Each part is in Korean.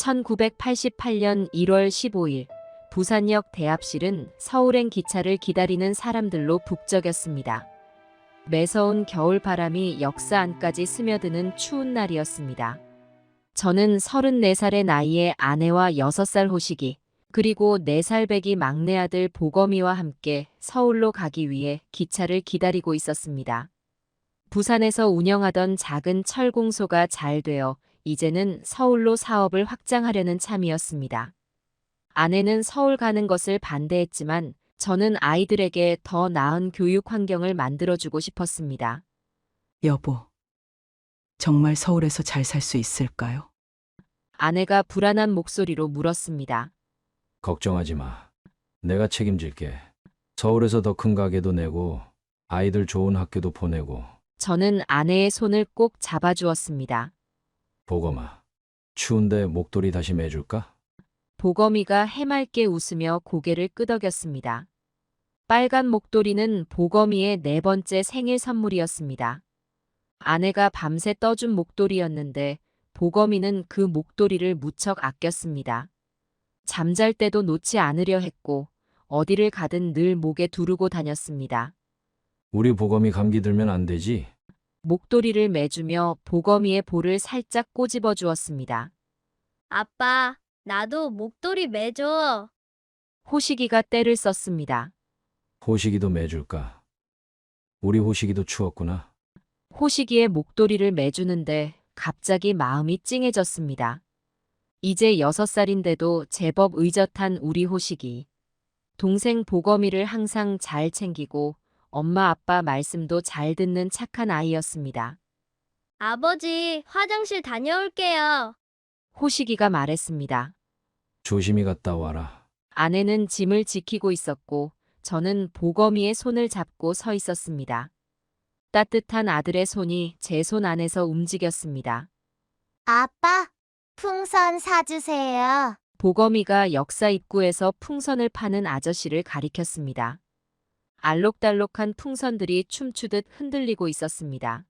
1988년 1월 15일 부산역 대합실은 서울행 기차를 기다리는 사람들로 북적였습니다. 매서운 겨울바람이 역사 안까지 스며드는 추운 날이었습니다. 저는 34살의 나이에 아내와 6살 호식이, 그리고 4살 배기 막내 아들 보검이와 함께 서울로 가기 위해 기차를 기다리고 있었습니다. 부산에서 운영하던 작은 철공소가 잘 되어 이제는 서울로 사업을 확장하려는 참이었습니다. 아내는 서울 가는 것을 반대했지만 저는 아이들에게 더 나은 교육 환경을 만들어주고 싶었습니다. 여보, 정말 서울에서 잘 살 수 있을까요? 아내가 불안한 목소리로 물었습니다. 걱정하지 마. 내가 책임질게. 서울에서 더 큰 가게도 내고 아이들 좋은 학교도 보내고. 저는 아내의 손을 꼭 잡아주었습니다. 보검아, 추운데 목도리 다시 매줄까? 보검이가 해맑게 웃으며 고개를 끄덕였습니다. 빨간 목도리는 보검이의 4번째 생일 선물이었습니다. 아내가 밤새 떠준 목도리였는데 보검이는 그 목도리를 무척 아꼈습니다. 잠잘 때도 놓지 않으려 했고 어디를 가든 늘 목에 두르고 다녔습니다. 우리 보검이 감기 들면 안 되지? 목도리를 매주며 보검이의 볼을 살짝 꼬집어 주었습니다. 아빠, 나도 목도리 매줘. 호식이가 떼를 썼습니다. 호식이도 매줄까? 우리 호식이도 추웠구나. 호식이의 목도리를 매주는데 갑자기 마음이 찡해졌습니다. 이제 6살인데도 제법 의젓한 우리 호식이. 동생 보검이를 항상 잘 챙기고 엄마 아빠 말씀도 잘 듣는 착한 아이였습니다. 아버지, 화장실 다녀올게요. 호식이가 말했습니다. 조심히 갔다 와라. 아내는 짐을 지키고 있었고 저는 보검이의 손을 잡고 서 있었습니다. 따뜻한 아들의 손이 제 손 안에서 움직였습니다. 아빠, 풍선 사주세요. 보검이가 역사 입구에서 풍선을 파는 아저씨를 가리켰습니다. 알록달록한 풍선들이 춤추듯 흔들리고 있었습니다.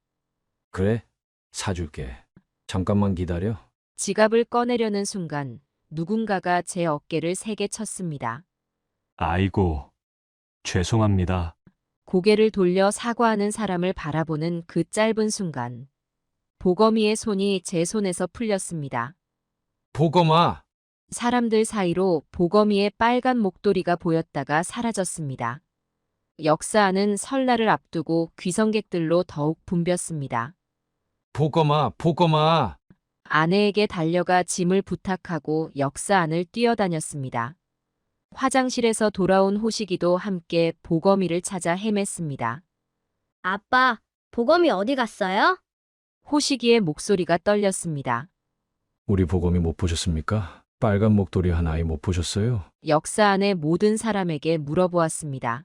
그래? 사줄게. 잠깐만 기다려. 지갑을 꺼내려는 순간 누군가가 제 어깨를 세게 쳤습니다. 아이고, 죄송합니다. 고개를 돌려 사과하는 사람을 바라보는 그 짧은 순간 보검이의 손이 제 손에서 풀렸습니다. 보검아! 사람들 사이로 보검이의 빨간 목도리가 보였다가 사라졌습니다. 역사 안은 설날을 앞두고 귀성객들로 더욱 붐볐습니다. 보검아! 보검아! 아내에게 달려가 짐을 부탁하고 역사 안을 뛰어다녔습니다. 화장실에서 돌아온 호식이도 함께 보검이를 찾아 헤맸습니다. 아빠, 보검이 어디 갔어요? 호식이의 목소리가 떨렸습니다. 우리 보검이 못 보셨습니까? 빨간 목도리 한 아이 못 보셨어요? 역사 안의 모든 사람에게 물어보았습니다.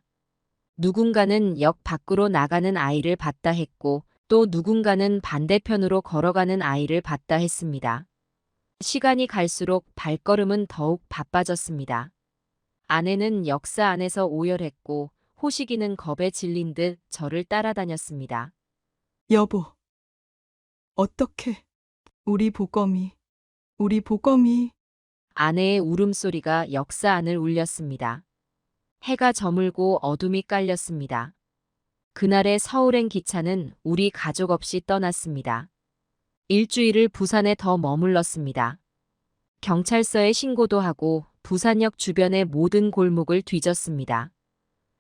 누군가는 역 밖으로 나가는 아이를 봤다 했고 또 누군가는 반대편으로 걸어가는 아이를 봤다 했습니다. 시간이 갈수록 발걸음은 더욱 바빠졌습니다. 아내는 역사 안에서 오열했고 호식이는 겁에 질린 듯 저를 따라다녔습니다. 여보, 어떻게? 우리 보검이. 아내의 울음소리가 역사 안을 울렸습니다. 해가 저물고 어둠이 깔렸습니다. 그날의 서울행 기차는 우리 가족 없이 떠났습니다. 일주일을 부산에 더 머물렀습니다. 경찰서에 신고도 하고 부산역 주변의 모든 골목을 뒤졌습니다.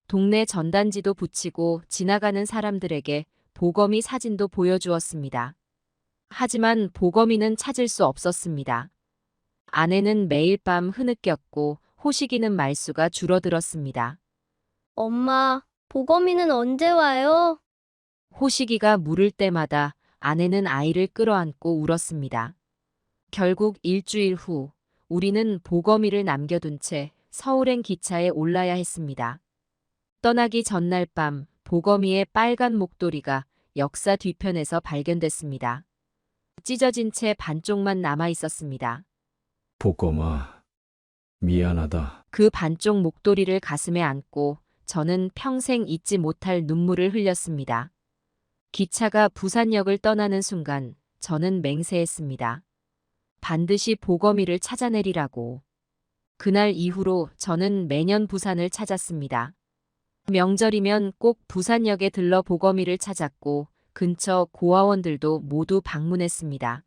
동네 전단지도 붙이고 지나가는 사람들에게 보검이 사진도 보여주었습니다. 하지만 보검이는 찾을 수 없었습니다. 아내는 매일 밤 흐느꼈고 호식이는 말수가 줄어들었습니다. 엄마, 보검이는 언제 와요? 호식이가 물을 때마다 아내는 아이를 끌어안고 울었습니다. 결국 일주일 후 우리는 보검이를 남겨둔 채 서울행 기차에 올라야 했습니다. 떠나기 전날 밤 보검이의 빨간 목도리가 역사 뒤편에서 발견됐습니다. 찢어진 채 반쪽만 남아 있었습니다. 보검아, 미안하다. 그 반쪽 목도리를 가슴에 안고 저는 평생 잊지 못할 눈물을 흘렸습니다. 기차가 부산역을 떠나는 순간 저는 맹세했습니다. 반드시 보검이를 찾아내리라고. 그날 이후로 저는 매년 부산을 찾았습니다. 명절이면 꼭 부산역에 들러 보검이를 찾았고 근처 고아원들도 모두 방문했습니다.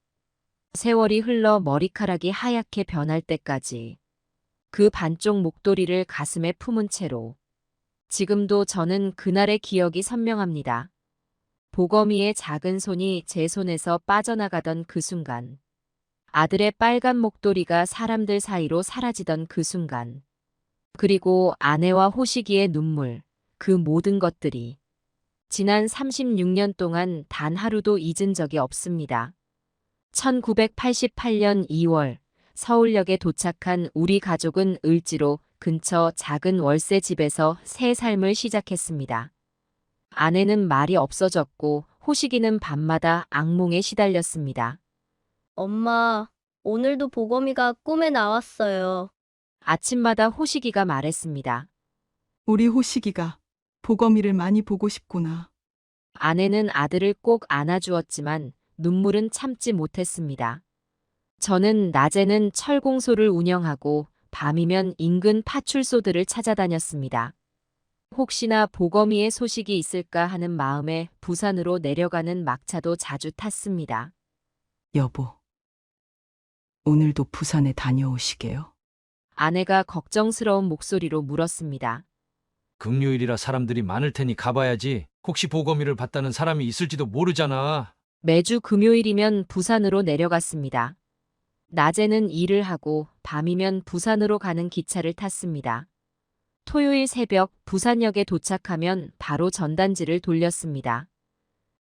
세월이 흘러 머리카락이 하얗게 변할 때까지 그 반쪽 목도리를 가슴에 품은 채로 지금도 저는 그날의 기억이 선명합니다. 보검이의 작은 손이 제 손에서 빠져나가던 그 순간, 아들의 빨간 목도리가 사람들 사이로 사라지던 그 순간, 그리고 아내와 호식이의 눈물, 그 모든 것들이 지난 36년 동안 단 하루도 잊은 적이 없습니다. 1988년 2월 서울역에 도착한 우리 가족은 을지로 근처 작은 월세 집에서 새 삶을 시작했습니다. 아내는 말이 없어졌고 호식이는 밤마다 악몽에 시달렸습니다. 엄마, 오늘도 보검이가 꿈에 나왔어요. 아침마다 호식이가 말했습니다. 우리 호식이가 보검이를 많이 보고 싶구나. 아내는 아들을 꼭 안아주었지만 눈물은 참지 못했습니다. 저는 낮에는 철공소를 운영하고 밤이면 인근 파출소들을 찾아다녔습니다. 혹시나 보검이의 소식이 있을까 하는 마음에 부산으로 내려가는 막차도 자주 탔습니다. 여보, 오늘도 부산에 다녀오시게요. 아내가 걱정스러운 목소리로 물었습니다. 금요일이라 사람들이 많을 테니 가봐야지. 혹시 보검이를 봤다는 사람이 있을지도 모르잖아. 매주 금요일이면 부산으로 내려갔습니다. 낮에는 일을 하고 밤이면 부산으로 가는 기차를 탔습니다. 토요일 새벽 부산역에 도착하면 바로 전단지를 돌렸습니다.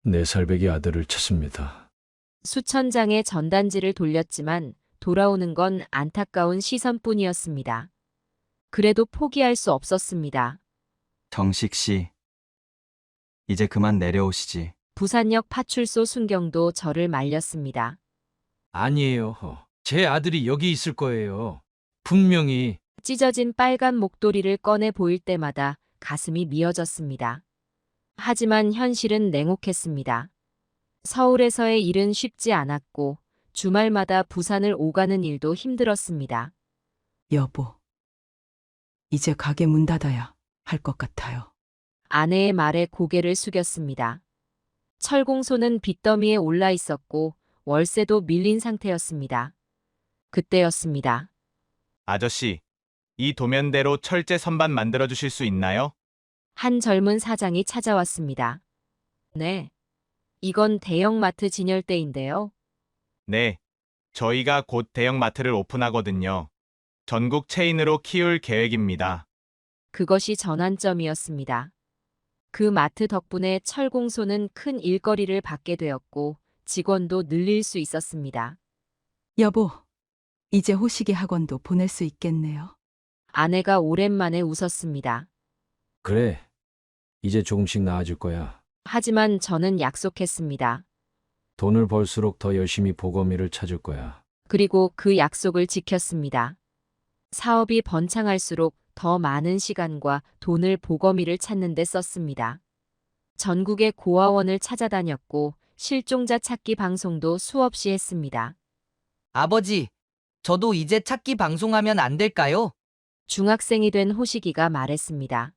4살배기 아들을 찾습니다. 수천 장의 전단지를 돌렸지만 돌아오는 건 안타까운 시선뿐이었습니다. 그래도 포기할 수 없었습니다. 정식 씨, 이제 그만 내려오시지. 부산역 파출소 순경도 저를 말렸습니다. 아니에요. 제 아들이 여기 있을 거예요. 분명히. 찢어진 빨간 목도리를 꺼내 보일 때마다 가슴이 미어졌습니다. 하지만 현실은 냉혹했습니다. 서울에서의 일은 쉽지 않았고 주말마다 부산을 오가는 일도 힘들었습니다. 여보, 이제 가게 문 닫아야 할 것 같아요. 아내의 말에 고개를 숙였습니다. 철공소는 빚더미에 올라 있었고 월세도 밀린 상태였습니다. 그때였습니다. 아저씨, 이 도면대로 철제 선반 만들어 주실 수 있나요? 한 젊은 사장이 찾아왔습니다. 네. 이건 대형마트 진열대인데요. 네. 저희가 곧 대형마트를 오픈하거든요. 전국 체인으로 키울 계획입니다. 그것이 전환점이었습니다. 그 마트 덕분에 철공소는 큰 일거리를 받게 되었고 직원도 늘릴 수 있었습니다. 여보, 이제 호식이 학원도 보낼 수 있겠네요. 아내가 오랜만에 웃었습니다. 그래. 이제 조금씩 나아질 거야. 하지만 저는 약속했습니다. 돈을 벌수록 더 열심히 보검이를 찾을 거야. 그리고 그 약속을 지켰습니다. 사업이 번창할수록 더 많은 시간과 돈을 보검이를 찾는 데 썼습니다. 전국의 고아원을 찾아다녔고 실종자 찾기 방송도 수없이 했습니다. 아버지, 저도 이제 찾기 방송하면 안 될까요? 중학생이 된 호식이가 말했습니다.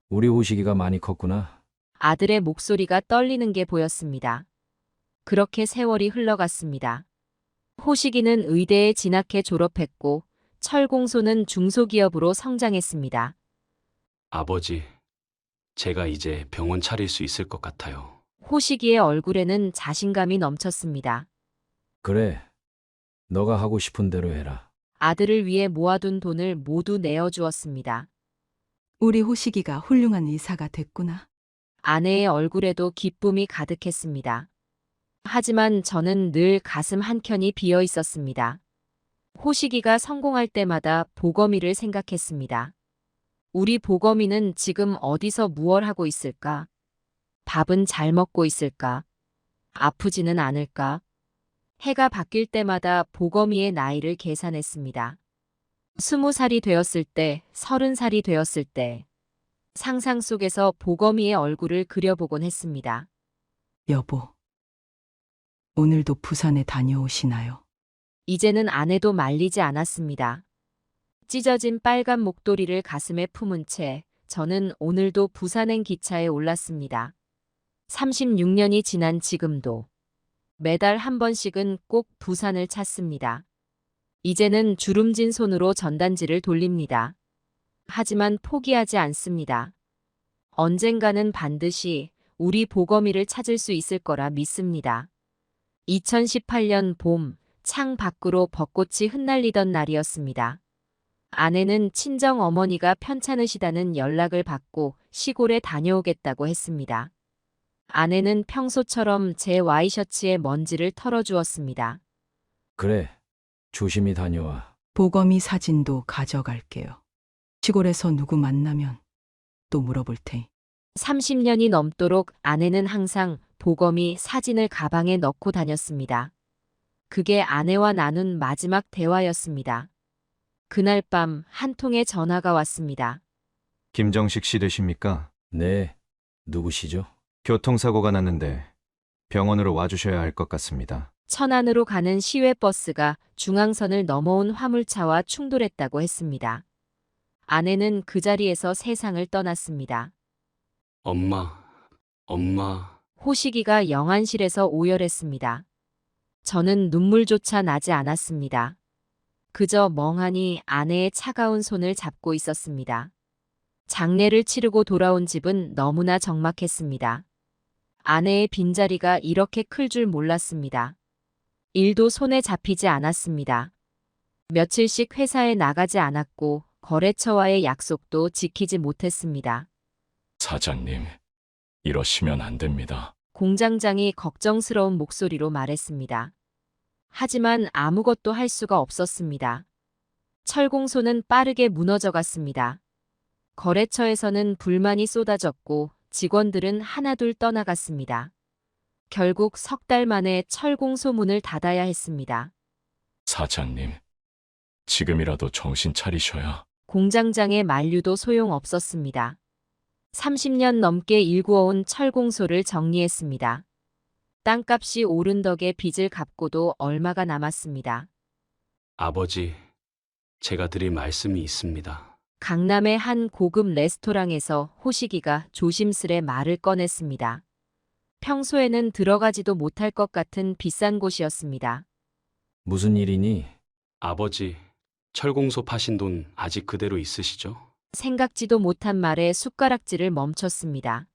우리 호식이가 많이 컸구나. 아들의 목소리가 떨리는 게 보였습니다. 그렇게 세월이 흘러갔습니다. 호식이는 의대에 진학해 졸업했고 철공소는 중소기업으로 성장했습니다. 아버지, 제가 이제 병원 차릴 수 있을 것 같아요. 호식이의 얼굴에는 자신감이 넘쳤습니다. 그래. 너가 하고 싶은 대로 해라. 아들을 위해 모아둔 돈을 모두 내어주었습니다. 우리 호식이가 훌륭한 의사가 됐구나. 아내의 얼굴에도 기쁨이 가득했습니다. 하지만 저는 늘 가슴 한켠이 비어 있었습니다. 호식이가 성공할 때마다 보검이를 생각했습니다. 우리 보검이는 지금 어디서 무얼 하고 있을까? 밥은 잘 먹고 있을까? 아프지는 않을까? 해가 바뀔 때마다 보검이의 나이를 계산했습니다. 20살이 되었을 때, 30살이 되었을 때, 상상 속에서 보검이의 얼굴을 그려보곤 했습니다. 여보, 오늘도 부산에 다녀오시나요? 이제는 아내도 말리지 않았습니다. 찢어진 빨간 목도리를 가슴에 품은 채 저는 오늘도 부산행 기차에 올랐습니다. 36년이 지난 지금도 매달 한 번씩은 꼭 부산을 찾습니다. 이제는 주름진 손으로 전단지를 돌립니다. 하지만 포기하지 않습니다. 언젠가는 반드시 우리 보검이를 찾을 수 있을 거라 믿습니다. 2018년 봄, 창 밖으로 벚꽃이 흩날리던 날이었습니다. 아내는 친정 어머니가 편찮으시다는 연락을 받고 시골에 다녀오겠다고 했습니다. 아내는 평소처럼 제 와이셔츠에 먼지를 털어주었습니다. 그래, 조심히 다녀와. 보검이 사진도 가져갈게요. 시골에서 누구 만나면 또 물어볼 테니. 30년이 넘도록 아내는 항상 보검이 사진을 가방에 넣고 다녔습니다. 그게 아내와 나눈 마지막 대화였습니다. 그날 밤 한 통의 전화가 왔습니다. 김정식 씨 되십니까? 네, 누구시죠? 교통사고가 났는데 병원으로 와주셔야 할 것 같습니다. 천안으로 가는 시외버스가 중앙선을 넘어온 화물차와 충돌했다고 했습니다. 아내는 그 자리에서 세상을 떠났습니다. 엄마, 엄마, 호식이가 영안실에서 오열했습니다. 저는 눈물조차 나지 않았습니다. 그저 멍하니 아내의 차가운 손을 잡고 있었습니다. 장례를 치르고 돌아온 집은 너무나 적막했습니다. 아내의 빈자리가 이렇게 클 줄 몰랐습니다. 일도 손에 잡히지 않았습니다. 며칠씩 회사에 나가지 않았고 거래처와의 약속도 지키지 못했습니다. 사장님, 이러시면 안 됩니다. 공장장이 걱정스러운 목소리로 말했습니다. 하지만 아무것도 할 수가 없었습니다. 철공소는 빠르게 무너져갔습니다. 거래처에서는 불만이 쏟아졌고 직원들은 하나둘 떠나갔습니다. 결국 석 달 만에 철공소 문을 닫아야 했습니다. 사장님, 지금이라도 정신 차리셔야. 공장장의 만류도 소용없었습니다. 30년 넘게 일구어온 철공소를 정리했습니다. 땅값이 오른 덕에 빚을 갚고도 얼마가 남았습니다. 아버지, 제가 드릴 말씀이 있습니다. 강남의 한 고급 레스토랑에서 호식이가 조심스레 말을 꺼냈습니다. 평소에는 들어가지도 못할 것 같은 비싼 곳이었습니다. 무슨 일이니? 아버지, 철공소 파신 돈 아직 그대로 있으시죠? 생각지도 못한 말에 숟가락질을 멈췄습니다.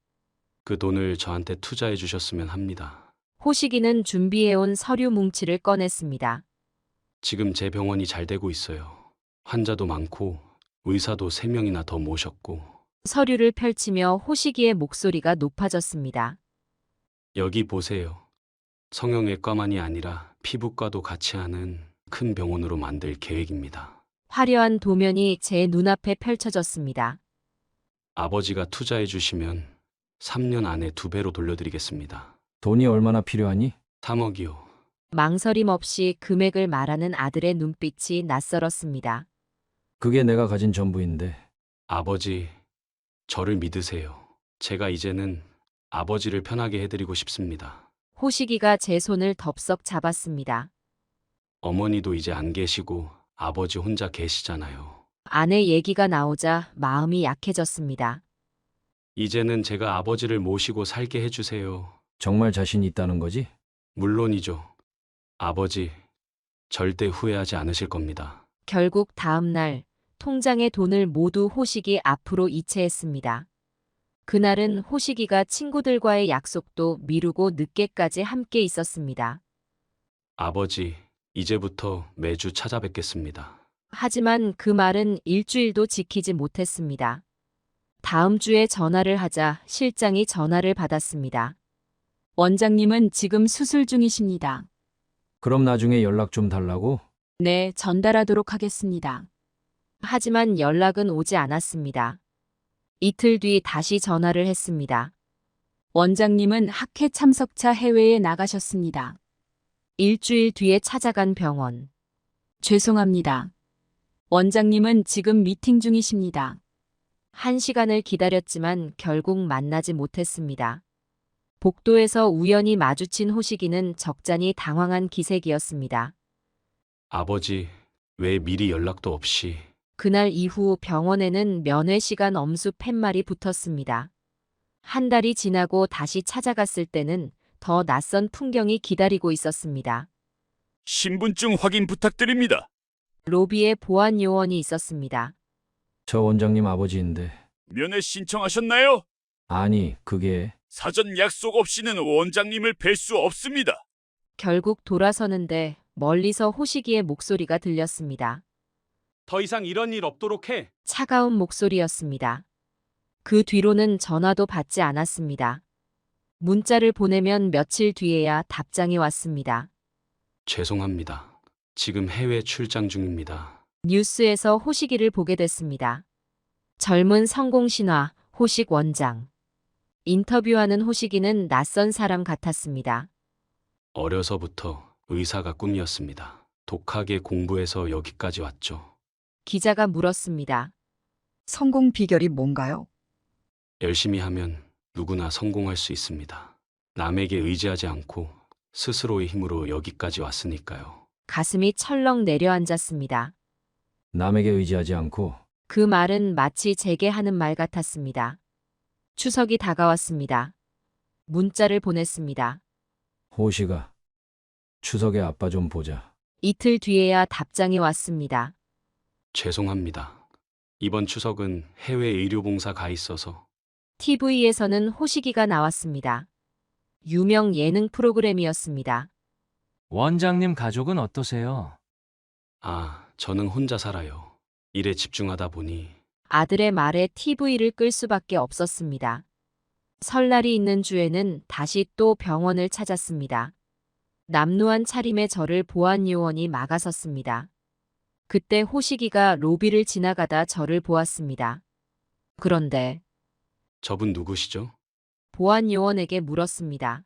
그 돈을 저한테 투자해 주셨으면 합니다. 호식이는 준비해온 서류 뭉치를 꺼냈습니다. 지금 제 병원이 잘 되고 있어요. 환자도 많고 의사도 3명이나 더 모셨고. 서류를 펼치며 호식이의 목소리가 높아졌습니다. 여기 보세요. 성형외과만이 아니라 피부과도 같이 하는 큰 병원으로 만들 계획입니다. 화려한 도면이 제 눈앞에 펼쳐졌습니다. 아버지가 투자해 주시면 3년 안에 2배로 돌려드리겠습니다. 돈이 얼마나 필요하니? 3억이요. 망설임 없이 금액을 말하는 아들의 눈빛이 낯설었습니다. 그게 내가 가진 전부인데. 아버지, 저를 믿으세요. 제가 이제는 아버지를 편하게 해드리고 싶습니다. 호식이가 제 손을 덥석 잡았습니다. 어머니도 이제 안 계시고 아버지 혼자 계시잖아요. 아내 얘기가 나오자 마음이 약해졌습니다. 이제는 제가 아버지를 모시고 살게 해주세요. 정말 자신 있다는 거지? 물론이죠. 아버지, 절대 후회하지 않으실 겁니다. 결국 다음 날 통장의 돈을 모두 호식이 앞으로 이체했습니다. 그날은 호식이가 친구들과의 약속도 미루고 늦게까지 함께 있었습니다. 아버지, 이제부터 매주 찾아뵙겠습니다. 하지만 그 말은 일주일도 지키지 못했습니다. 다음 주에 전화를 하자 실장이 전화를 받았습니다. 원장님은 지금 수술 중이십니다. 그럼 나중에 연락 좀 달라고? 네, 전달하도록 하겠습니다. 하지만 연락은 오지 않았습니다. 이틀 뒤 다시 전화를 했습니다. 원장님은 학회 참석차 해외에 나가셨습니다. 일주일 뒤에 찾아간 병원. 죄송합니다. 원장님은 지금 미팅 중이십니다. 1시간을 기다렸지만 결국 만나지 못했습니다. 복도에서 우연히 마주친 호식이는 적잖이 당황한 기색이었습니다. 아버지, 왜 미리 연락도 없이? 그날 이후 병원에는 면회시간 엄수 팻말이 붙었습니다. 한 달이 지나고 다시 찾아갔을 때는 더 낯선 풍경이 기다리고 있었습니다. 신분증 확인 부탁드립니다. 로비에 보안 요원이 있었습니다. 저 원장님 아버지인데. 면회 신청하셨나요? 아니, 그게 사전 약속 없이는 원장님을 뵐 수 없습니다. 결국 돌아서는데 멀리서 호식이의 목소리가 들렸습니다. 더 이상 이런 일 없도록 해. 차가운 목소리였습니다. 그 뒤로는 전화도 받지 않았습니다. 문자를 보내면 며칠 뒤에야 답장이 왔습니다. 죄송합니다. 지금 해외 출장 중입니다. 뉴스에서 호식이를 보게 됐습니다. 젊은 성공신화 호식 원장. 인터뷰하는 호식이는 낯선 사람 같았습니다. 어려서부터 의사가 꿈이었습니다. 독하게 공부해서 여기까지 왔죠. 기자가 물었습니다. 성공 비결이 뭔가요? 열심히 하면 누구나 성공할 수 있습니다. 남에게 의지하지 않고 스스로의 힘으로 여기까지 왔으니까요. 가슴이 철렁 내려앉았습니다. 남에게 의지하지 않고. 그 말은 마치 제게 하는 말 같았습니다. 추석이 다가왔습니다. 문자를 보냈습니다. 호시가, 추석에 아빠 좀 보자. 이틀 뒤에야 답장이 왔습니다. 죄송합니다. 이번 추석은 해외 의료봉사 가 있어서. TV에서는 호식이가 나왔습니다. 유명 예능 프로그램이었습니다. 원장님 가족은 어떠세요? 저는 혼자 살아요. 일에 집중하다 보니. 아들의 말에 TV를 끌 수밖에 없었습니다. 설날이 있는 주에는 다시 또 병원을 찾았습니다. 남루한 차림의 저를 보안 요원이 막아섰습니다. 그때 호식이가 로비를 지나가다 저를 보았습니다. 그런데 저분 누구시죠? 보안 요원에게 물었습니다.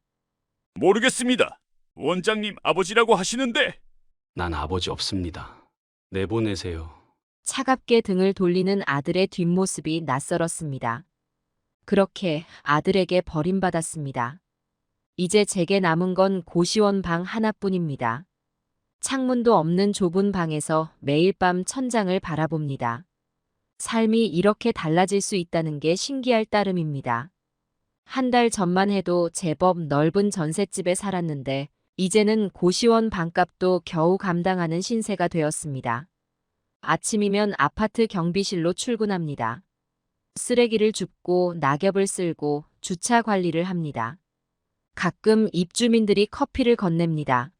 모르겠습니다. 원장님 아버지라고 하시는데. 난 아버지 없습니다. 내보내세요. 차갑게 등을 돌리는 아들의 뒷모습이 낯설었습니다. 그렇게 아들에게 버림받았습니다. 이제 제게 남은 건 고시원 방 하나뿐입니다. 창문도 없는 좁은 방에서 매일 밤 천장을 바라봅니다. 삶이 이렇게 달라질 수 있다는 게 신기할 따름입니다. 한 달 전만 해도 제법 넓은 전셋집에 살았는데 이제는 고시원 방값도 겨우 감당하는 신세가 되었습니다. 아침이면 아파트 경비실로 출근합니다. 쓰레기를 줍고 낙엽을 쓸고 주차 관리를 합니다. 가끔 입주민들이 커피를 건넵니다.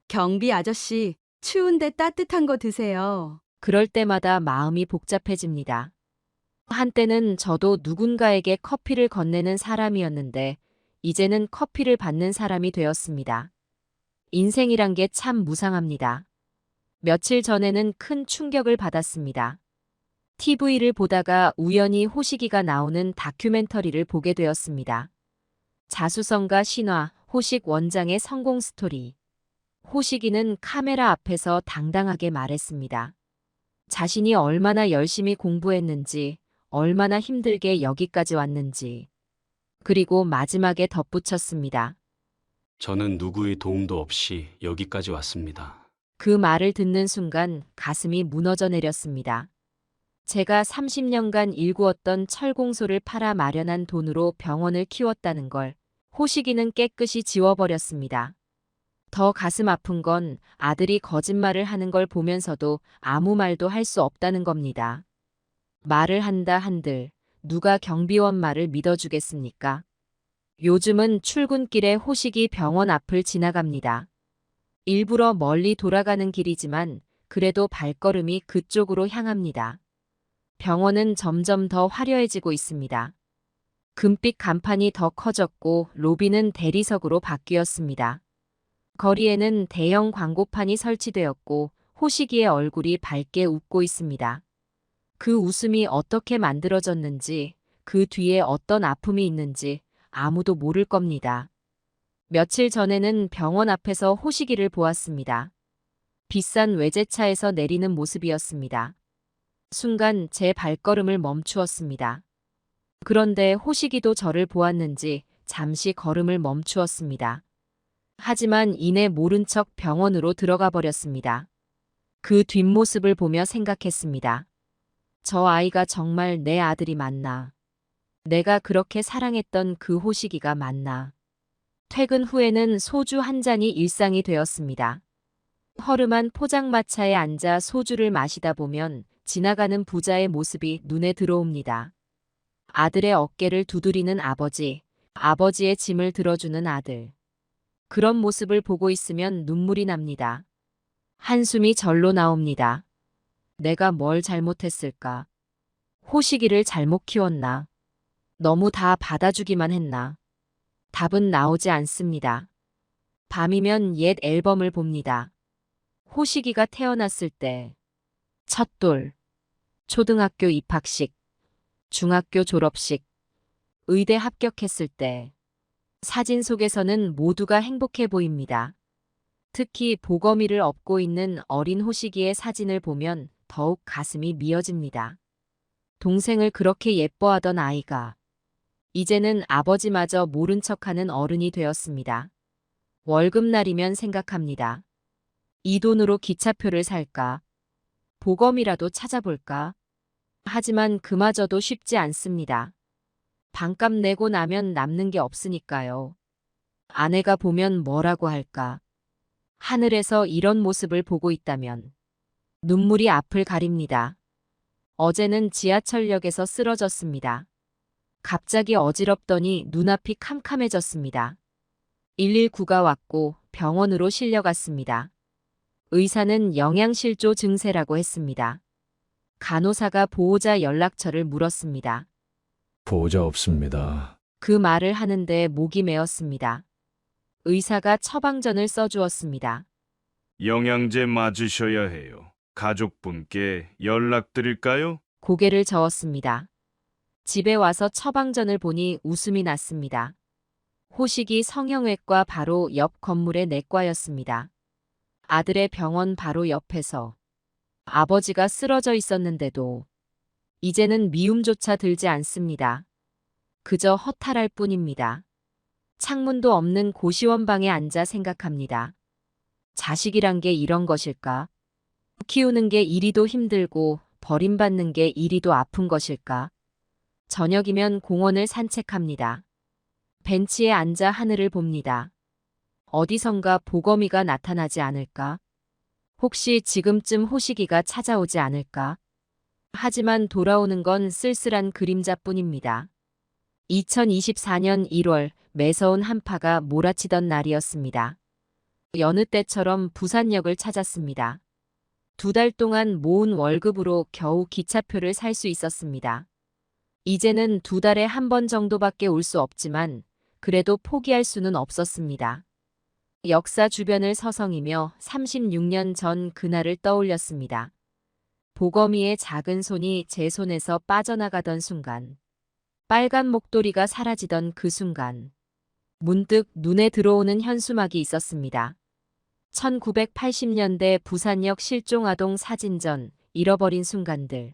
경비 아저씨, 추운데 따뜻한 거 드세요. 그럴 때마다 마음이 복잡해집니다. 한때는 저도 누군가에게 커피를 건네는 사람이었는데 이제는 커피를 받는 사람이 되었습니다. 인생이란 게 참 무상합니다. 며칠 전에는 큰 충격을 받았습니다. TV를 보다가 우연히 호식이가 나오는 다큐멘터리를 보게 되었습니다. 자수성가 신화, 호식 원장의 성공 스토리. 호식이는 카메라 앞에서 당당하게 말했습니다. 자신이 얼마나 열심히 공부했는지, 얼마나 힘들게 여기까지 왔는지. 그리고 마지막에 덧붙였습니다. 저는 누구의 도움도 없이 여기까지 왔습니다. 그 말을 듣는 순간 가슴이 무너져 내렸습니다. 제가 30년간 일구었던 철공소를 팔아 마련한 돈으로 병원을 키웠다는 걸 호식이는 깨끗이 지워버렸습니다. 더 가슴 아픈 건 아들이 거짓말을 하는 걸 보면서도 아무 말도 할 수 없다는 겁니다. 말을 한다 한들 누가 경비원 말을 믿어주겠습니까? 요즘은 출근길에 호식이 병원 앞을 지나갑니다. 일부러 멀리 돌아가는 길이지만 그래도 발걸음이 그쪽으로 향합니다. 병원은 점점 더 화려해지고 있습니다. 금빛 간판이 더 커졌고 로비는 대리석으로 바뀌었습니다. 거리에는 대형 광고판이 설치되었고 호식이의 얼굴이 밝게 웃고 있습니다. 그 웃음이 어떻게 만들어졌는지, 그 뒤에 어떤 아픔이 있는지 아무도 모를 겁니다. 며칠 전에는 병원 앞에서 호식이를 보았습니다. 비싼 외제차에서 내리는 모습이었습니다. 순간 제 발걸음을 멈추었습니다. 그런데 호식이도 저를 보았는지 잠시 걸음을 멈추었습니다. 하지만 이내 모른 척 병원으로 들어가 버렸습니다. 그 뒷모습을 보며 생각했습니다. 저 아이가 정말 내 아들이 맞나? 내가 그렇게 사랑했던 그 호식이가 맞나? 퇴근 후에는 소주 한 잔이 일상이 되었습니다. 허름한 포장마차에 앉아 소주를 마시다 보면 지나가는 부자의 모습이 눈에 들어옵니다. 아들의 어깨를 두드리는 아버지, 아버지의 짐을 들어주는 아들. 그런 모습을 보고 있으면 눈물이 납니다. 한숨이 절로 나옵니다. 내가 뭘 잘못했을까? 호식이를 잘못 키웠나? 너무 다 받아주기만 했나? 답은 나오지 않습니다. 밤이면 옛 앨범을 봅니다. 호식이가 태어났을 때, 첫돌, 초등학교 입학식, 중학교 졸업식, 의대 합격했을 때, 사진 속에서는 모두가 행복해 보입니다. 특히 보검이를 업고 있는 어린 호식이의 사진을 보면 더욱 가슴이 미어집니다. 동생을 그렇게 예뻐하던 아이가 이제는 아버지마저 모른 척하는 어른이 되었습니다. 월급날이면 생각합니다. 이 돈으로 기차표를 살까? 보검이라도 찾아볼까? 하지만 그마저도 쉽지 않습니다. 반값 내고 나면 남는 게 없으니까요. 아내가 보면 뭐라고 할까? 하늘에서 이런 모습을 보고 있다면 눈물이 앞을 가립니다. 어제는 지하철역에서 쓰러졌습니다. 갑자기 어지럽더니 눈앞이 캄캄해졌습니다. 119가 왔고 병원으로 실려갔습니다. 의사는 영양실조 증세라고 했습니다. 간호사가 보호자 연락처를 물었습니다. 보호자 없습니다. 그 말을 하는데 목이 메었습니다. 의사가 처방전을 써주었습니다. 영양제 맞으셔야 해요. 가족분께 연락드릴까요? 고개를 저었습니다. 집에 와서 처방전을 보니 웃음이 났습니다. 호식이 성형외과 바로 옆 건물의 내과였습니다. 아들의 병원 바로 옆에서 아버지가 쓰러져 있었는데도 이제는 미움조차 들지 않습니다. 그저 허탈할 뿐입니다. 창문도 없는 고시원 방에 앉아 생각합니다. 자식이란 게 이런 것일까? 키우는 게 이리도 힘들고 버림받는 게 이리도 아픈 것일까? 저녁이면 공원을 산책합니다. 벤치에 앉아 하늘을 봅니다. 어디선가 보검이가 나타나지 않을까? 혹시 지금쯤 호식이가 찾아오지 않을까? 하지만 돌아오는 건 쓸쓸한 그림자뿐입니다. 2024년 1월 매서운 한파가 몰아치던 날이었습니다. 여느 때처럼 부산역을 찾았습니다. 2달 동안 모은 월급으로 겨우 기차표를 살 수 있었습니다. 이제는 2달에 한 번 정도밖에 올 수 없지만 그래도 포기할 수는 없었습니다. 역사 주변을 서성이며 36년 전 그날을 떠올렸습니다. 보검이의 작은 손이 제 손에서 빠져나가던 순간, 빨간 목도리가 사라지던 그 순간, 문득 눈에 들어오는 현수막이 있었습니다. 1980년대 부산역 실종아동 사진전, 잃어버린 순간들.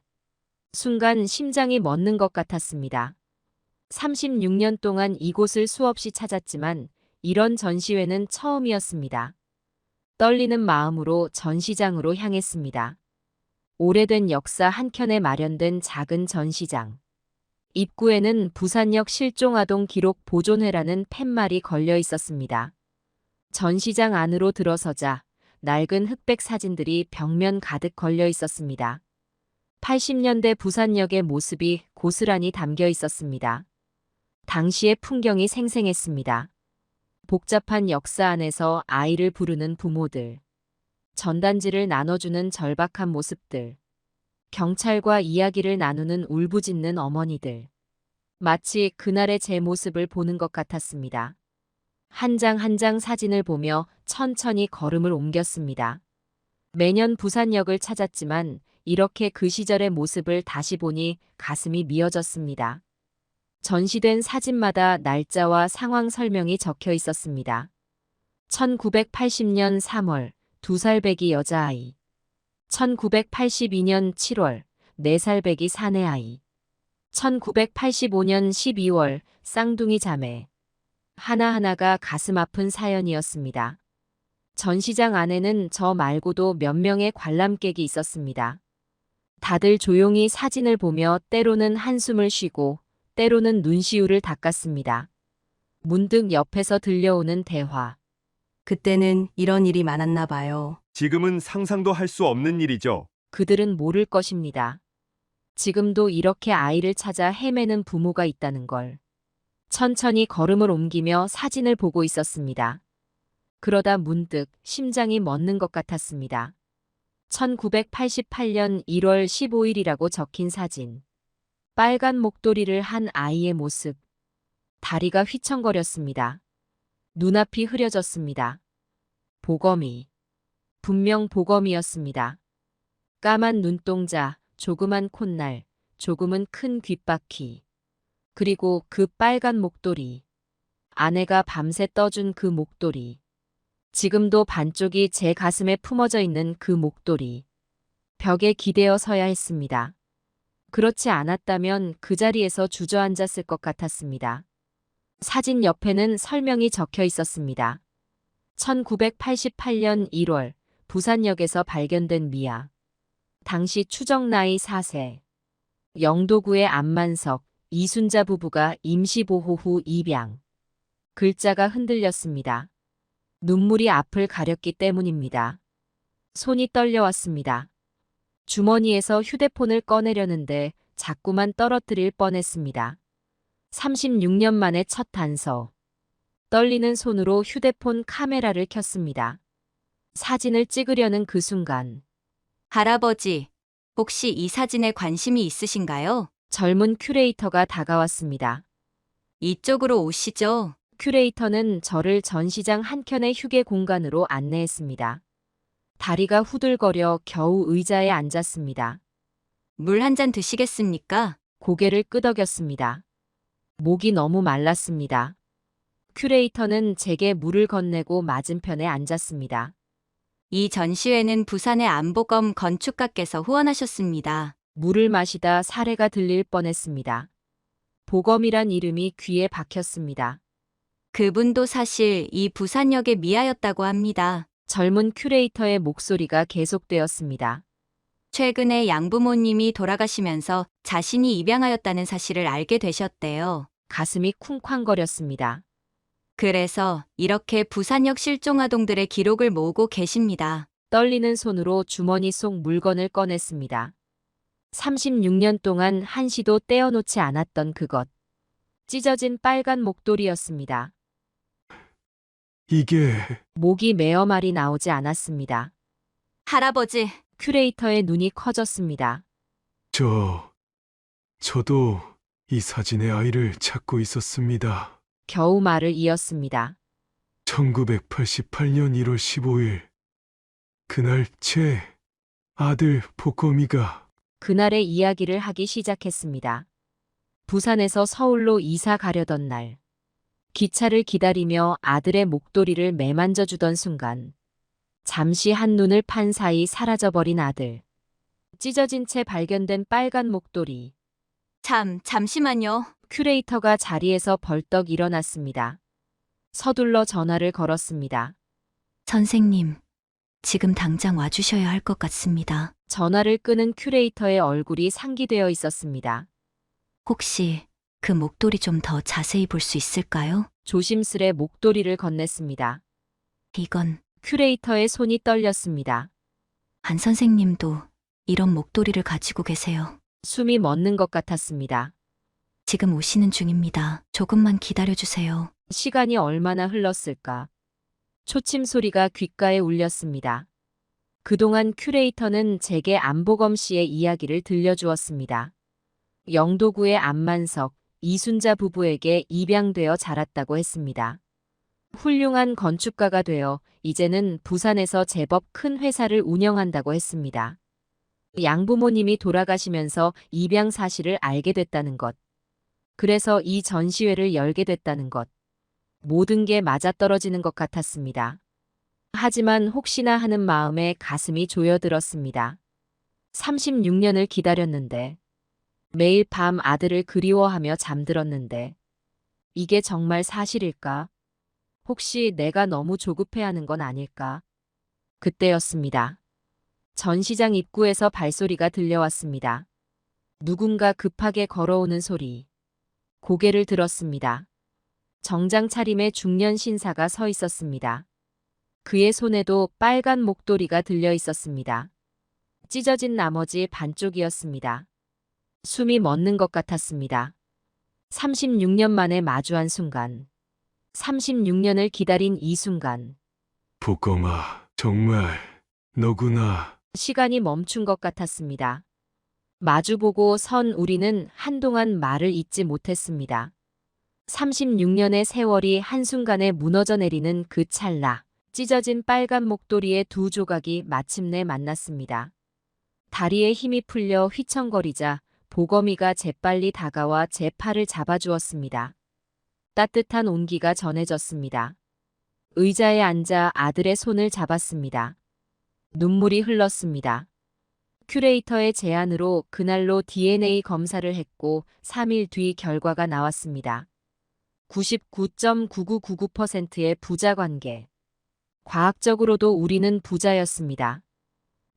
순간 심장이 멎는 것 같았습니다. 36년 동안 이곳을 수없이 찾았지만 이런 전시회는 처음이었습니다. 떨리는 마음으로 전시장으로 향했습니다. 오래된 역사 한켠에 마련된 작은 전시장. 입구에는 부산역 실종아동 기록 보존회라는 팻말이 걸려 있었습니다. 전시장 안으로 들어서자 낡은 흑백 사진들이 벽면 가득 걸려 있었습니다. 80년대 부산역의 모습이 고스란히 담겨 있었습니다. 당시의 풍경이 생생했습니다. 복잡한 역사 안에서 아이를 부르는 부모들, 전단지를 나눠주는 절박한 모습들, 경찰과 이야기를 나누는 울부짖는 어머니들. 마치 그날의 제 모습을 보는 것 같았습니다. 한 장 한 장 사진을 보며 천천히 걸음을 옮겼습니다. 매년 부산역을 찾았지만 이렇게 그 시절의 모습을 다시 보니 가슴이 미어졌습니다. 전시된 사진마다 날짜와 상황 설명이 적혀 있었습니다. 1980년 3월 2살 배기 여자아이, 1982년 7월 4살 배기 사내아이, 1985년 12월 쌍둥이 자매. 하나하나가 가슴 아픈 사연이었습니다. 전시장 안에는 저 말고도 몇 명의 관람객이 있었습니다. 다들 조용히 사진을 보며 때로는 한숨을 쉬고 때로는 눈시울을 닦았습니다. 문득 옆에서 들려오는 대화. 그때는 이런 일이 많았나 봐요. 지금은 상상도 할 수 없는 일이죠. 그들은 모를 것입니다. 지금도 이렇게 아이를 찾아 헤매는 부모가 있다는 걸. 천천히 걸음을 옮기며 사진을 보고 있었습니다. 그러다 문득 심장이 멎는 것 같았습니다. 1988년 1월 15일이라고 적힌 사진. 빨간 목도리를 한 아이의 모습. 다리가 휘청거렸습니다. 눈앞이 흐려졌습니다. 보검이. 분명 보검이었습니다. 까만 눈동자, 조그만 콧날, 조금은 큰 귓바퀴. 그리고 그 빨간 목도리. 아내가 밤새 떠준 그 목도리. 지금도 반쪽이 제 가슴에 품어져 있는 그 목도리. 벽에 기대어 서야 했습니다. 그렇지 않았다면 그 자리에서 주저앉았을 것 같았습니다. 사진 옆에는 설명이 적혀 있었습니다. 1988년 1월 부산역에서 발견된 미아. 당시 추정 나이 4세. 영도구의 안만석, 이순자 부부가 임시보호 후 입양. 글자가 흔들렸습니다. 눈물이 앞을 가렸기 때문입니다. 손이 떨려왔습니다. 주머니에서 휴대폰을 꺼내려는데 자꾸만 떨어뜨릴 뻔했습니다. 36년 만에 첫 단서. 떨리는 손으로 휴대폰 카메라를 켰습니다. 사진을 찍으려는 그 순간. 할아버지, 혹시 이 사진에 관심이 있으신가요? 젊은 큐레이터가 다가왔습니다. 이쪽으로 오시죠. 큐레이터는 저를 전시장 한켠의 휴게 공간으로 안내했습니다. 다리가 후들거려 겨우 의자에 앉았습니다. 물 한 잔 드시겠습니까? 고개를 끄덕였습니다. 목이 너무 말랐습니다. 큐레이터는 제게 물을 건네고 맞은편에 앉았습니다. 이 전시회는 부산의 안보검 건축가께서 후원하셨습니다. 물을 마시다 사례가 들릴 뻔했습니다. 보검이란 이름이 귀에 박혔습니다. 그분도 사실 이 부산역의 미아였다고 합니다. 젊은 큐레이터의 목소리가 계속되었습니다. 최근에 양부모님이 돌아가시면서 자신이 입양하였다는 사실을 알게 되셨대요. 가슴이 쿵쾅거렸습니다. 그래서 이렇게 부산역 실종아동들의 기록을 모으고 계십니다. 떨리는 손으로 주머니 속 물건을 꺼냈습니다. 36년 동안 한시도 떼어놓지 않았던 그것. 찢어진 빨간 목도리였습니다. 이게 목이 메어 말이 나오지 않았습니다. 할아버지, 큐레이터의 눈이 커졌습니다. 저도 이 사진의 아이를 찾고 있었습니다. 겨우 말을 이었습니다. 1988년 1월 15일. 그날 제 아들 보검이가 그날의 이야기를 하기 시작했습니다. 부산에서 서울로 이사 가려던 날. 기차를 기다리며 아들의 목도리를 매만져 주던 순간. 잠시 한눈을 판 사이 사라져버린 아들. 찢어진 채 발견된 빨간 목도리. 잠시만요. 큐레이터가 자리에서 벌떡 일어났습니다. 서둘러 전화를 걸었습니다. 선생님, 지금 당장 와주셔야 할 것 같습니다. 전화를 끄는 큐레이터의 얼굴이 상기되어 있었습니다. 혹시 그 목도리 좀 더 자세히 볼 수 있을까요? 조심스레 목도리를 건넸습니다. 이건 큐레이터의 손이 떨렸습니다. 안 선생님도 이런 목도리를 가지고 계세요. 숨이 멎는 것 같았습니다. 지금 오시는 중입니다. 조금만 기다려주세요. 시간이 얼마나 흘렀을까. 초침 소리가 귓가에 울렸습니다. 그동안 큐레이터는 제게 안보검 씨의 이야기를 들려주었습니다. 영도구의 안만석, 이순자 부부에게 입양되어 자랐다고 했습니다. 훌륭한 건축가가 되어 이제는 부산에서 제법 큰 회사를 운영한다고 했습니다. 양부모님이 돌아가시면서 입양 사실을 알게 됐다는 것. 그래서 이 전시회를 열게 됐다는 것. 모든 게 맞아떨어지는 것 같았습니다. 하지만 혹시나 하는 마음에 가슴이 조여들었습니다. 36년을 기다렸는데, 매일 밤 아들을 그리워하며 잠들었는데, 이게 정말 사실일까? 혹시 내가 너무 조급해하는 건 아닐까? 그때였습니다. 전시장 입구에서 발소리가 들려왔습니다. 누군가 급하게 걸어오는 소리. 고개를 들었습니다. 정장 차림의 중년 신사가 서 있었습니다. 그의 손에도 빨간 목도리가 들려 있었습니다. 찢어진 나머지 반쪽이었습니다. 숨이 멎는 것 같았습니다. 36년 만에 마주한 순간. 36년을 기다린 이 순간. 보검아, 정말 너구나. 시간이 멈춘 것 같았습니다. 마주보고 선 우리는 한동안 말을 잇지 못했습니다. 36년의 세월이 한순간에 무너져 내리는 그 찰나, 찢어진 빨간 목도리의 두 조각이 마침내 만났습니다. 다리에 힘이 풀려 휘청거리자 보검이가 재빨리 다가와 제 팔을 잡아주었습니다. 따뜻한 온기가 전해졌습니다. 의자에 앉아 아들의 손을 잡았습니다. 눈물이 흘렀습니다. 큐레이터의 제안으로 그날로 DNA 검사를 했고 3일 뒤 결과가 나왔습니다. 99.9999%의 부자 관계. 과학적으로도 우리는 부자였습니다.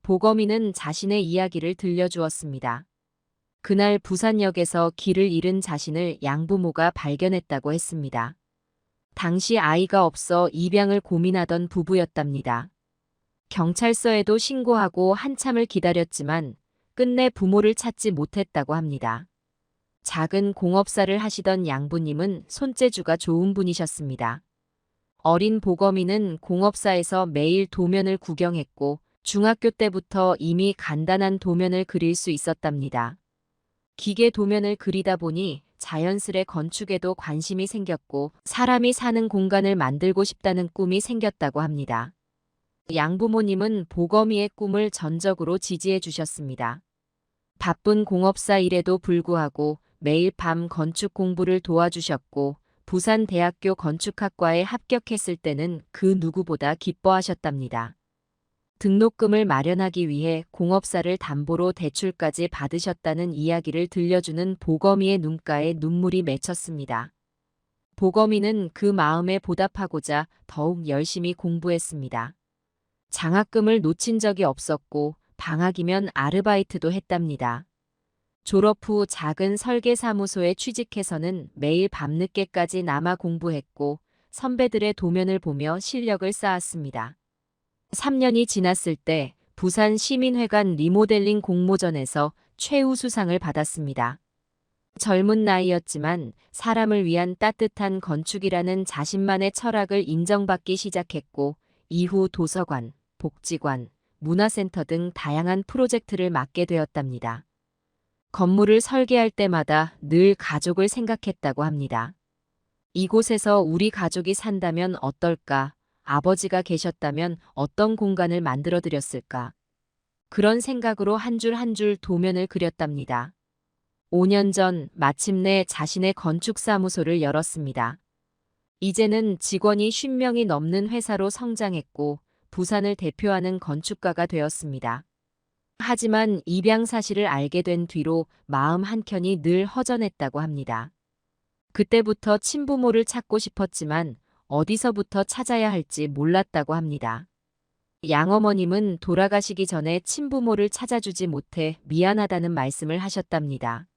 보검이는 자신의 이야기를 들려주었습니다. 그날 부산역에서 길을 잃은 자신을 양부모가 발견했다고 했습니다. 당시 아이가 없어 입양을 고민하던 부부였답니다. 경찰서에도 신고하고 한참을 기다렸지만 끝내 부모를 찾지 못했다고 합니다. 작은 공업사를 하시던 양부님은 손재주가 좋은 분이셨습니다. 어린 보검이는 공업사에서 매일 도면을 구경했고 중학교 때부터 이미 간단한 도면을 그릴 수 있었답니다. 기계 도면을 그리다 보니 자연스레 건축에도 관심이 생겼고 사람이 사는 공간을 만들고 싶다는 꿈이 생겼다고 합니다. 양부모님은 보검이의 꿈을 전적으로 지지해 주셨습니다. 바쁜 공업사 일에도 불구하고 매일 밤 건축 공부를 도와주셨고 부산대학교 건축학과에 합격했을 때는 그 누구보다 기뻐하셨답니다. 등록금을 마련하기 위해 공업사를 담보로 대출까지 받으셨다는 이야기를 들려주는 보검이의 눈가에 눈물이 맺혔습니다. 보검이는 그 마음에 보답하고자 더욱 열심히 공부했습니다. 장학금을 놓친 적이 없었고 방학이면 아르바이트도 했답니다. 졸업 후 작은 설계사무소에 취직해서는 매일 밤늦게까지 남아 공부했고 선배들의 도면을 보며 실력을 쌓았습니다. 3년이 지났을 때 부산 시민회관 리모델링 공모전에서 최우수상을 받았습니다. 젊은 나이였지만 사람을 위한 따뜻한 건축이라는 자신만의 철학을 인정받기 시작했고 이후 도서관, 복지관, 문화센터 등 다양한 프로젝트를 맡게 되었답니다. 건물을 설계할 때마다 늘 가족을 생각했다고 합니다. 이곳에서 우리 가족이 산다면 어떨까? 아버지가 계셨다면 어떤 공간을 만들어드렸을까? 그런 생각으로 한 줄 한 줄 도면을 그렸답니다. 5년 전 마침내 자신의 건축사무소를 열었습니다. 이제는 직원이 50명이 넘는 회사로 성장했고 부산을 대표하는 건축가가 되었습니다. 하지만 입양 사실을 알게 된 뒤로 마음 한켠이 늘 허전했다고 합니다. 그때부터 친부모를 찾고 싶었지만 어디서부터 찾아야 할지 몰랐다고 합니다. 양어머님은 돌아가시기 전에 친부모를 찾아주지 못해 미안하다는 말씀을 하셨답니다.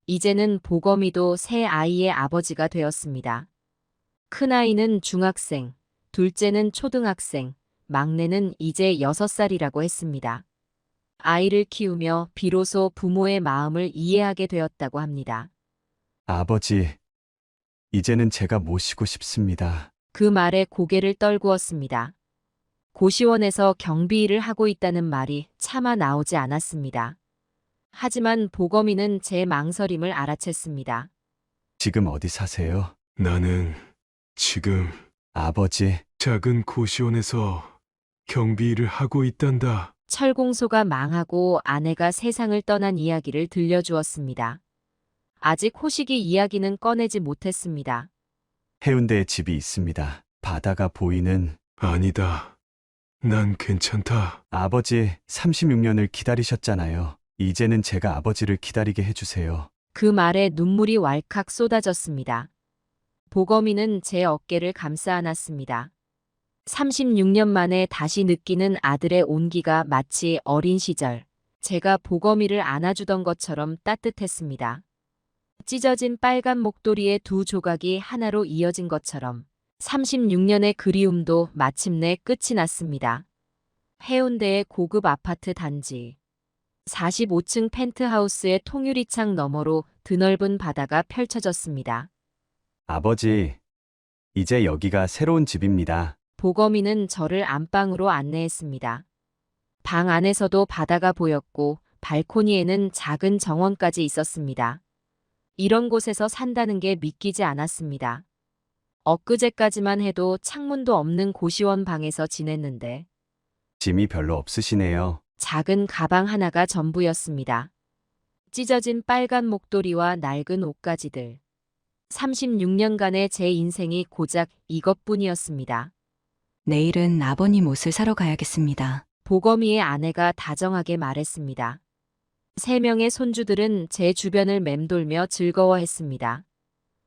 이제는 보검이도 새 아이의 아버지가 되었습니다. 큰아이는 중학생, 둘째는 초등학생, 막내는 이제 6살이라고 했습니다. 아이를 키우며 비로소 부모의 마음을 이해하게 되었다고 합니다. 아버지, 이제는 제가 모시고 싶습니다. 그 말에 고개를 떨구었습니다. 고시원에서 경비 일을 하고 있다는 말이 차마 나오지 않았습니다. 하지만 보검이는 제 망설임을 알아챘습니다. 지금 어디 사세요? 나는 지금 아버지, 작은 고시원에서 경비 일을 하고 있단다. 철공소가 망하고 아내가 세상을 떠난 이야기를 들려주었습니다. 아직 호식이 이야기는 꺼내지 못했습니다. 해운대에 집이 있습니다. 바다가 보이는. 아니다. 난 괜찮다. 아버지, 36년을 기다리셨잖아요. 이제는 제가 아버지를 기다리게 해주세요. 그 말에 눈물이 왈칵 쏟아졌습니다. 보검이는 제 어깨를 감싸 안았습니다. 36년 만에 다시 느끼는 아들의 온기가 마치 어린 시절 제가 보검이를 안아주던 것처럼 따뜻했습니다. 찢어진 빨간 목도리의 두 조각이 하나로 이어진 것처럼 36년의 그리움도 마침내 끝이 났습니다. 해운대의 고급 아파트 단지. 45층 펜트하우스의 통유리창 너머로 드넓은 바다가 펼쳐졌습니다. 아버지, 이제 여기가 새로운 집입니다. 보검이는 저를 안방으로 안내했습니다. 방 안에서도 바다가 보였고 발코니에는 작은 정원까지 있었습니다. 이런 곳에서 산다는 게 믿기지 않았습니다. 엊그제까지만 해도 창문도 없는 고시원 방에서 지냈는데 짐이 별로 없으시네요. 작은 가방 하나가 전부였습니다. 찢어진 빨간 목도리와 낡은 옷가지들. 36년간의 제 인생이 고작 이것뿐이었습니다. 내일은 아버님 옷을 사러 가야겠습니다. 보검이의 아내가 다정하게 말했습니다. 3명의 손주들은 제 주변을 맴돌며 즐거워했습니다.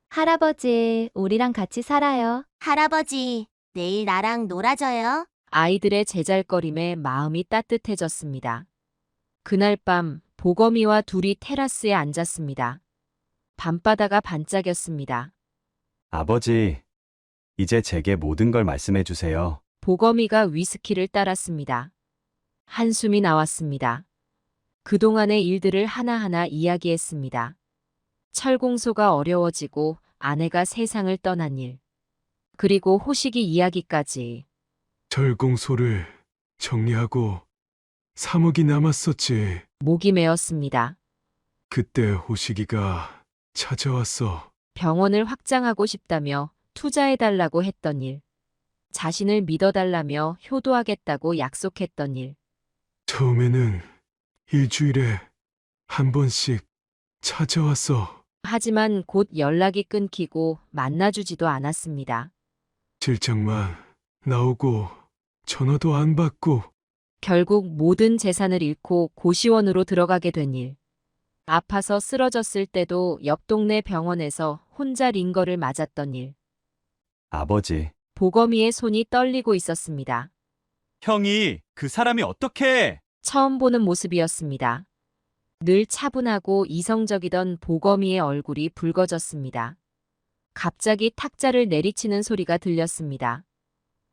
할아버지, 우리랑 같이 살아요. 할아버지, 내일 나랑 놀아줘요. 아이들의 제잘거림에 마음이 따뜻해졌습니다. 그날 밤 보검이와 둘이 테라스에 앉았습니다. 밤바다가 반짝였습니다. 아버지, 이제 제게 모든 걸 말씀해 주세요. 보검이가 위스키를 따랐습니다. 한숨이 나왔습니다. 그동안의 일들을 하나하나 이야기했습니다. 철공소가 어려워지고 아내가 세상을 떠난 일, 그리고 호식이 이야기까지. 철공소를 정리하고 3억이 남았었지. 목이 메었습니다. 그때 호식이가 찾아왔어. 병원을 확장하고 싶다며 투자해달라고 했던 일, 자신을 믿어달라며 효도하겠다고 약속했던 일. 처음에는 일주일에 한 번씩 찾아왔어. 하지만 곧 연락이 끊기고 만나주지도 않았습니다. 실장만 나오고 전화도 안 받고. 결국 모든 재산을 잃고 고시원으로 들어가게 된 일. 아파서 쓰러졌을 때도 옆 동네 병원에서 혼자 링거를 맞았던 일. 아버지, 보검이의 손이 떨리고 있었습니다. 형이 그 사람이 어떻게? 처음 보는 모습이었습니다. 늘 차분하고 이성적이던 보검이의 얼굴이 붉어졌습니다. 갑자기 탁자를 내리치는 소리가 들렸습니다.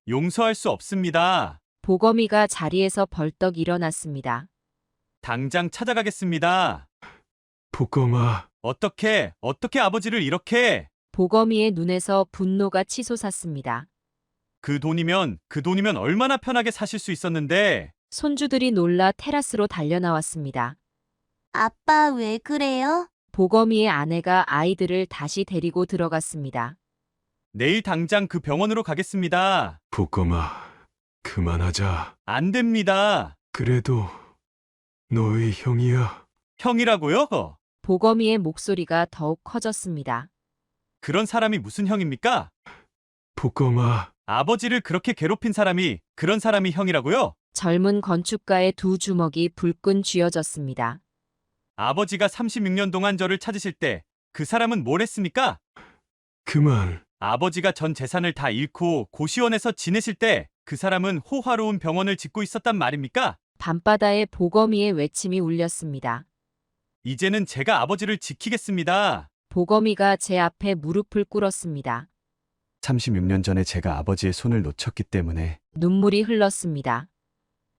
용서할 수 없습니다. 보검이가 자리에서 벌떡 일어났습니다. 당장 찾아가겠습니다. 보검아. 어떻게 아버지를 이렇게? 보검이의 눈에서 분노가 치솟았습니다. 그 돈이면 얼마나 편하게 사실 수 있었는데. 손주들이 놀라 테라스로 달려나왔습니다. 아빠 왜 그래요? 보검이의 아내가 아이들을 다시 데리고 들어갔습니다. 내일 당장 그 병원으로 가겠습니다. 보검아, 그만하자. 안 됩니다. 그래도 너의 형이야. 형이라고요? 보검이의 목소리가 더욱 커졌습니다. 그런 사람이 무슨 형입니까? 보검아. 아버지를 그렇게 괴롭힌 사람이 그런 사람이 형이라고요? 젊은 건축가의 두 주먹이 불끈 쥐어졌습니다. 아버지가 36년 동안 저를 찾으실 때 그 사람은 뭘 했습니까? 그만. 아버지가 전 재산을 다 잃고 고시원에서 지내실 때 그 사람은 호화로운 병원을 짓고 있었단 말입니까? 밤바다에 보검이의 외침이 울렸습니다. 이제는 제가 아버지를 지키겠습니다. 보검이가 제 앞에 무릎을 꿇었습니다. 36년 전에 제가 아버지의 손을 놓쳤기 때문에 눈물이 흘렀습니다.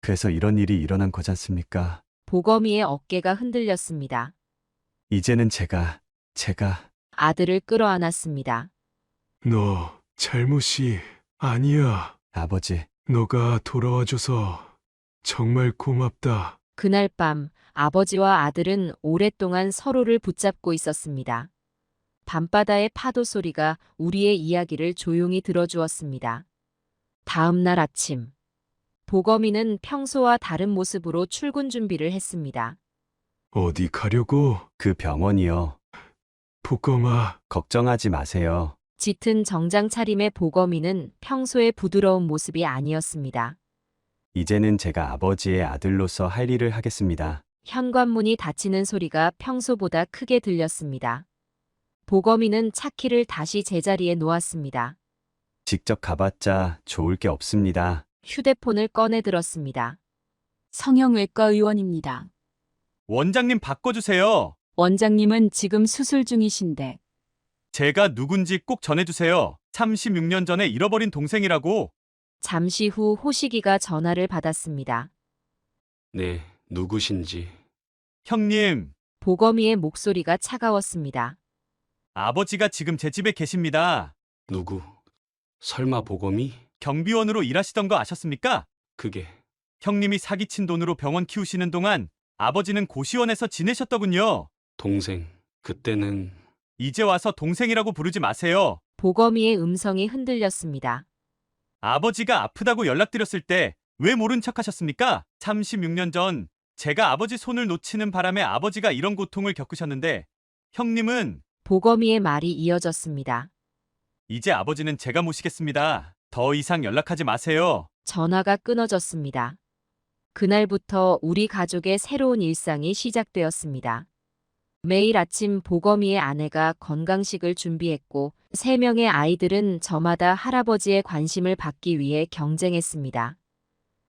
그래서 이런 일이 일어난 거잖습니까? 보검이의 어깨가 흔들렸습니다. 이제는 제가 아들을 끌어안았습니다. 너 잘못이 아니야. 아버지. 너가 돌아와줘서 정말 고맙다. 그날 밤 아버지와 아들은 오랫동안 서로를 붙잡고 있었습니다. 밤바다의 파도 소리가 우리의 이야기를 조용히 들어주었습니다. 다음 날 아침, 보검이는 평소와 다른 모습으로 출근 준비를 했습니다. 어디 가려고? 그 병원이요. 보검아. 걱정하지 마세요. 짙은 정장 차림의 보검이는 평소의 부드러운 모습이 아니었습니다. 이제는 제가 아버지의 아들로서 할 일을 하겠습니다. 현관문이 닫히는 소리가 평소보다 크게 들렸습니다. 보검이는 차키를 다시 제자리에 놓았습니다. 직접 가봤자 좋을 게 없습니다. 휴대폰을 꺼내 들었습니다. 성형외과 의원입니다. 원장님 바꿔주세요. 원장님은 지금 수술 중이신데 제가 누군지 꼭 전해주세요. 36년 전에 잃어버린 동생이라고. 잠시 후 호식이가 전화를 받았습니다. 네, 누구신지. 형님, 보검이의 목소리가 차가웠습니다. 아버지가 지금 제 집에 계십니다. 누구? 설마 보검이? 경비원으로 일하시던 거 아셨습니까? 그게 형님이 사기친 돈으로 병원 키우시는 동안 아버지는 고시원에서 지내셨더군요. 동생. 그때는 이제 와서 동생이라고 부르지 마세요. 보검이의 음성이 흔들렸습니다. 아버지가 아프다고 연락드렸을 때 왜 모른 척 하셨습니까? 36년 전 제가 아버지 손을 놓치는 바람에 아버지가 이런 고통을 겪으셨는데 형님은 보검이의 말이 이어졌습니다. 이제 아버지는 제가 모시겠습니다. 더 이상 연락하지 마세요. 전화가 끊어졌습니다. 그날부터 우리 가족의 새로운 일상이 시작되었습니다. 매일 아침 보검이의 아내가 건강식을 준비했고 3명의 아이들은 저마다 할아버지의 관심을 받기 위해 경쟁했습니다.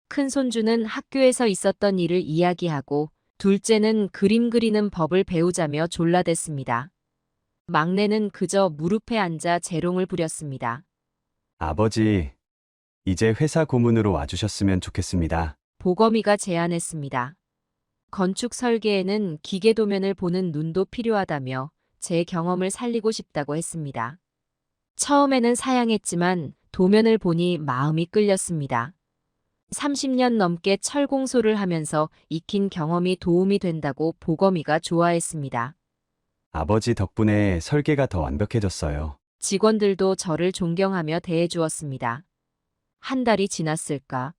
큰 손주는 학교에서 있었던 일을 이야기하고 둘째는 그림 그리는 법을 배우자며 졸라댔습니다. 막내는 그저 무릎에 앉아 재롱을 부렸습니다. 아버지, 이제 회사 고문으로 와주셨으면 좋겠습니다. 보검이가 제안했습니다. 건축 설계에는 기계 도면을 보는 눈도 필요하다며 제 경험을 살리고 싶다고 했습니다. 처음에는 사양했지만 도면을 보니 마음이 끌렸습니다. 30년 넘게 철공소를 하면서 익힌 경험이 도움이 된다고 보검이가 좋아했습니다. 아버지 덕분에 설계가 더 완벽해졌어요. 직원들도 저를 존경하며 대해주었습니다. 한 달이 지났을까?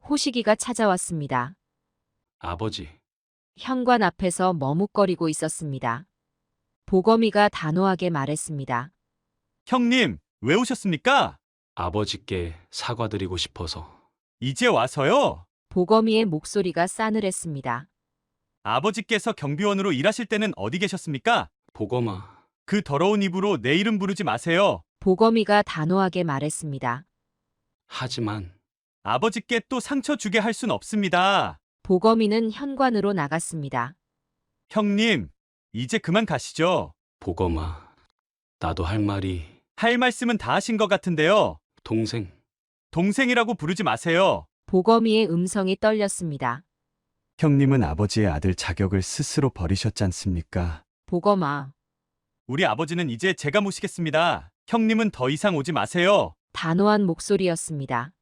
호식이가 찾아왔습니다. 아버지. 현관 앞에서 머뭇거리고 있었습니다. 보검이가 단호하게 말했습니다. 형님, 왜 오셨습니까? 아버지께 사과드리고 싶어서. 이제 와서요? 보검이의 목소리가 싸늘했습니다. 아버지께서 경비원으로 일하실 때는 어디 계셨습니까? 보검아. 그 더러운 입으로 내 이름 부르지 마세요. 보검이가 단호하게 말했습니다. 하지만 아버지께 또 상처 주게 할 순 없습니다. 보검이는 현관으로 나갔습니다. 형님, 이제 그만 가시죠. 보검아. 나도 할 말이. 할 말씀은 다 하신 것 같은데요. 동생. 동생이라고 부르지 마세요. 보검이의 음성이 떨렸습니다. 형님은 아버지의 아들 자격을 스스로 버리셨지 않습니까? 보검아. 우리 아버지는 이제 제가 모시겠습니다. 형님은 더 이상 오지 마세요. 단호한 목소리였습니다.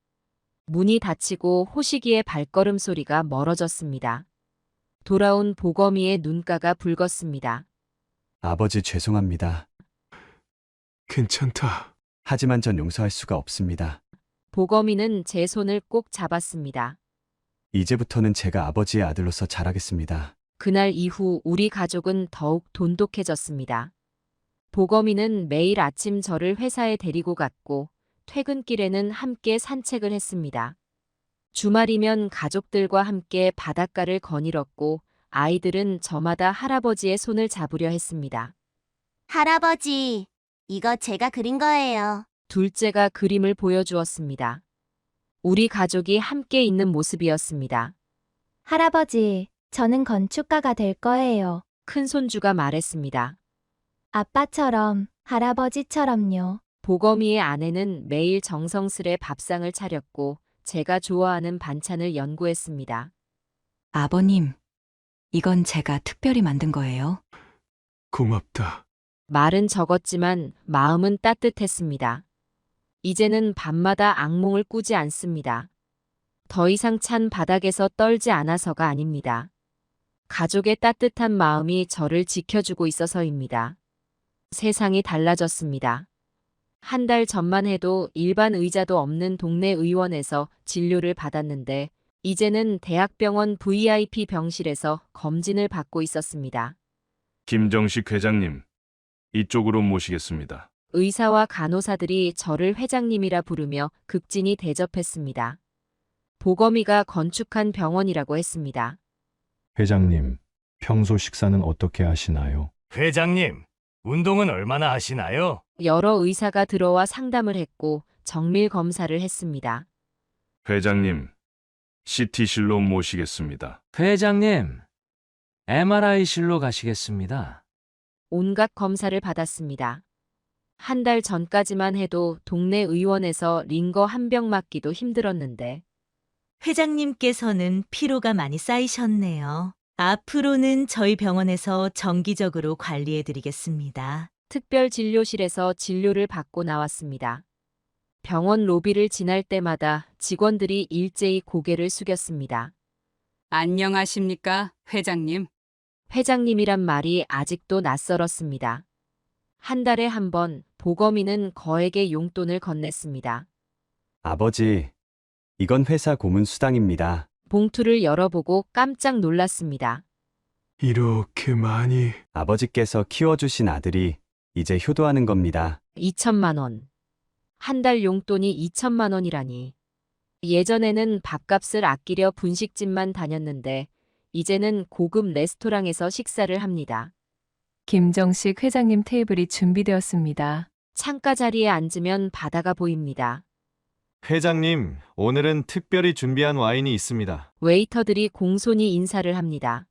문이 닫히고 호식이의 발걸음 소리가 멀어졌습니다. 돌아온 보검이의 눈가가 붉었습니다. 아버지 죄송합니다. 괜찮다. 하지만 전 용서할 수가 없습니다. 보검이는 제 손을 꼭 잡았습니다. 이제부터는 제가 아버지의 아들로서 잘하겠습니다. 그날 이후 우리 가족은 더욱 돈독해졌습니다. 보검이는 매일 아침 저를 회사에 데리고 갔고 퇴근길에는 함께 산책을 했습니다. 주말이면 가족들과 함께 바닷가를 거닐었고 아이들은 저마다 할아버지의 손을 잡으려 했습니다. 할아버지, 이거 제가 그린 거예요. 둘째가 그림을 보여주었습니다. 우리 가족이 함께 있는 모습이었습니다. 할아버지, 저는 건축가가 될 거예요. 큰 손주가 말했습니다. 아빠처럼, 할아버지처럼요. 보검이의 아내는 매일 정성스레 밥상을 차렸고 제가 좋아하는 반찬을 연구했습니다. 아버님, 이건 제가 특별히 만든 거예요. 고맙다. 말은 적었지만 마음은 따뜻했습니다. 이제는 밤마다 악몽을 꾸지 않습니다. 더 이상 찬 바닥에서 떨지 않아서가 아닙니다. 가족의 따뜻한 마음이 저를 지켜주고 있어서입니다. 세상이 달라졌습니다. 한 달 전만 해도 일반 의자도 없는 동네 의원에서 진료를 받았는데 이제는 대학병원 VIP 병실에서 검진을 받고 있었습니다. 김정식 회장님, 이쪽으로 모시겠습니다. 의사와 간호사들이 저를 회장님이라 부르며 극진히 대접했습니다. 보검이가 건축한 병원이라고 했습니다. 회장님, 평소 식사는 어떻게 하시나요? 회장님, 운동은 얼마나 하시나요? 여러 의사가 들어와 상담을 했고 정밀 검사를 했습니다. 회장님, CT실로 모시겠습니다. 회장님, MRI실로 가시겠습니다. 온갖 검사를 받았습니다. 한 달 전까지만 해도 동네 의원에서 링거 한 병 맞기도 힘들었는데 회장님께서는 피로가 많이 쌓이셨네요. 앞으로는 저희 병원에서 정기적으로 관리해 드리겠습니다. 특별 진료실에서 진료를 받고 나왔습니다. 병원 로비를 지날 때마다 직원들이 일제히 고개를 숙였습니다. 안녕하십니까, 회장님. 회장님이란 말이 아직도 낯설었습니다. 한 달에 한 번 보검이는 거액의 용돈을 건넸습니다. 아버지, 이건 회사 고문 수당입니다. 봉투를 열어보고 깜짝 놀랐습니다. 이렇게 많이. 아버지께서 키워주신 아들이 이제 효도하는 겁니다. 2천만 원. 한 달 용돈이 2천만 원이라니. 예전에는 밥값을 아끼려 분식집만 다녔는데 이제는 고급 레스토랑에서 식사를 합니다. 김정식 회장님 테이블이 준비되었습니다. 창가 자리에 앉으면 바다가 보입니다. 회장님, 오늘은 특별히 준비한 와인이 있습니다. 웨이터들이 공손히 인사를 합니다.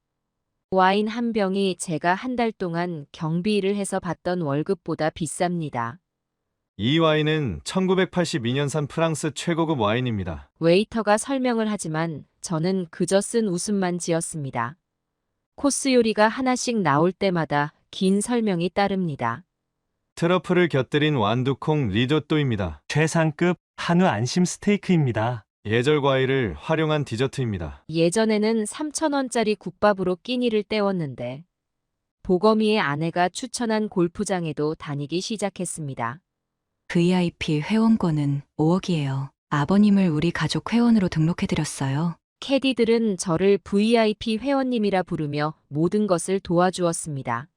와인 한 병이 제가 한 달 동안 경비 일을 해서 받던 월급보다 비쌉니다. 이 와인은 1982년산 프랑스 최고급 와인입니다. 웨이터가 설명을 하지만 저는 그저 쓴 웃음만 지었습니다. 코스 요리가 하나씩 나올 때마다 긴 설명이 따릅니다. 트러플을 곁들인 완두콩 리조또입니다. 최상급 한우 안심 스테이크입니다. 예절 과일을 활용한 디저트입니다. 예전에는 3,000원짜리 국밥으로 끼니를 때웠는데 보검이의 아내가 추천한 골프장에도 다니기 시작했습니다. VIP 회원권은 5억이에요. 아버님을 우리 가족 회원으로 등록해드렸어요. 캐디들은 저를 VIP 회원님이라 부르며 모든 것을 도와주었습니다.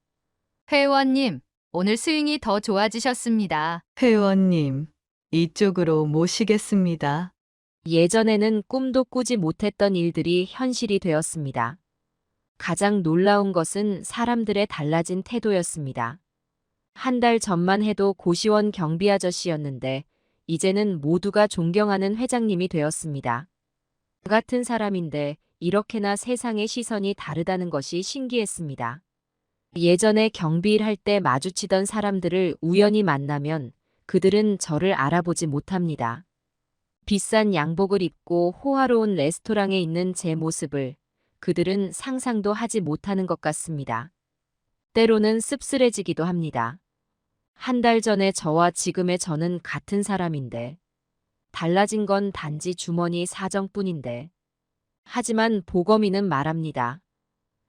회원님, 오늘 스윙이 더 좋아지셨습니다. 회원님, 이쪽으로 모시겠습니다. 예전에는 꿈도 꾸지 못했던 일들이 현실이 되었습니다. 가장 놀라운 것은 사람들의 달라진 태도였습니다. 한 달 전만 해도 고시원 경비 아저씨였는데 이제는 모두가 존경하는 회장님이 되었습니다. 저 같은 사람인데 이렇게나 세상의 시선이 다르다는 것이 신기했습니다. 예전에 경비일 할 때 마주치던 사람들을 우연히 만나면 그들은 저를 알아보지 못합니다. 비싼 양복을 입고 호화로운 레스토랑에 있는 제 모습을 그들은 상상도 하지 못하는 것 같습니다. 때로는 씁쓸해지기도 합니다. 한 달 전에 저와 지금의 저는 같은 사람인데 달라진 건 단지 주머니 사정뿐인데. 하지만 보검이는 말합니다.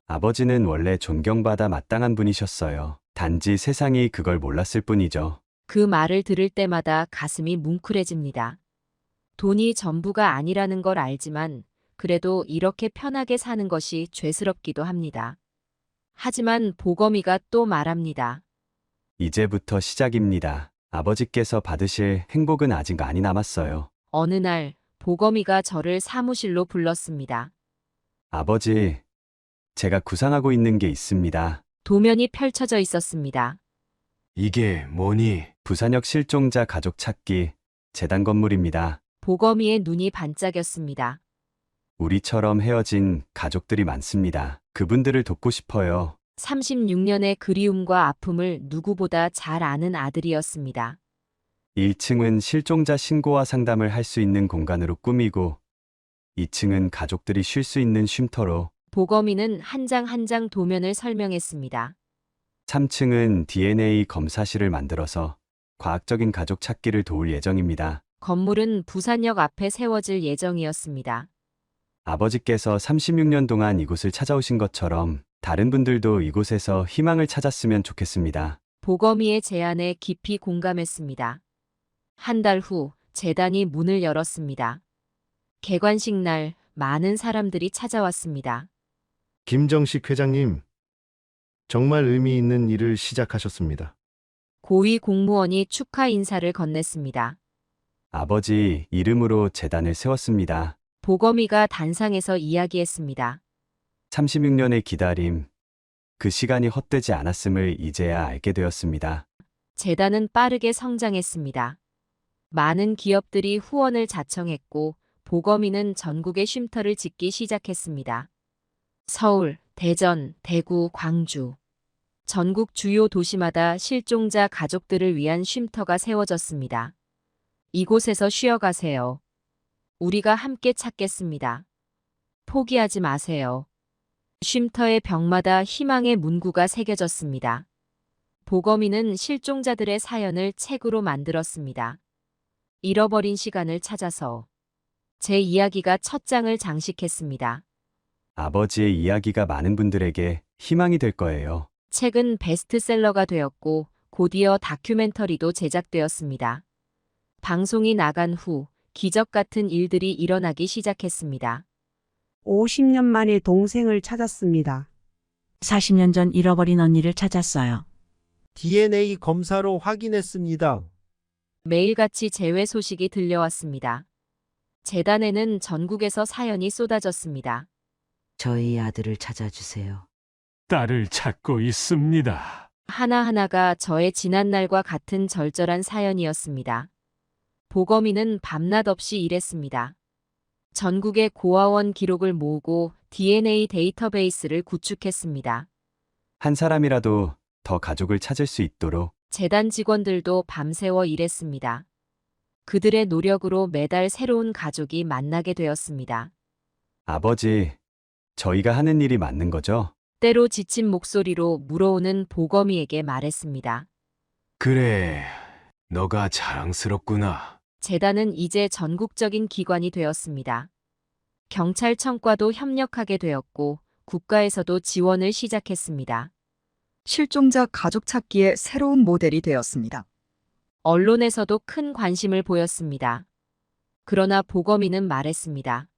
아버지는 원래 존경받아 마땅한 분이셨어요. 단지 세상이 그걸 몰랐을 뿐이죠. 그 말을 들을 때마다 가슴이 뭉클해집니다. 돈이 전부가 아니라는 걸 알지만 그래도 이렇게 편하게 사는 것이 죄스럽기도 합니다. 하지만 보검이가 또 말합니다. 이제부터 시작입니다. 아버지께서 받으실 행복은 아직 많이 남았어요. 어느 날 보검이가 저를 사무실로 불렀습니다. 아버지, 제가 구상하고 있는 게 있습니다. 도면이 펼쳐져 있었습니다. 이게 뭐니? 부산역 실종자 가족 찾기 재단 건물입니다. 보검이의 눈이 반짝였습니다. 우리처럼 헤어진 가족들이 많습니다. 그분들을 돕고 싶어요. 36년의 그리움과 아픔을 누구보다 잘 아는 아들이었습니다. 1층은 실종자 신고와 상담을 할 수 있는 공간으로 꾸미고 2층은 가족들이 쉴 수 있는 쉼터로, 보검이는 한 장 한 장 도면을 설명했습니다. 3층은 DNA 검사실을 만들어서 과학적인 가족 찾기를 도울 예정입니다. 건물은 부산역 앞에 세워질 예정이었습니다. 아버지께서 36년 동안 이곳을 찾아오신 것처럼 다른 분들도 이곳에서 희망을 찾았으면 좋겠습니다. 보검이의 제안에 깊이 공감했습니다. 한 달 후 재단이 문을 열었습니다. 개관식 날 많은 사람들이 찾아왔습니다. 김정식 회장님, 정말 의미 있는 일을 시작하셨습니다. 고위 공무원이 축하 인사를 건넸습니다. 아버지 이름으로 재단을 세웠습니다. 보검이가 단상에서 이야기했습니다. 36년의 기다림, 그 시간이 헛되지 않았음을 이제야 알게 되었습니다. 재단은 빠르게 성장했습니다. 많은 기업들이 후원을 자청했고 보검이는 전국에 쉼터를 짓기 시작했습니다. 서울, 대전, 대구, 광주. 전국 주요 도시마다 실종자 가족들을 위한 쉼터가 세워졌습니다. 이곳에서 쉬어가세요. 우리가 함께 찾겠습니다. 포기하지 마세요. 쉼터의 벽마다 희망의 문구가 새겨졌습니다. 보검이는 실종자들의 사연을 책으로 만들었습니다. 잃어버린 시간을 찾아서. 제 이야기가 첫 장을 장식했습니다. 아버지의 이야기가 많은 분들에게 희망이 될 거예요. 책은 베스트셀러가 되었고 곧이어 다큐멘터리도 제작되었습니다. 방송이 나간 후 기적 같은 일들이 일어나기 시작했습니다. 50년 만에 동생을 찾았습니다. 40년 전 잃어버린 언니를 찾았어요. DNA 검사로 확인했습니다. 매일같이 재회 소식이 들려왔습니다. 재단에는 전국에서 사연이 쏟아졌습니다. 저희 아들을 찾아주세요. 딸을 찾고 있습니다. 하나하나가 저의 지난날과 같은 절절한 사연이었습니다. 보검이는 밤낮 없이 일했습니다. 전국의 고아원 기록을 모으고 DNA 데이터베이스를 구축했습니다. 한 사람이라도 더 가족을 찾을 수 있도록 재단 직원들도 밤새워 일했습니다. 그들의 노력으로 매달 새로운 가족이 만나게 되었습니다. 아버지, 저희가 하는 일이 맞는 거죠? 때로 지친 목소리로 물어오는 보검이에게 말했습니다. 그래, 너가 자랑스럽구나. 재단은 이제 전국적인 기관이 되었습니다. 경찰청과도 협력하게 되었고 국가에서도 지원을 시작했습니다. 실종자 가족 찾기의 새로운 모델이 되었습니다. 언론에서도 큰 관심을 보였습니다. 그러나 보검이는 말했습니다.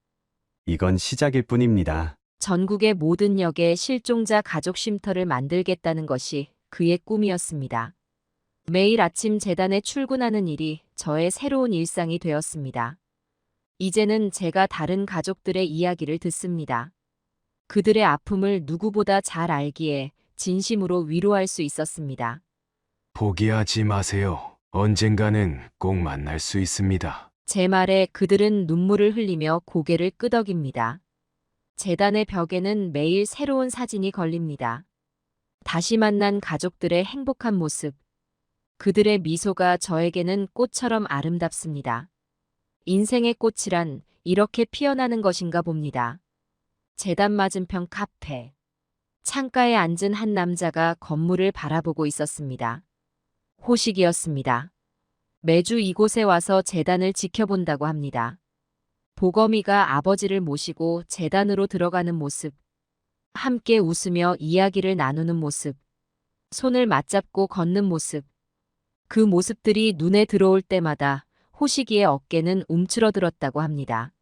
이건 시작일 뿐입니다. 전국의 모든 역에 실종자 가족 쉼터를 만들겠다는 것이 그의 꿈이었습니다. 매일 아침 재단에 출근하는 일이 저의 새로운 일상이 되었습니다. 이제는 제가 다른 가족들의 이야기를 듣습니다. 그들의 아픔을 누구보다 잘 알기에 진심으로 위로할 수 있었습니다. 포기하지 마세요. 언젠가는 꼭 만날 수 있습니다. 제 말에 그들은 눈물을 흘리며 고개를 끄덕입니다. 재단의 벽에는 매일 새로운 사진이 걸립니다. 다시 만난 가족들의 행복한 모습. 그들의 미소가 저에게는 꽃처럼 아름답습니다. 인생의 꽃이란 이렇게 피어나는 것인가 봅니다. 재단 맞은편 카페. 창가에 앉은 한 남자가 건물을 바라보고 있었습니다. 호식이었습니다. 매주 이곳에 와서 재단을 지켜본다고 합니다. 보검이가 아버지를 모시고 재단으로 들어가는 모습. 함께 웃으며 이야기를 나누는 모습. 손을 맞잡고 걷는 모습. 그 모습들이 눈에 들어올 때마다 호식이의 어깨는 움츠러들었다고 합니다.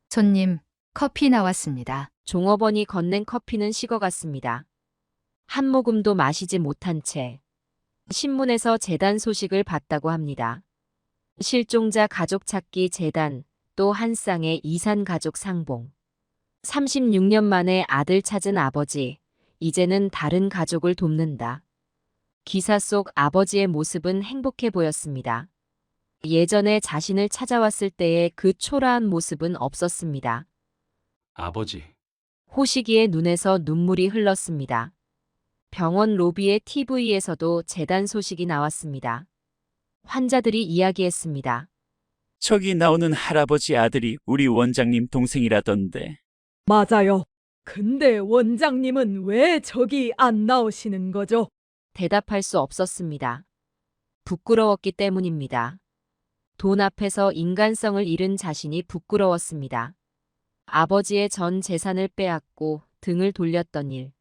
손님, 커피 나왔습니다. 종업원이 건넨 커피는 식어갔습니다. 한 모금도 마시지 못한 채 신문에서 재단 소식을 봤다고 합니다. 실종자 가족 찾기 재단, 또 한 쌍의 이산 가족 상봉. 36년 만에 아들 찾은 아버지, 이제는 다른 가족을 돕는다. 기사 속 아버지의 모습은 행복해 보였습니다. 예전에 자신을 찾아왔을 때의 그 초라한 모습은 없었습니다. 아버지, 호식이의 눈에서 눈물이 흘렀습니다. 병원 로비의 TV에서도 재단 소식이 나왔습니다. 환자들이 이야기했습니다. 저기 나오는 할아버지 아들이 우리 원장님 동생이라던데. 맞아요. 근데 원장님은 왜 저기 안 나오시는 거죠? 대답할 수 없었습니다. 부끄러웠기 때문입니다. 돈 앞에서 인간성을 잃은 자신이 부끄러웠습니다. 아버지의 전 재산을 빼앗고 등을 돌렸던 일.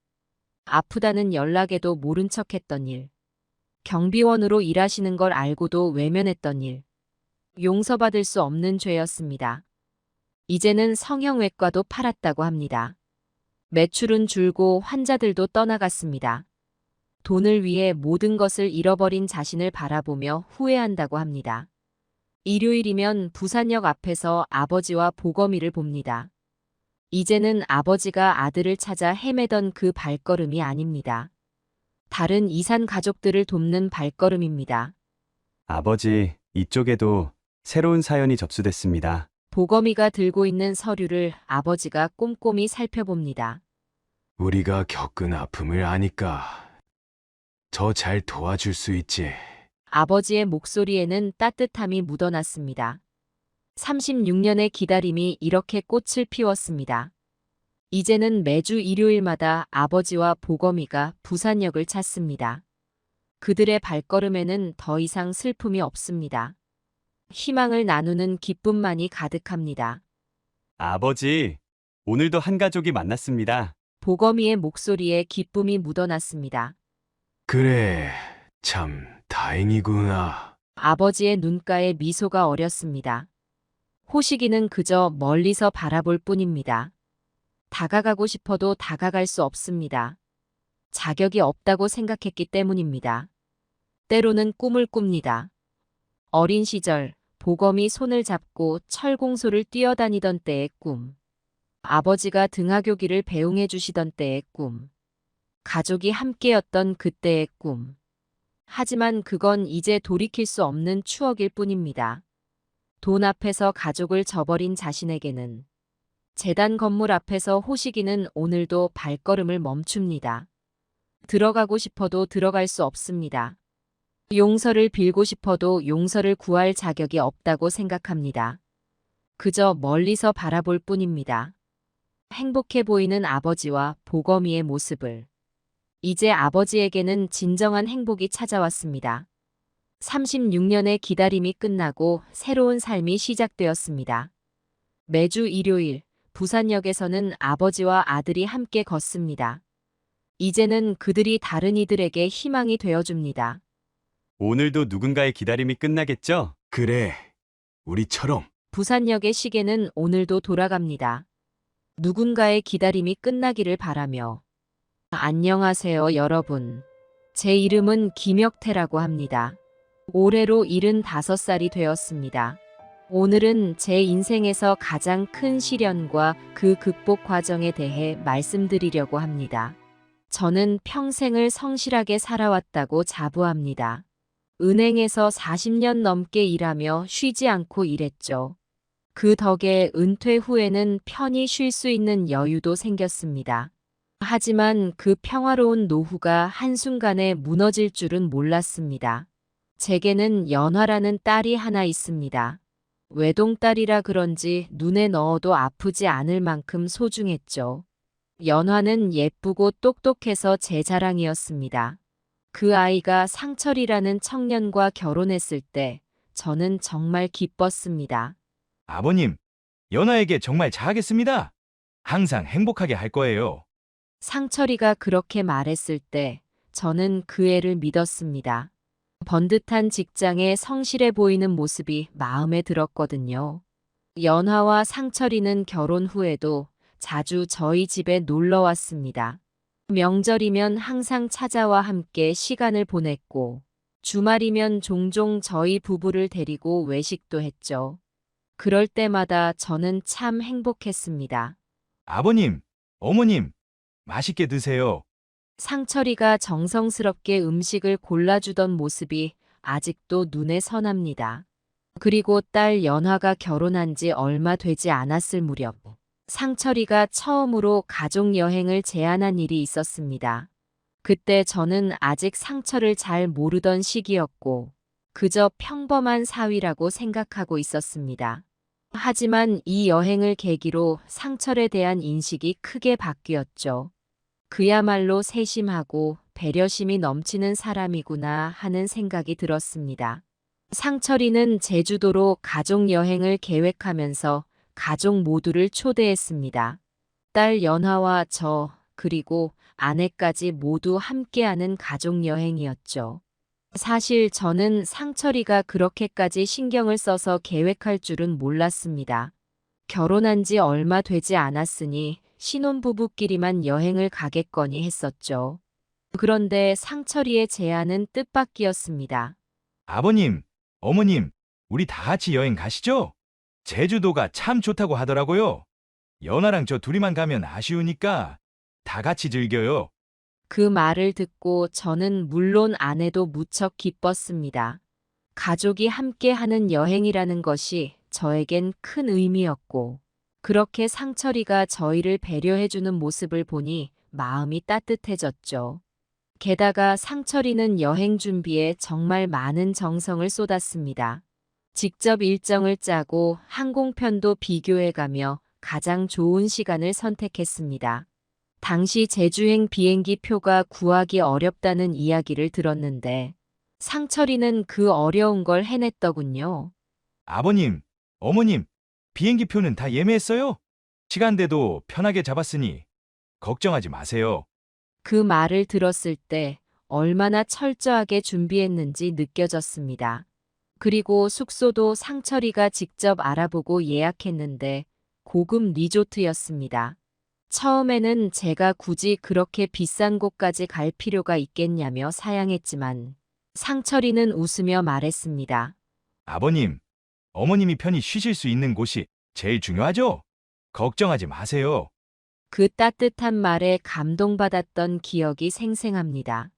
아프다는 연락에도 모른 척했던 일. 경비원으로 일하시는 걸 알고도 외면했던 일. 용서받을 수 없는 죄였습니다. 이제는 성형외과도 팔았다고 합니다. 매출은 줄고 환자들도 떠나갔습니다. 돈을 위해 모든 것을 잃어버린 자신을 바라보며 후회한다고 합니다. 일요일이면 부산역 앞에서 아버지와 보검이를 봅니다. 이제는 아버지가 아들을 찾아 헤매던 그 발걸음이 아닙니다. 다른 이산 가족들을 돕는 발걸음입니다. 아버지, 이쪽에도 새로운 사연이 접수됐습니다. 보검이가 들고 있는 서류를 아버지가 꼼꼼히 살펴봅니다. 우리가 겪은 아픔을 아니까 더 잘 도와줄 수 있지. 아버지의 목소리에는 따뜻함이 묻어났습니다. 36년의 기다림이 이렇게 꽃을 피웠습니다. 이제는 매주 일요일마다 아버지와 보검이가 부산역을 찾습니다. 그들의 발걸음에는 더 이상 슬픔이 없습니다. 희망을 나누는 기쁨만이 가득합니다. 아버지, 오늘도 한 가족이 만났습니다. 보검이의 목소리에 기쁨이 묻어났습니다. 그래, 참 다행이구나. 아버지의 눈가에 미소가 어렸습니다. 호식이는 그저 멀리서 바라볼 뿐입니다. 다가가고 싶어도 다가갈 수 없습니다. 자격이 없다고 생각했기 때문입니다. 때로는 꿈을 꿉니다. 어린 시절 보검이 손을 잡고 철공소를 뛰어다니던 때의 꿈. 아버지가 등하교기를 배웅해 주시던 때의 꿈. 가족이 함께였던 그때의 꿈. 하지만 그건 이제 돌이킬 수 없는 추억일 뿐입니다. 돈 앞에서 가족을 저버린 자신에게는 재단 건물 앞에서 호식이는 오늘도 발걸음을 멈춥니다. 들어가고 싶어도 들어갈 수 없습니다. 용서를 빌고 싶어도 용서를 구할 자격이 없다고 생각합니다. 그저 멀리서 바라볼 뿐입니다. 행복해 보이는 아버지와 보검이의 모습을. 이제 아버지에게는 진정한 행복이 찾아왔습니다. 36년의 기다림이 끝나고 새로운 삶이 시작되었습니다. 매주 일요일 부산역에서는 아버지와 아들이 함께 걷습니다. 이제는 그들이 다른 이들에게 희망이 되어줍니다. 오늘도 누군가의 기다림이 끝나겠죠? 그래, 우리처럼. 부산역의 시계는 오늘도 돌아갑니다. 누군가의 기다림이 끝나기를 바라며. 안녕하세요, 여러분. 제 이름은 김혁태라고 합니다. 올해로 75살이 되었습니다. 오늘은 제 인생에서 가장 큰 시련과 그 극복 과정에 대해 말씀드리려고 합니다. 저는 평생을 성실하게 살아왔다고 자부합니다. 은행에서 40년 넘게 일하며 쉬지 않고 일했죠. 그 덕에 은퇴 후에는 편히 쉴 수 있는 여유도 생겼습니다. 하지만 그 평화로운 노후가 한순간에 무너질 줄은 몰랐습니다. 제게는 연화라는 딸이 하나 있습니다. 외동딸이라 그런지 눈에 넣어도 아프지 않을 만큼 소중했죠. 연화는 예쁘고 똑똑해서 제 자랑이었습니다. 그 아이가 상철이라는 청년과 결혼했을 때 저는 정말 기뻤습니다. 아버님, 연아에게 정말 잘하겠습니다. 항상 행복하게 할 거예요. 상철이가 그렇게 말했을 때 저는 그 애를 믿었습니다. 번듯한 직장에 성실해 보이는 모습이 마음에 들었거든요. 연화와 상철이는 결혼 후에도 자주 저희 집에 놀러 왔습니다. 명절이면 항상 찾아와 함께 시간을 보냈고, 주말이면 종종 저희 부부를 데리고 외식도 했죠. 그럴 때마다 저는 참 행복했습니다. 아버님, 어머님, 맛있게 드세요. 상철이가 정성스럽게 음식을 골라주던 모습이 아직도 눈에 선합니다. 그리고 딸 연화가 결혼한 지 얼마 되지 않았을 무렵, 상철이가 처음으로 가족 여행을 제안한 일이 있었습니다. 그때 저는 아직 상철을 잘 모르던 시기였고, 그저 평범한 사위라고 생각하고 있었습니다. 하지만 이 여행을 계기로 상철에 대한 인식이 크게 바뀌었죠. 그야말로 세심하고 배려심이 넘치는 사람이구나 하는 생각이 들었습니다. 상철이는 제주도로 가족 여행을 계획하면서 가족 모두를 초대했습니다. 딸 연화와 저, 그리고 아내까지 모두 함께하는 가족 여행이었죠. 사실 저는 상철이가 그렇게까지 신경을 써서 계획할 줄은 몰랐습니다. 결혼한 지 얼마 되지 않았으니 신혼부부끼리만 여행을 가겠거니 했었죠. 그런데 상철이의 제안은 뜻밖이었습니다. 아버님, 어머님, 우리 다 같이 여행 가시죠? 제주도가 참 좋다고 하더라고요. 연아랑 저 둘이만 가면 아쉬우니까 다 같이 즐겨요. 그 말을 듣고 저는 물론 아내도 무척 기뻤습니다. 가족이 함께 하는 여행이라는 것이 저에겐 큰 의미였고, 그렇게 상철이가 저희를 배려해주는 모습을 보니 마음이 따뜻해졌죠. 게다가 상철이는 여행 준비에 정말 많은 정성을 쏟았습니다. 직접 일정을 짜고 항공편도 비교해가며 가장 좋은 시간을 선택했습니다. 당시 제주행 비행기 표가 구하기 어렵다는 이야기를 들었는데 상철이는 그 어려운 걸 해냈더군요. 아버님, 어머님, 비행기 표는 다 예매했어요? 시간대도 편하게 잡았으니 걱정하지 마세요. 그 말을 들었을 때 얼마나 철저하게 준비했는지 느껴졌습니다. 그리고 숙소도 상철이가 직접 알아보고 예약했는데 고급 리조트였습니다. 처음에는 제가 굳이 그렇게 비싼 곳까지 갈 필요가 있겠냐며 사양했지만 상철이는 웃으며 말했습니다. 아버님, 어머님이 편히 쉬실 수 있는 곳이 제일 중요하죠? 걱정하지 마세요. 그 따뜻한 말에 감동받았던 기억이 생생합니다.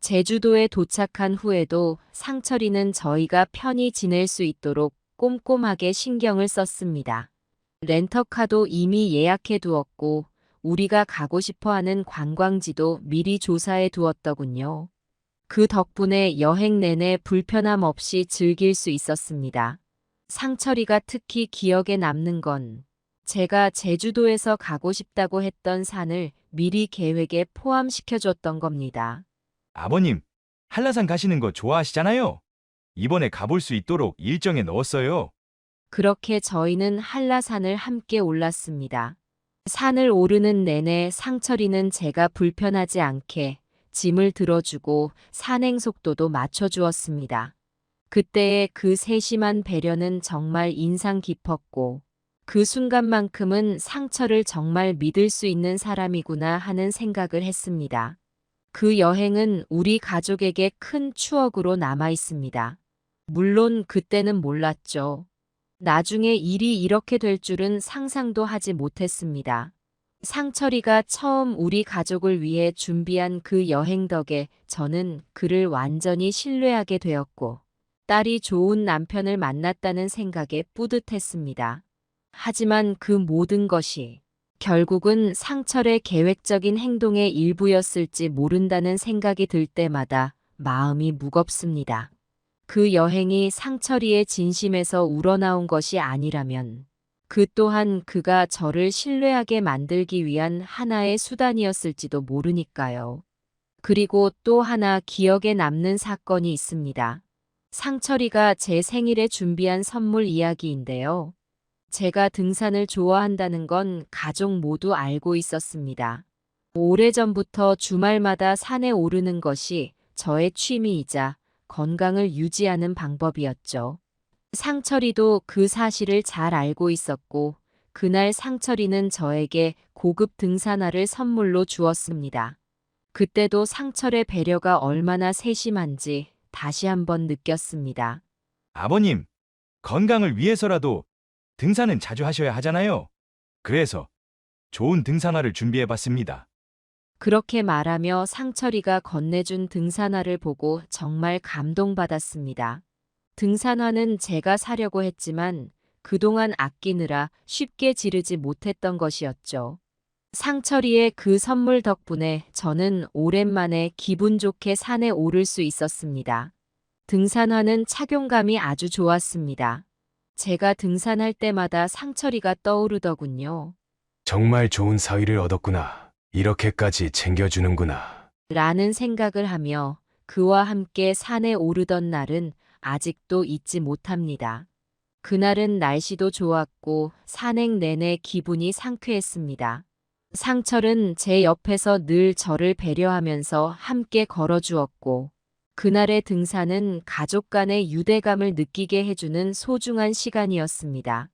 제주도에 도착한 후에도 상철이는 저희가 편히 지낼 수 있도록 꼼꼼하게 신경을 썼습니다. 렌터카도 이미 예약해 두었고 우리가 가고 싶어하는 관광지도 미리 조사해 두었더군요. 그 덕분에 여행 내내 불편함 없이 즐길 수 있었습니다. 상철이가 특히 기억에 남는 건 제가 제주도에서 가고 싶다고 했던 산을 미리 계획에 포함시켜줬던 겁니다. 아버님, 한라산 가시는 거 좋아하시잖아요. 이번에 가볼 수 있도록 일정에 넣었어요. 그렇게 저희는 한라산을 함께 올랐습니다. 산을 오르는 내내 상철이는 제가 불편하지 않게 짐을 들어주고 산행 속도도 맞춰주었습니다. 그때의 그 세심한 배려는 정말 인상 깊었고 그 순간만큼은 상철을 정말 믿을 수 있는 사람이구나 하는 생각을 했습니다. 그 여행은 우리 가족에게 큰 추억으로 남아 있습니다. 물론 그때는 몰랐죠. 나중에 일이 이렇게 될 줄은 상상도 하지 못했습니다. 상철이가 처음 우리 가족을 위해 준비한 그 여행 덕에 저는 그를 완전히 신뢰하게 되었고 딸이 좋은 남편을 만났다는 생각에 뿌듯했습니다. 하지만 그 모든 것이 결국은 상철의 계획적인 행동의 일부였을지 모른다는 생각이 들 때마다 마음이 무겁습니다. 그 여행이 상철이의 진심에서 우러나온 것이 아니라면 그 또한 그가 저를 신뢰하게 만들기 위한 하나의 수단이었을지도 모르니까요. 그리고 또 하나 기억에 남는 사건이 있습니다. 상철이가 제 생일에 준비한 선물 이야기인데요. 제가 등산을 좋아한다는 건 가족 모두 알고 있었습니다. 오래전부터 주말마다 산에 오르는 것이 저의 취미이자 건강을 유지하는 방법이었죠. 상철이도 그 사실을 잘 알고 있었고 그날 상철이는 저에게 고급 등산화를 선물로 주었습니다. 그때도 상철의 배려가 얼마나 세심한지 다시 한번 느꼈습니다. 아버님, 건강을 위해서라도 등산은 자주 하셔야 하잖아요. 그래서 좋은 등산화를 준비해봤습니다. 그렇게 말하며 상철이가 건네준 등산화를 보고 정말 감동받았습니다. 등산화는 제가 사려고 했지만 그동안 아끼느라 쉽게 지르지 못했던 것이었죠. 상철이의 그 선물 덕분에 저는 오랜만에 기분 좋게 산에 오를 수 있었습니다. 등산화는 착용감이 아주 좋았습니다. 제가 등산할 때마다 상철이가 떠오르더군요. 정말 좋은 사위를 얻었구나. 이렇게까지 챙겨주는구나. 라는 생각을 하며 그와 함께 산에 오르던 날은 아직도 잊지 못합니다. 그날은 날씨도 좋았고 산행 내내 기분이 상쾌했습니다. 상철은 제 옆에서 늘 저를 배려하면서 함께 걸어주었고 그날의 등산은 가족 간의 유대감을 느끼게 해주는 소중한 시간이었습니다.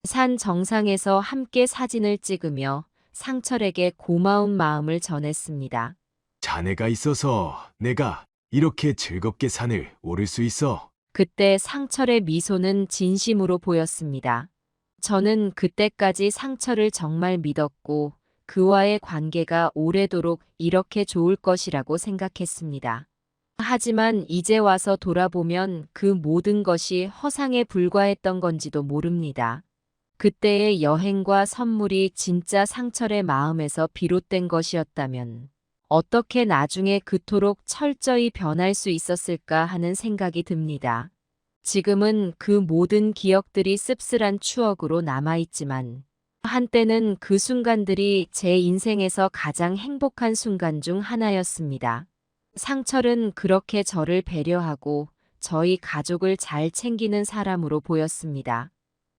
산 정상에서 함께 사진을 찍으며 상철에게 고마운 마음을 전했습니다. 자네가 있어서 내가 이렇게 즐겁게 산을 오를 수 있어. 그때 상철의 미소는 진심으로 보였습니다. 저는 그때까지 상철을 정말 믿었고 그와의 관계가 오래도록 이렇게 좋을 것이라고 생각했습니다. 하지만 이제 와서 돌아보면 그 모든 것이 허상에 불과했던 건지도 모릅니다. 그때의 여행과 선물이 진짜 상철의 마음에서 비롯된 것이었다면 어떻게 나중에 그토록 철저히 변할 수 있었을까 하는 생각이 듭니다. 지금은 그 모든 기억들이 씁쓸한 추억으로 남아있지만 한때는 그 순간들이 제 인생에서 가장 행복한 순간 중 하나였습니다. 상철은 그렇게 저를 배려하고 저희 가족을 잘 챙기는 사람으로 보였습니다.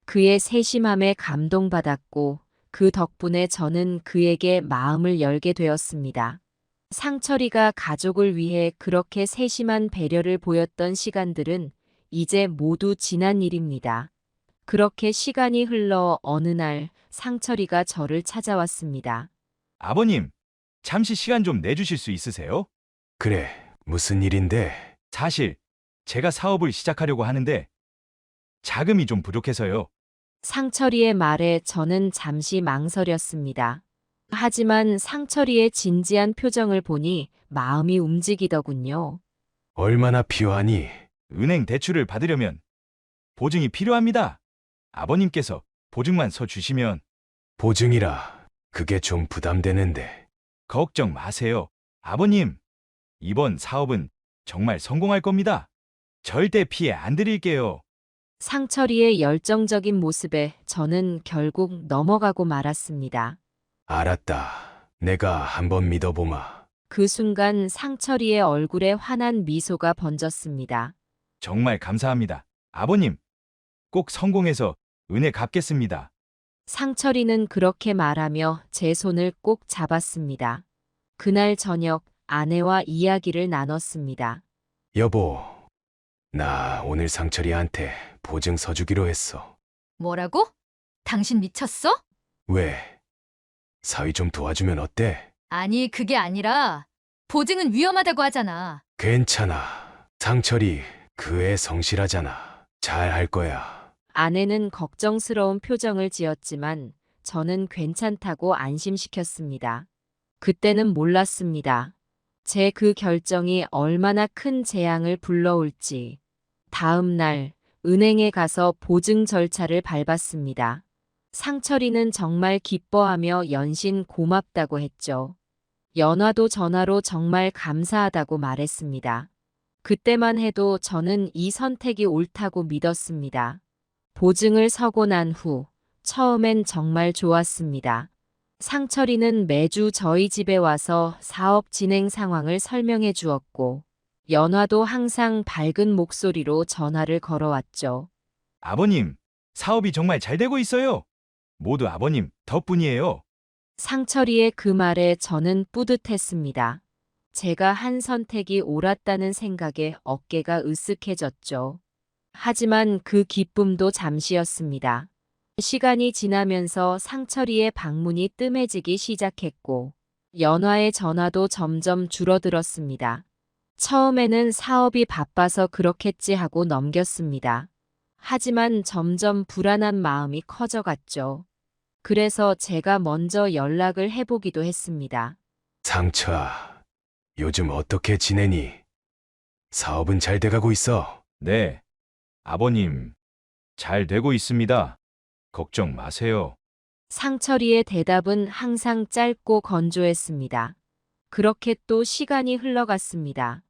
그의 세심함에 감동받았고 그 덕분에 저는 그에게 마음을 열게 되었습니다. 상철이가 가족을 위해 그렇게 세심한 배려를 보였던 시간들은 이제 모두 지난 일입니다. 그렇게 시간이 흘러 어느 날 상철이가 저를 찾아왔습니다. 아버님, 잠시 시간 좀 내주실 수 있으세요? 그래, 무슨 일인데? 사실 제가 사업을 시작하려고 하는데 자금이 좀 부족해서요. 상철이의 말에 저는 잠시 망설였습니다. 하지만 상철이의 진지한 표정을 보니 마음이 움직이더군요. 얼마나 필요하니? 은행 대출을 받으려면 보증이 필요합니다. 아버님께서 보증만 서주시면. 보증이라, 그게 좀 부담되는데. 걱정 마세요. 아버님, 이번 사업은 정말 성공할 겁니다. 절대 피해 안 드릴게요. 상철이의 열정적인 모습에 저는 결국 넘어가고 말았습니다. 알았다. 내가 한번 믿어보마. 그 순간 상철이의 얼굴에 환한 미소가 번졌습니다. 정말 감사합니다. 아버님, 꼭 성공해서 은혜 갚겠습니다. 상철이는 그렇게 말하며 제 손을 꼭 잡았습니다. 그날 저녁 아내와 이야기를 나눴습니다. 여보, 나 오늘 상철이한테 보증 서주기로 했어. 뭐라고? 당신 미쳤어? 왜? 사위 좀 도와주면 어때? 아니, 그게 아니라 보증은 위험하다고 하잖아. 괜찮아. 상철이 그 애 성실하잖아. 잘 할 거야. 아내는 걱정스러운 표정을 지었지만 저는 괜찮다고 안심시켰습니다. 그때는 몰랐습니다. 제 그 결정이 얼마나 큰 재앙을 불러올지. 다음 날 은행에 가서 보증 절차를 밟았습니다. 상철이는 정말 기뻐하며 연신 고맙다고 했죠. 연화도 전화로 정말 감사하다고 말했습니다. 그때만 해도 저는 이 선택이 옳다고 믿었습니다. 보증을 서고 난 후 처음엔 정말 좋았습니다. 상철이는 매주 저희 집에 와서 사업 진행 상황을 설명해 주었고 연화도 항상 밝은 목소리로 전화를 걸어왔죠. 아버님, 사업이 정말 잘 되고 있어요. 모두 아버님 덕분이에요. 상철이의 그 말에 저는 뿌듯했습니다. 제가 한 선택이 옳았다는 생각에 어깨가 으쓱해졌죠. 하지만 그 기쁨도 잠시였습니다. 시간이 지나면서 상철이의 방문이 뜸해지기 시작했고 연화의 전화도 점점 줄어들었습니다. 처음에는 사업이 바빠서 그렇겠지 하고 넘겼습니다. 하지만 점점 불안한 마음이 커져갔죠. 그래서 제가 먼저 연락을 해보기도 했습니다. 상철아, 요즘 어떻게 지내니? 사업은 잘 돼가고 있어? 네, 아버님, 잘 되고 있습니다. 걱정 마세요. 상철이의 대답은 항상 짧고 건조했습니다. 그렇게 또 시간이 흘러갔습니다.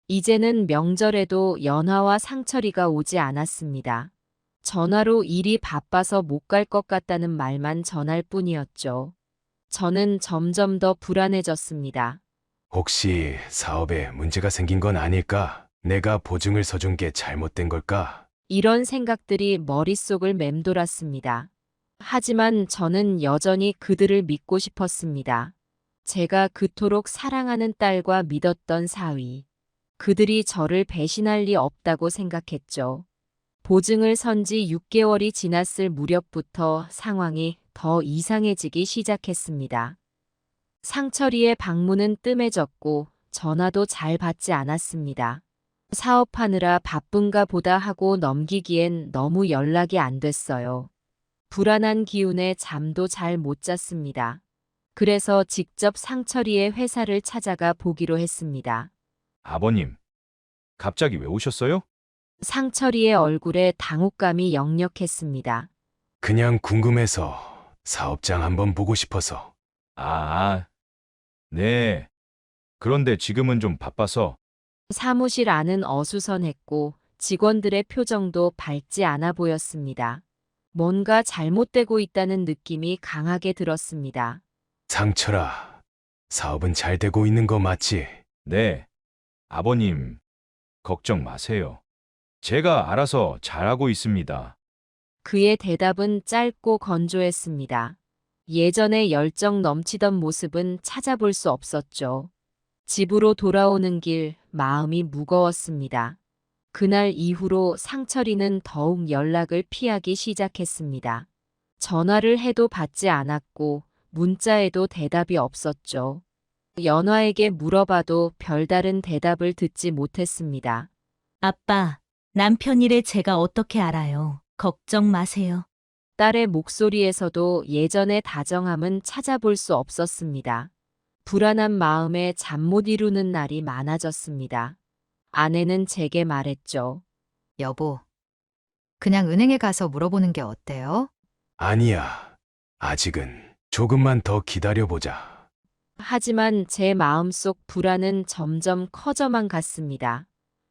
이제는 명절에도 연화와 상철이가 오지 않았습니다. 전화로 일이 바빠서 못 갈 것 같다는 말만 전할 뿐이었죠. 저는 점점 더 불안해졌습니다. 혹시 사업에 문제가 생긴 건 아닐까? 내가 보증을 서준 게 잘못된 걸까? 이런 생각들이 머릿속을 맴돌았습니다. 하지만 저는 여전히 그들을 믿고 싶었습니다. 제가 그토록 사랑하는 딸과 믿었던 사위. 그들이 저를 배신할 리 없다고 생각했죠. 보증을 선 지 6개월이 지났을 무렵부터 상황이 더 이상해지기 시작했습니다. 상철이의 방문은 뜸해졌고 전화도 잘 받지 않았습니다. 사업하느라 바쁜가 보다 하고 넘기기엔 너무 연락이 안 됐어요. 불안한 기운에 잠도 잘 못 잤습니다. 그래서 직접 상철이의 회사를 찾아가 보기로 했습니다. 아버님, 갑자기 왜 오셨어요? 상철이의 얼굴에 당혹감이 역력했습니다. 그냥 궁금해서 사업장 한번 보고 싶어서. 네. 그런데 지금은 좀 바빠서. 사무실 안은 어수선했고 직원들의 표정도 밝지 않아 보였습니다. 뭔가 잘못되고 있다는 느낌이 강하게 들었습니다. 상철아, 사업은 잘 되고 있는 거 맞지? 네. 아버님, 걱정 마세요. 제가 알아서 잘하고 있습니다. 그의 대답은 짧고 건조했습니다. 예전에 열정 넘치던 모습은 찾아볼 수 없었죠. 집으로 돌아오는 길 마음이 무거웠습니다. 그날 이후로 상철이는 더욱 연락을 피하기 시작했습니다. 전화를 해도 받지 않았고 문자에도 대답이 없었죠. 연화에게 물어봐도 별다른 대답을 듣지 못했습니다. 아빠, 남편 일에 제가 어떻게 알아요? 걱정 마세요. 딸의 목소리에서도 예전의 다정함은 찾아볼 수 없었습니다. 불안한 마음에 잠 못 이루는 날이 많아졌습니다. 아내는 제게 말했죠. 여보, 그냥 은행에 가서 물어보는 게 어때요? 아니야. 아직은 조금만 더 기다려보자. 하지만 제 마음속 불안은 점점 커져만 갔습니다.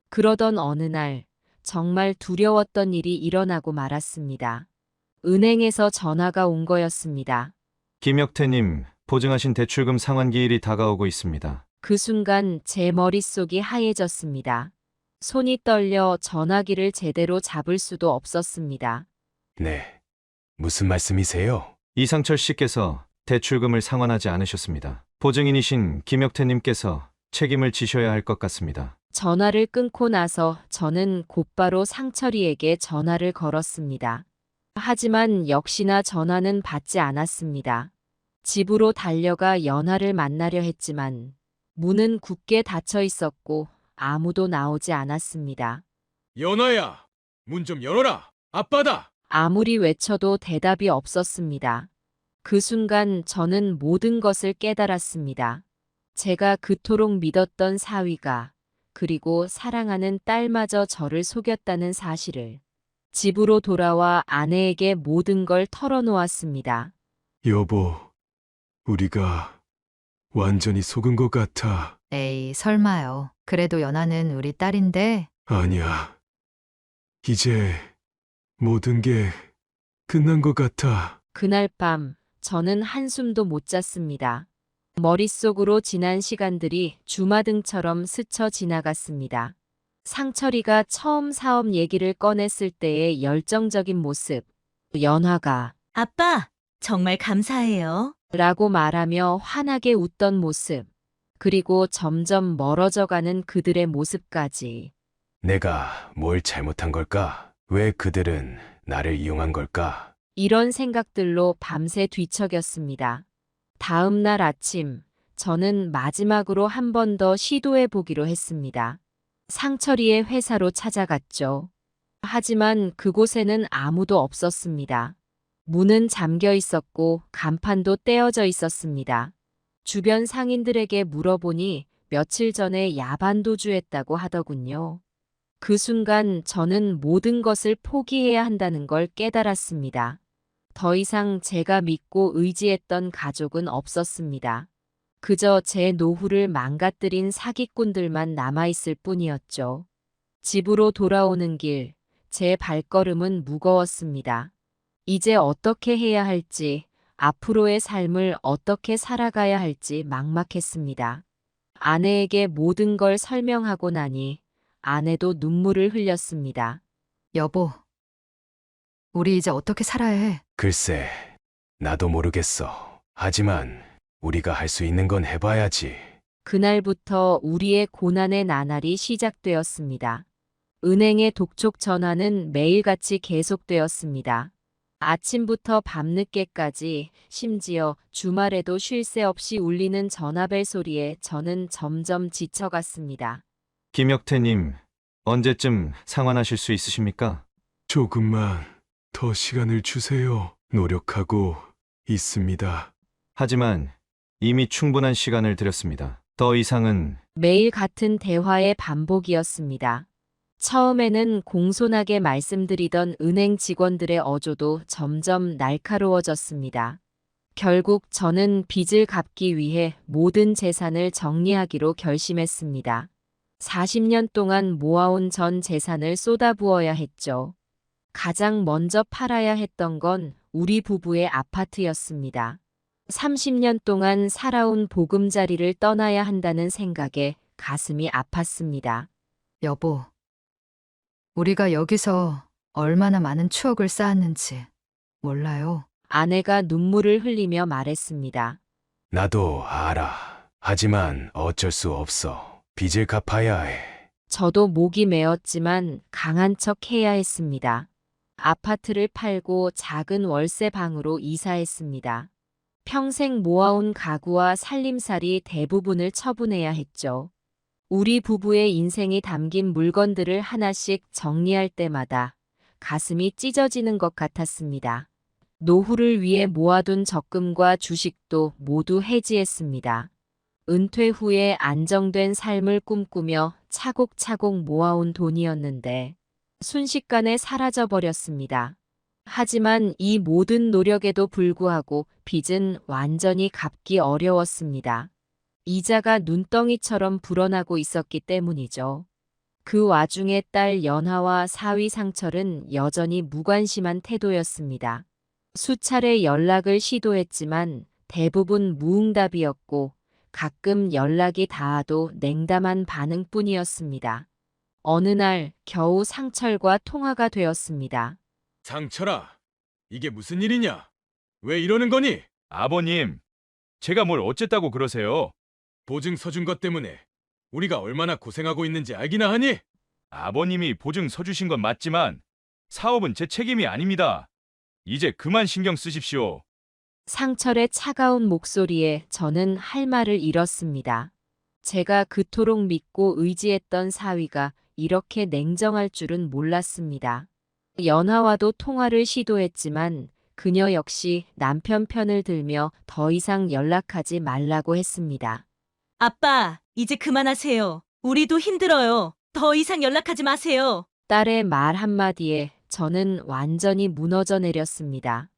그러던 어느 날 정말 두려웠던 일이 일어나고 말았습니다. 은행에서 전화가 온 거였습니다. 김혁태님, 보증하신 대출금 상환기일이 다가오고 있습니다. 그 순간 제 머릿속이 하얘졌습니다. 손이 떨려 전화기를 제대로 잡을 수도 없었습니다. 네. 무슨 말씀이세요? 이상철 씨께서 대출금을 상환하지 않으셨습니다. 보증인이신 김혁태님께서 책임을 지셔야 할 것 같습니다. 전화를 끊고 나서 저는 곧바로 상철이에게 전화를 걸었습니다. 하지만 역시나 전화는 받지 않았습니다. 집으로 달려가 연화를 만나려 했지만 문은 굳게 닫혀 있었고 아무도 나오지 않았습니다. 연화야, 문 좀 열어라. 아빠다. 아무리 외쳐도 대답이 없었습니다. 그 순간 저는 모든 것을 깨달았습니다. 제가 그토록 믿었던 사위가 그리고 사랑하는 딸마저 저를 속였다는 사실을. 집으로 돌아와 아내에게 모든 걸 털어놓았습니다. 여보, 우리가 완전히 속은 것 같아. 에이, 설마요. 그래도 연하는 우리 딸인데. 아니야. 이제 모든 게 끝난 것 같아. 그날 밤 저는 한숨도 못 잤습니다. 머릿속으로 지난 시간들이 주마등처럼 스쳐 지나갔습니다. 상철이가 처음 사업 얘기를 꺼냈을 때의 열정적인 모습, 연화가 아빠, 정말 감사해요. 라고 말하며 환하게 웃던 모습, 그리고 점점 멀어져가는 그들의 모습까지. 내가 뭘 잘못한 걸까? 왜 그들은 나를 이용한 걸까? 이런 생각들로 밤새 뒤척였습니다. 다음 날 아침, 저는 마지막으로 한 번 더 시도해 보기로 했습니다. 상철이의 회사로 찾아갔죠. 하지만 그곳에는 아무도 없었습니다. 문은 잠겨 있었고 간판도 떼어져 있었습니다. 주변 상인들에게 물어보니 며칠 전에 야반도주했다고 하더군요. 그 순간 저는 모든 것을 포기해야 한다는 걸 깨달았습니다. 더 이상 제가 믿고 의지했던 가족은 없었습니다. 그저 제 노후를 망가뜨린 사기꾼들만 남아있을 뿐이었죠. 집으로 돌아오는 길, 제 발걸음은 무거웠습니다. 이제 어떻게 해야 할지, 앞으로의 삶을 어떻게 살아가야 할지 막막했습니다. 아내에게 모든 걸 설명하고 나니 아내도 눈물을 흘렸습니다. 여보, 우리 이제 어떻게 살아야 해? 글쎄, 나도 모르겠어. 하지만 우리가 할 수 있는 건 해봐야지. 그날부터 우리의 고난의 나날이 시작되었습니다. 은행의 독촉 전화는 매일같이 계속되었습니다. 아침부터 밤늦게까지, 심지어 주말에도 쉴 새 없이 울리는 전화벨 소리에 저는 점점 지쳐갔습니다. 김혁태님, 언제쯤 상환하실 수 있으십니까? 조금만 더 시간을 주세요. 노력하고 있습니다. 하지만 이미 충분한 시간을 들였습니다. 더 이상은 매일 같은 대화의 반복이었습니다. 처음에는 공손하게 말씀드리던 은행 직원들의 어조도 점점 날카로워졌습니다. 결국 저는 빚을 갚기 위해 모든 재산을 정리하기로 결심했습니다. 40년 동안 모아온 전 재산을 쏟아부어야 했죠. 가장 먼저 팔아야 했던 건 우리 부부의 아파트였습니다. 30년 동안 살아온 보금자리를 떠나야 한다는 생각에 가슴이 아팠습니다. 여보, 우리가 여기서 얼마나 많은 추억을 쌓았는지 몰라요. 아내가 눈물을 흘리며 말했습니다. 나도 알아. 하지만 어쩔 수 없어. 빚을 갚아야 해. 저도 목이 메었지만 강한 척 해야 했습니다. 아파트를 팔고 작은 월세 방으로 이사했습니다. 평생 모아온 가구와 살림살이 대부분을 처분해야 했죠. 우리 부부의 인생이 담긴 물건들을 하나씩 정리할 때마다 가슴이 찢어지는 것 같았습니다. 노후를 위해 모아둔 적금과 주식도 모두 해지했습니다. 은퇴 후에 안정된 삶을 꿈꾸며 차곡차곡 모아온 돈이었는데 순식간에 사라져버렸습니다. 하지만 이 모든 노력에도 불구하고 빚은 완전히 갚기 어려웠습니다. 이자가 눈덩이처럼 불어나고 있었기 때문이죠. 그 와중에 딸 연하와 사위 상철은 여전히 무관심한 태도였습니다. 수차례 연락을 시도했지만 대부분 무응답이었고 가끔 연락이 닿아도 냉담한 반응뿐이었습니다. 어느 날 겨우 상철과 통화가 되었습니다. 상철아, 이게 무슨 일이냐? 왜 이러는 거니? 아버님, 제가 뭘 어쨌다고 그러세요? 보증 서준 것 때문에 우리가 얼마나 고생하고 있는지 알기나 하니? 아버님이 보증 서주신 건 맞지만 사업은 제 책임이 아닙니다. 이제 그만 신경 쓰십시오. 상철의 차가운 목소리에 저는 할 말을 잃었습니다. 제가 그토록 믿고 의지했던 사위가 이렇게 냉정할 줄은 몰랐습니다. 연하와도 통화를 시도했지만 그녀 역시 남편 편을 들며 더 이상 연락하지 말라고 했습니다. 아빠, 이제 그만하세요. 우리도 힘들어요. 더 이상 연락하지 마세요. 딸의 말 한마디에 저는 완전히 무너져 내렸습니다.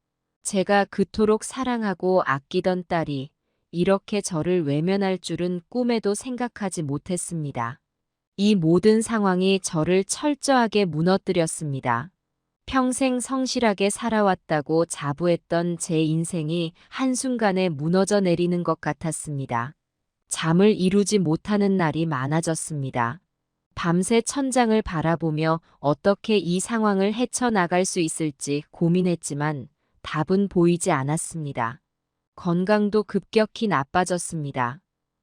제가 그토록 사랑하고 아끼던 딸이 이렇게 저를 외면할 줄은 꿈에도 생각하지 못했습니다. 이 모든 상황이 저를 철저하게 무너뜨렸습니다. 평생 성실하게 살아왔다고 자부했던 제 인생이 한순간에 무너져 내리는 것 같았습니다. 잠을 이루지 못하는 날이 많아졌습니다. 밤새 천장을 바라보며 어떻게 이 상황을 헤쳐나갈 수 있을지 고민했지만 답은 보이지 않았습니다. 건강도 급격히 나빠졌습니다.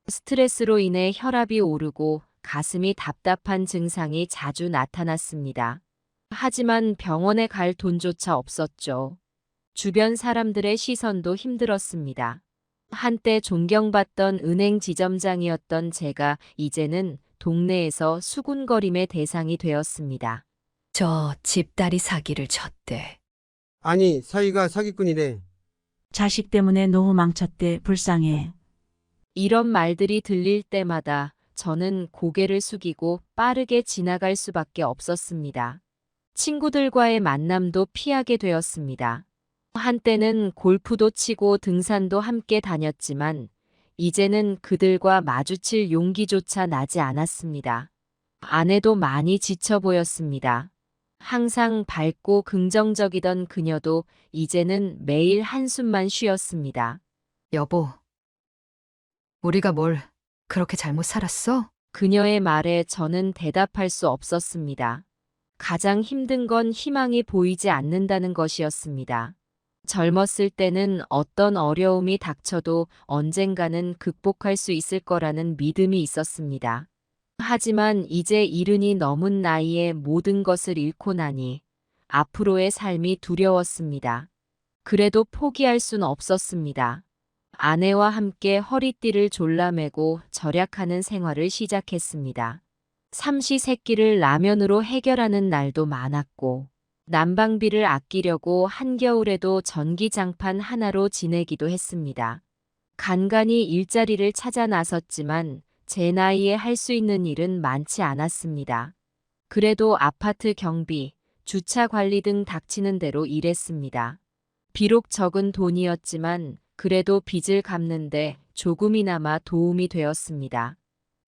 스트레스로 인해 혈압이 오르고 가슴이 답답한 증상이 자주 나타났습니다. 하지만 병원에 갈 돈조차 없었죠. 주변 사람들의 시선도 힘들었습니다. 한때 존경받던 은행 지점장이었던 제가 이제는 동네에서 수군거림의 대상이 되었습니다. 저 집딸이 사기를 쳤대. 아니, 사위가 사기꾼이래. 자식 때문에 노후 망쳤대. 불쌍해. 이런 말들이 들릴 때마다 저는 고개를 숙이고 빠르게 지나갈 수밖에 없었습니다. 친구들과의 만남도 피하게 되었습니다. 한때는 골프도 치고 등산도 함께 다녔지만 이제는 그들과 마주칠 용기조차 나지 않았습니다. 아내도 많이 지쳐 보였습니다. 항상 밝고 긍정적이던 그녀도 이제는 매일 한숨만 쉬었습니다. 여보, 우리가 뭘 그렇게 잘못 살았어? 그녀의 말에 저는 대답할 수 없었습니다. 가장 힘든 건 희망이 보이지 않는다는 것이었습니다. 젊었을 때는 어떤 어려움이 닥쳐도 언젠가는 극복할 수 있을 거라는 믿음이 있었습니다. 하지만 이제 이른이 넘은 나이에 모든 것을 잃고 나니 앞으로의 삶이 두려웠습니다. 그래도 포기할 순 없었습니다. 아내와 함께 허리띠를 졸라매고 절약하는 생활을 시작했습니다. 삼시세끼를 라면으로 해결하는 날도 많았고 난방비를 아끼려고 한겨울에도 전기장판 하나로 지내기도 했습니다. 간간히 일자리를 찾아 나섰지만 제 나이에 할 수 있는 일은 많지 않았습니다. 그래도 아파트 경비, 주차 관리 등 닥치는 대로 일했습니다. 비록 적은 돈이었지만 그래도 빚을 갚는데 조금이나마 도움이 되었습니다.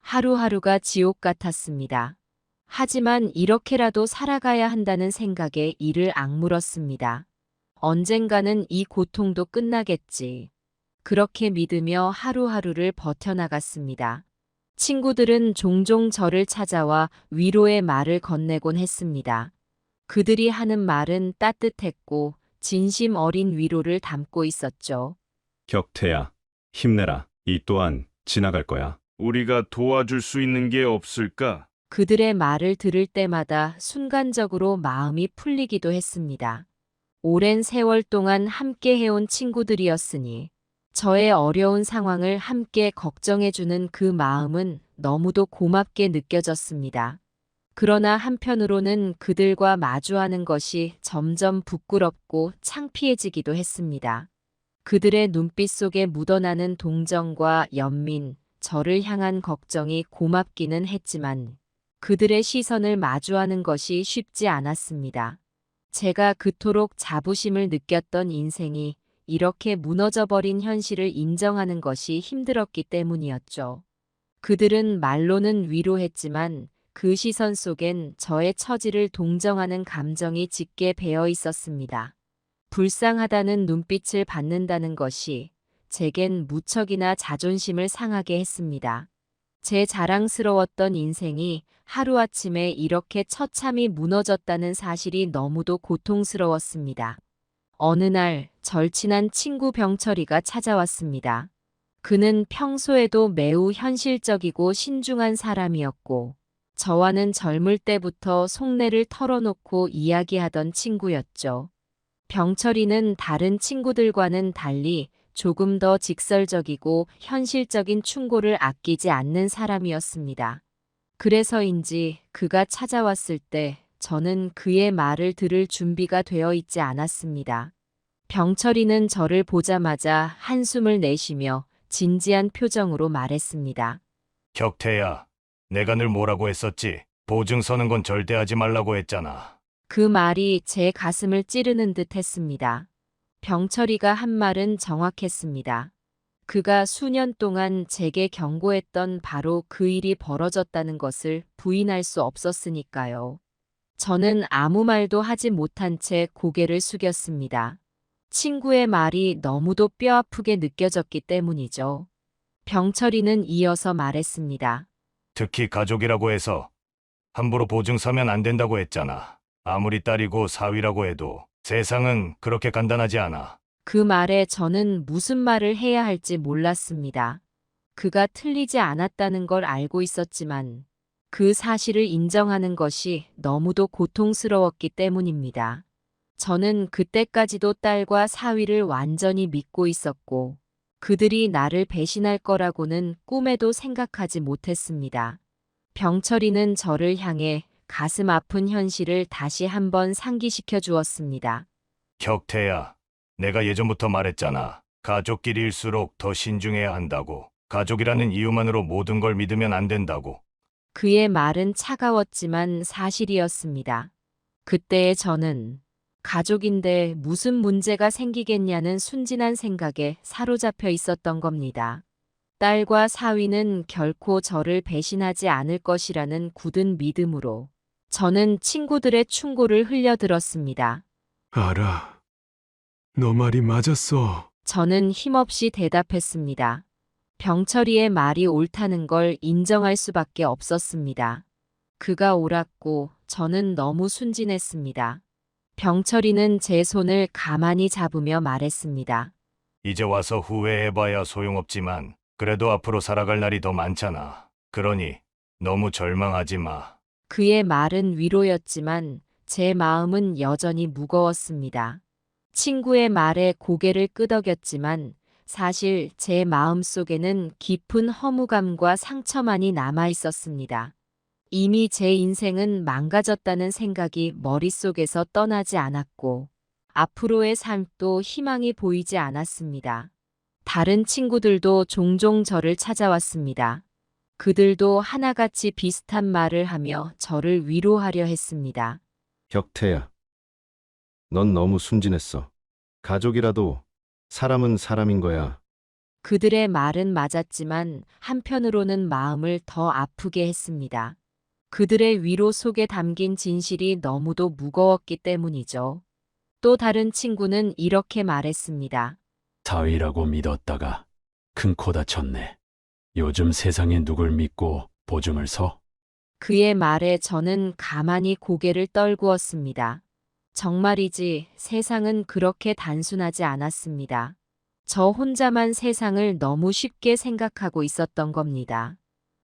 하루하루가 지옥 같았습니다. 하지만 이렇게라도 살아가야 한다는 생각에 이를 악물었습니다. 언젠가는 이 고통도 끝나겠지. 그렇게 믿으며 하루하루를 버텨나갔습니다. 친구들은 종종 저를 찾아와 위로의 말을 건네곤 했습니다. 그들이 하는 말은 따뜻했고 진심 어린 위로를 담고 있었죠. 격태야, 힘내라. 이 또한 지나갈 거야. 우리가 도와줄 수 있는 게 없을까? 그들의 말을 들을 때마다 순간적으로 마음이 풀리기도 했습니다. 오랜 세월 동안 함께 해온 친구들이었으니 저의 어려운 상황을 함께 걱정해주는 그 마음은 너무도 고맙게 느껴졌습니다. 그러나 한편으로는 그들과 마주하는 것이 점점 부끄럽고 창피해지기도 했습니다. 그들의 눈빛 속에 묻어나는 동정과 연민, 저를 향한 걱정이 고맙기는 했지만 그들의 시선을 마주하는 것이 쉽지 않았습니다. 제가 그토록 자부심을 느꼈던 인생이 이렇게 무너져버린 현실을 인정하는 것이 힘들었기 때문이었죠. 그들은 말로는 위로했지만 그 시선 속엔 저의 처지를 동정하는 감정이 짙게 배어 있었습니다. 불쌍하다는 눈빛을 받는다는 것이 제겐 무척이나 자존심을 상하게 했습니다. 제 자랑스러웠던 인생이 하루아침에 이렇게 처참히 무너졌다는 사실이 너무도 고통스러웠습니다. 어느 날 절친한 친구 병철이가 찾아왔습니다. 그는 평소에도 매우 현실적이고 신중한 사람이었고 저와는 젊을 때부터 속내를 털어놓고 이야기하던 친구였죠. 병철이는 다른 친구들과는 달리 조금 더 직설적이고 현실적인 충고를 아끼지 않는 사람이었습니다. 그래서인지 그가 찾아왔을 때 저는 그의 말을 들을 준비가 되어 있지 않았습니다. 병철이는 저를 보자마자 한숨을 내쉬며 진지한 표정으로 말했습니다. 격태야, 내가 늘 뭐라고 했었지? 보증 서는 건 절대 하지 말라고 했잖아. 그 말이 제 가슴을 찌르는 듯 했습니다. 병철이가 한 말은 정확했습니다. 그가 수년 동안 제게 경고했던 바로 그 일이 벌어졌다는 것을 부인할 수 없었으니까요. 저는 아무 말도 하지 못한 채 고개를 숙였습니다. 친구의 말이 너무도 뼈아프게 느껴졌기 때문이죠. 병철이는 이어서 말했습니다. 특히 가족이라고 해서 함부로 보증 서면 안 된다고 했잖아. 아무리 딸이고 사위라고 해도 세상은 그렇게 간단하지 않아. 그 말에 저는 무슨 말을 해야 할지 몰랐습니다. 그가 틀리지 않았다는 걸 알고 있었지만 그 사실을 인정하는 것이 너무도 고통스러웠기 때문입니다. 저는 그때까지도 딸과 사위를 완전히 믿고 있었고 그들이 나를 배신할 거라고는 꿈에도 생각하지 못했습니다. 병철이는 저를 향해 가슴 아픈 현실을 다시 한번 상기시켜 주었습니다. 격태야, 내가 예전부터 말했잖아. 가족끼리일수록 더 신중해야 한다고. 가족이라는 이유만으로 모든 걸 믿으면 안 된다고. 그의 말은 차가웠지만 사실이었습니다. 그때의 저는 가족인데 무슨 문제가 생기겠냐는 순진한 생각에 사로잡혀 있었던 겁니다. 딸과 사위는 결코 저를 배신하지 않을 것이라는 굳은 믿음으로 저는 친구들의 충고를 흘려들었습니다. 알아. 너 말이 맞았어. 저는 힘없이 대답했습니다. 병철이의 말이 옳다는 걸 인정할 수밖에 없었습니다. 그가 옳았고 저는 너무 순진했습니다. 병철이는 제 손을 가만히 잡으며 말했습니다. 이제 와서 후회해봐야 소용없지만 그래도 앞으로 살아갈 날이 더 많잖아. 그러니 너무 절망하지 마. 그의 말은 위로였지만 제 마음은 여전히 무거웠습니다. 친구의 말에 고개를 끄덕였지만 사실 제 마음 속에는 깊은 허무감과 상처만이 남아 있었습니다. 이미 제 인생은 망가졌다는 생각이 머릿속에서 떠나지 않았고, 앞으로의 삶도 희망이 보이지 않았습니다. 다른 친구들도 종종 저를 찾아왔습니다. 그들도 하나같이 비슷한 말을 하며 저를 위로하려 했습니다. 혁태야, 넌 너무 순진했어. 가족이라도 사람은 사람인 거야. 그들의 말은 맞았지만 한편으로는 마음을 더 아프게 했습니다. 그들의 위로 속에 담긴 진실이 너무도 무거웠기 때문이죠. 또 다른 친구는 이렇게 말했습니다. 사위라고 믿었다가 큰 코 다쳤네. 요즘 세상에 누굴 믿고 보증을 서? 그의 말에 저는 가만히 고개를 떨구었습니다. 정말이지 세상은 그렇게 단순하지 않았습니다. 저 혼자만 세상을 너무 쉽게 생각하고 있었던 겁니다.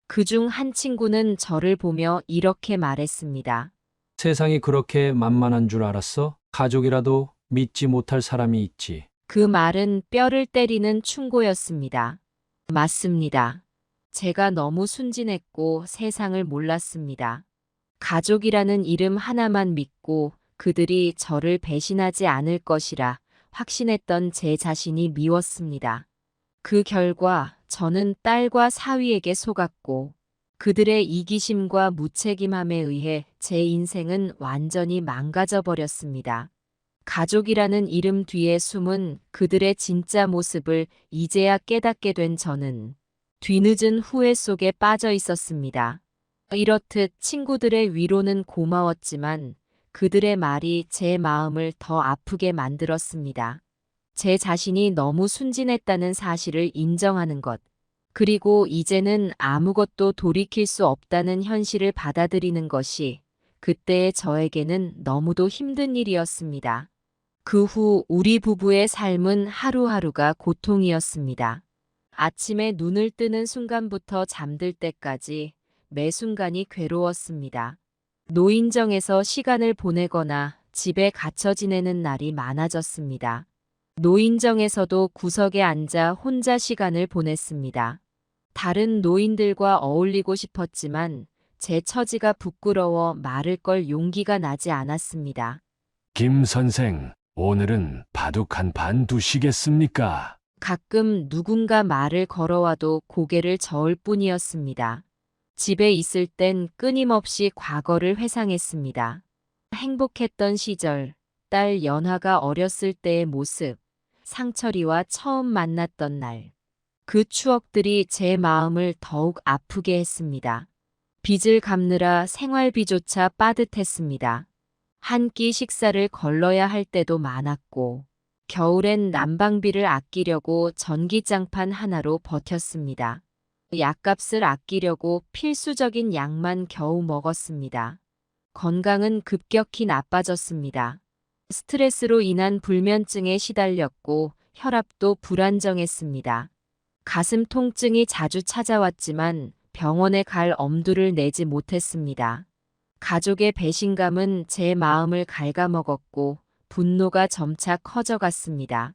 그중 한 친구는 저를 보며 이렇게 말했습니다. 세상이 그렇게 만만한 줄 알았어? 가족이라도 믿지 못할 사람이 있지. 그 말은 뼈를 때리는 충고였습니다. 맞습니다. 제가 너무 순진했고 세상을 몰랐습니다. 가족이라는 이름 하나만 믿고 그들이 저를 배신하지 않을 것이라 확신했던 제 자신이 미웠습니다. 그 결과 저는 딸과 사위에게 속았고 그들의 이기심과 무책임함에 의해 제 인생은 완전히 망가져 버렸습니다. 가족이라는 이름 뒤에 숨은 그들의 진짜 모습을 이제야 깨닫게 된 저는 뒤늦은 후회 속에 빠져 있었습니다. 이렇듯 친구들의 위로는 고마웠지만 그들의 말이 제 마음을 더 아프게 만들었습니다. 제 자신이 너무 순진했다는 사실을 인정하는 것, 그리고 이제는 아무것도 돌이킬 수 없다는 현실을 받아들이는 것이 그때의 저에게는 너무도 힘든 일이었습니다. 그 후 우리 부부의 삶은 하루하루가 고통이었습니다. 아침에 눈을 뜨는 순간부터 잠들 때까지 매 순간이 괴로웠습니다. 노인정에서 시간을 보내거나 집에 갇혀 지내는 날이 많아졌습니다. 노인정에서도 구석에 앉아 혼자 시간을 보냈습니다. 다른 노인들과 어울리고 싶었지만 제 처지가 부끄러워 말을 걸 용기가 나지 않았습니다. 김 선생, 오늘은 바둑 한 판 두시겠습니까? 가끔 누군가 말을 걸어와도 고개를 저을 뿐이었습니다. 집에 있을 땐 끊임없이 과거를 회상했습니다. 행복했던 시절, 딸 연화가 어렸을 때의 모습, 상철이와 처음 만났던 날. 그 추억들이 제 마음을 더욱 아프게 했습니다. 빚을 갚느라 생활비조차 빠듯했습니다. 한 끼 식사를 걸러야 할 때도 많았고, 겨울엔 난방비를 아끼려고 전기장판 하나로 버텼습니다. 약값을 아끼려고 필수적인 약만 겨우 먹었습니다. 건강은 급격히 나빠졌습니다. 스트레스로 인한 불면증에 시달렸고 혈압도 불안정했습니다. 가슴 통증이 자주 찾아왔지만 병원에 갈 엄두를 내지 못했습니다. 가족의 배신감은 제 마음을 갉아먹었고 분노가 점차 커져갔습니다.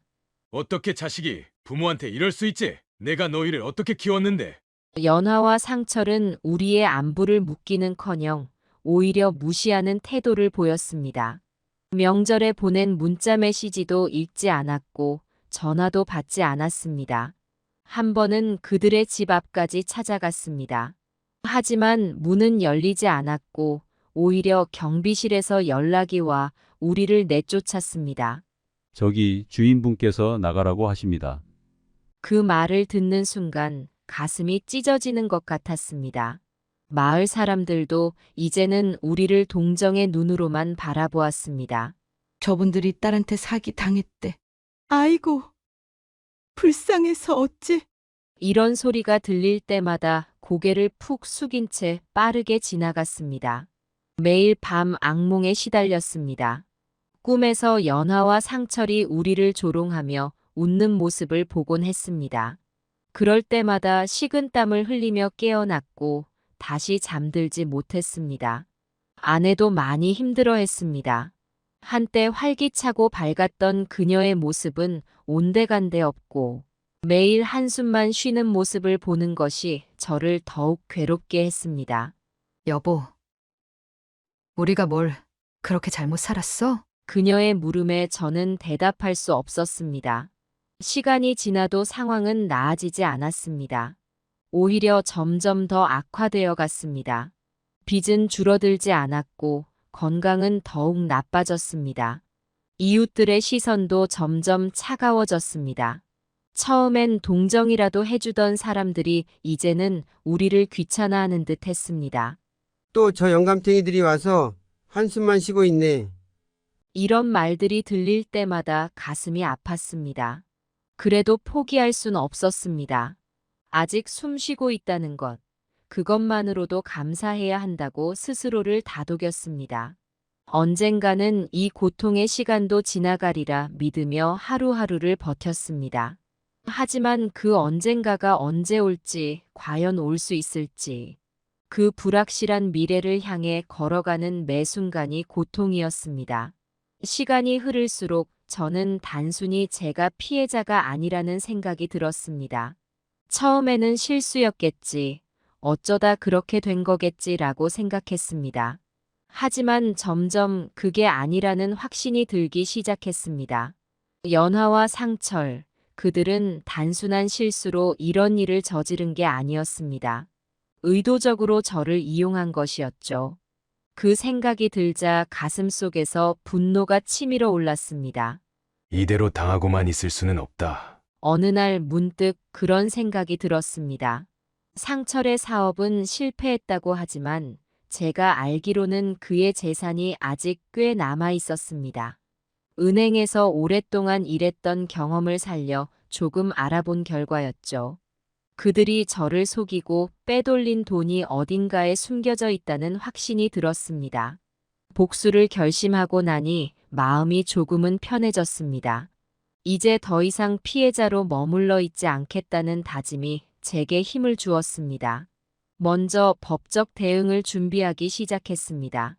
어떻게 자식이 부모한테 이럴 수 있지? 내가 너희를 어떻게 키웠는데? 연화와 상철은 우리의 안부를 묻기는커녕 오히려 무시하는 태도를 보였습니다. 명절에 보낸 문자 메시지도 읽지 않았고 전화도 받지 않았습니다. 한 번은 그들의 집 앞까지 찾아갔습니다. 하지만 문은 열리지 않았고 오히려 경비실에서 연락이 와 우리를 내쫓았습니다. 저기 주인분께서 나가라고 하십니다. 그 말을 듣는 순간 가슴이 찢어지는 것 같았습니다. 마을 사람들도 이제는 우리를 동정의 눈으로만 바라보았습니다. 저분들이 딸한테 사기 당했대. 아이고, 불쌍해서 어찌. 이런 소리가 들릴 때마다 고개를 푹 숙인 채 빠르게 지나갔습니다. 매일 밤 악몽에 시달렸습니다. 꿈에서 연화와 상철이 우리를 조롱하며 웃는 모습을 보곤 했습니다. 그럴 때마다 식은땀을 흘리며 깨어났고 다시 잠들지 못했습니다. 아내도 많이 힘들어했습니다. 한때 활기차고 밝았던 그녀의 모습은 온데간데 없고 매일 한숨만 쉬는 모습을 보는 것이 저를 더욱 괴롭게 했습니다. 여보, 우리가 뭘 그렇게 잘못 살았어? 그녀의 물음에 저는 대답할 수 없었습니다. 시간이 지나도 상황은 나아지지 않았습니다. 오히려 점점 더 악화되어 갔습니다. 빚은 줄어들지 않았고 건강은 더욱 나빠졌습니다. 이웃들의 시선도 점점 차가워졌습니다. 처음엔 동정이라도 해주던 사람들이 이제는 우리를 귀찮아하는 듯 했습니다. 또 저 영감탱이들이 와서 한숨만 쉬고 있네. 이런 말들이 들릴 때마다 가슴이 아팠습니다. 그래도 포기할 순 없었습니다. 아직 숨 쉬고 있다는 것, 그것만으로도 감사해야 한다고 스스로를 다독였습니다. 언젠가는 이 고통의 시간도 지나가리라 믿으며 하루하루를 버텼습니다. 하지만 그 언젠가가 언제 올지, 과연 올 수 있을지, 그 불확실한 미래를 향해 걸어가는 매 순간이 고통이었습니다. 시간이 흐를수록 저는 단순히 제가 피해자가 아니라는 생각이 들었습니다. 처음에는 실수였겠지, 어쩌다 그렇게 된 거겠지라고 생각했습니다. 하지만 점점 그게 아니라는 확신이 들기 시작했습니다. 연화와 상철, 그들은 단순한 실수로 이런 일을 저지른 게 아니었습니다. 의도적으로 저를 이용한 것이었죠. 그 생각이 들자 가슴속에서 분노가 치밀어 올랐습니다. 이대로 당하고만 있을 수는 없다. 어느 날 문득 그런 생각이 들었습니다. 상철의 사업은 실패했다고 하지만 제가 알기로는 그의 재산이 아직 꽤 남아 있었습니다. 은행에서 오랫동안 일했던 경험을 살려 조금 알아본 결과였죠. 그들이 저를 속이고 빼돌린 돈이 어딘가에 숨겨져 있다는 확신이 들었습니다. 복수를 결심하고 나니 마음이 조금은 편해졌습니다. 이제 더 이상 피해자로 머물러 있지 않겠다는 다짐이 제게 힘을 주었습니다. 먼저 법적 대응을 준비하기 시작했습니다.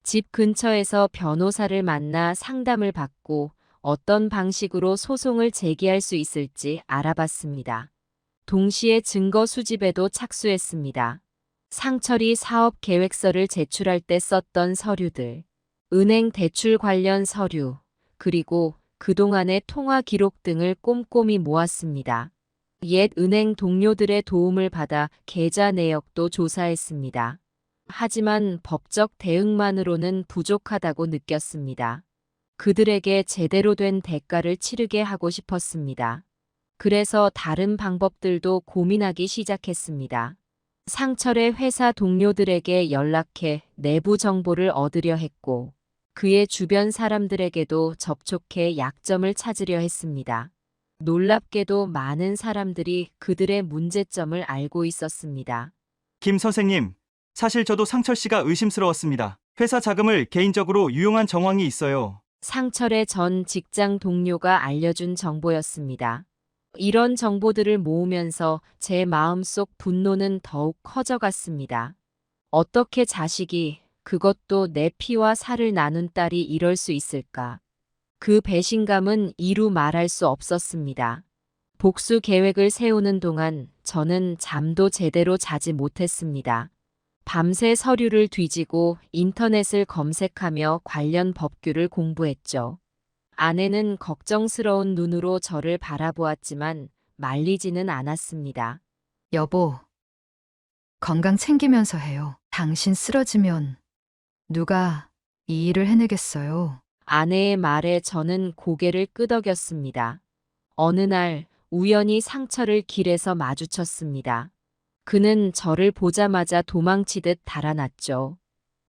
집 근처에서 변호사를 만나 상담을 받고 어떤 방식으로 소송을 제기할 수 있을지 알아봤습니다. 동시에 증거 수집에도 착수했습니다. 상철이 사업 계획서를 제출할 때 썼던 서류들, 은행 대출 관련 서류, 그리고 그동안의 통화 기록 등을 꼼꼼히 모았습니다. 옛 은행 동료들의 도움을 받아 계좌 내역도 조사했습니다. 하지만 법적 대응만으로는 부족하다고 느꼈습니다. 그들에게 제대로 된 대가를 치르게 하고 싶었습니다. 그래서 다른 방법들도 고민하기 시작했습니다. 상철의 회사 동료들에게 연락해 내부 정보를 얻으려 했고, 그의 주변 사람들에게도 접촉해 약점을 찾으려 했습니다. 놀랍게도 많은 사람들이 그들의 문제점을 알고 있었습니다. 김 선생님, 사실 저도 상철 씨가 의심스러웠습니다. 회사 자금을 개인적으로 유용한 정황이 있어요. 상철의 전 직장 동료가 알려준 정보였습니다. 이런 정보들을 모으면서 제 마음속 분노는 더욱 커져갔습니다. 어떻게 자식이, 그것도 내 피와 살을 나눈 딸이 이럴 수 있을까? 그 배신감은 이루 말할 수 없었습니다. 복수 계획을 세우는 동안 저는 잠도 제대로 자지 못했습니다. 밤새 서류를 뒤지고 인터넷을 검색하며 관련 법규를 공부했죠. 아내는 걱정스러운 눈으로 저를 바라보았지만 말리지는 않았습니다. 여보, 건강 챙기면서 해요. 당신 쓰러지면 누가 이 일을 해내겠어요? 아내의 말에 저는 고개를 끄덕였습니다. 어느 날 우연히 상철을 길에서 마주쳤습니다. 그는 저를 보자마자 도망치듯 달아났죠.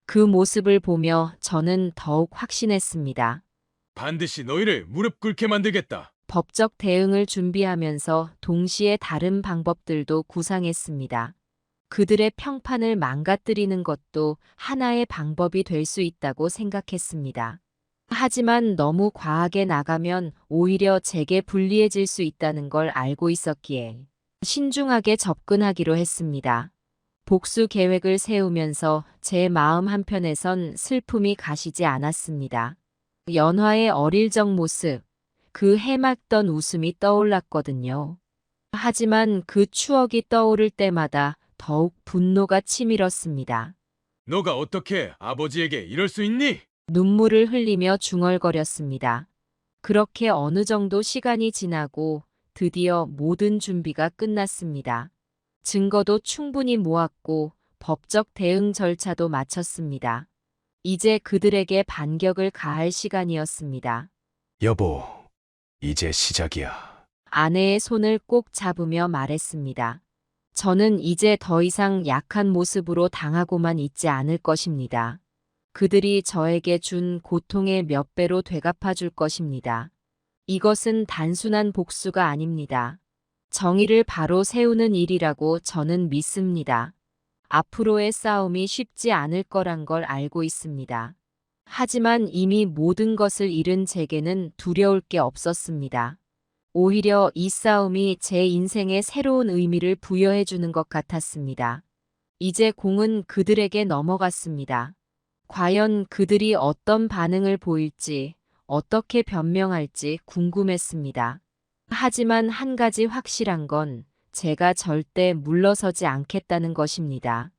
그 모습을 보며 저는 더욱 확신했습니다. 반드시 너희를 무릎 꿇게 만들겠다. 법적 대응을 준비하면서 동시에 다른 방법들도 구상했습니다. 그들의 평판을 망가뜨리는 것도 하나의 방법이 될 수 있다고 생각했습니다. 하지만 너무 과하게 나가면 오히려 제게 불리해질 수 있다는 걸 알고 있었기에 신중하게 접근하기로 했습니다. 복수 계획을 세우면서 제 마음 한편에선 슬픔이 가시지 않았습니다. 연화의 어릴 적 모습, 그 해맑던 웃음이 떠올랐거든요. 하지만 그 추억이 떠오를 때마다 더욱 분노가 치밀었습니다. 너가 어떻게 아버지에게 이럴 수 있니? 눈물을 흘리며 중얼거렸습니다. 그렇게 어느 정도 시간이 지나고 드디어 모든 준비가 끝났습니다. 증거도 충분히 모았고 법적 대응 절차도 마쳤습니다. 이제 그들에게 반격을 가할 시간이었습니다. 여보, 이제 시작이야. 아내의 손을 꼭 잡으며 말했습니다. 저는 이제 더 이상 약한 모습으로 당하고만 있지 않을 것입니다. 그들이 저에게 준 고통의 몇 배로 되갚아 줄 것입니다. 이것은 단순한 복수가 아닙니다. 정의를 바로 세우는 일이라고 저는 믿습니다. 앞으로의 싸움이 쉽지 않을 거란 걸 알고 있습니다. 하지만 이미 모든 것을 잃은 제게는 두려울 게 없었습니다. 오히려 이 싸움이 제 인생에 새로운 의미를 부여해 주는 것 같았습니다. 이제 공은 그들에게 넘어갔습니다. 과연 그들이 어떤 반응을 보일지, 어떻게 변명할지 궁금했습니다. 하지만 한 가지 확실한 건 제가 절대 물러서지 않겠다는 것입니다.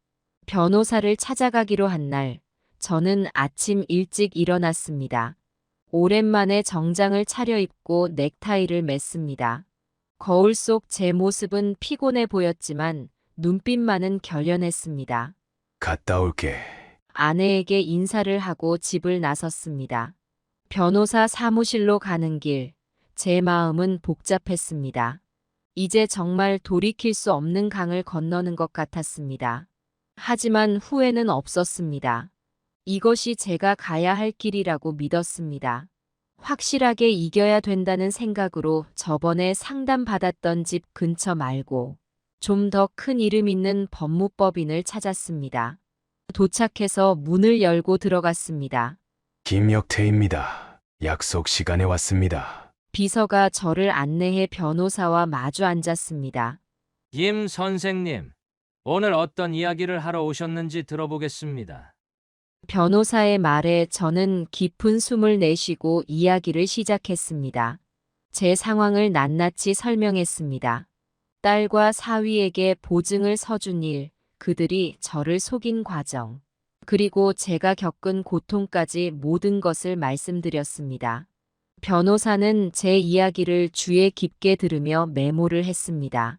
변호사를 찾아가기로 한 날, 저는 아침 일찍 일어났습니다. 오랜만에 정장을 차려입고 넥타이를 맸습니다. 거울 속 제 모습은 피곤해 보였지만 눈빛만은 결연했습니다. 갔다 올게. 아내에게 인사를 하고 집을 나섰습니다. 변호사 사무실로 가는 길, 제 마음은 복잡했습니다. 이제 정말 돌이킬 수 없는 강을 건너는 것 같았습니다. 하지만 후회는 없었습니다. 이것이 제가 가야 할 길이라고 믿었습니다. 확실하게 이겨야 된다는 생각으로 저번에 상담받았던 집 근처 말고 좀 더 큰 이름 있는 법무법인을 찾았습니다. 도착해서 문을 열고 들어갔습니다. 김혁태입니다. 약속 시간에 왔습니다. 비서가 저를 안내해 변호사와 마주 앉았습니다. 김 선생님, 오늘 어떤 이야기를 하러 오셨는지 들어보겠습니다. 변호사의 말에 저는 깊은 숨을 내쉬고 이야기를 시작했습니다. 제 상황을 낱낱이 설명했습니다. 딸과 사위에게 보증을 서준 일, 그들이 저를 속인 과정, 그리고 제가 겪은 고통까지 모든 것을 말씀드렸습니다. 변호사는 제 이야기를 주의 깊게 들으며 메모를 했습니다.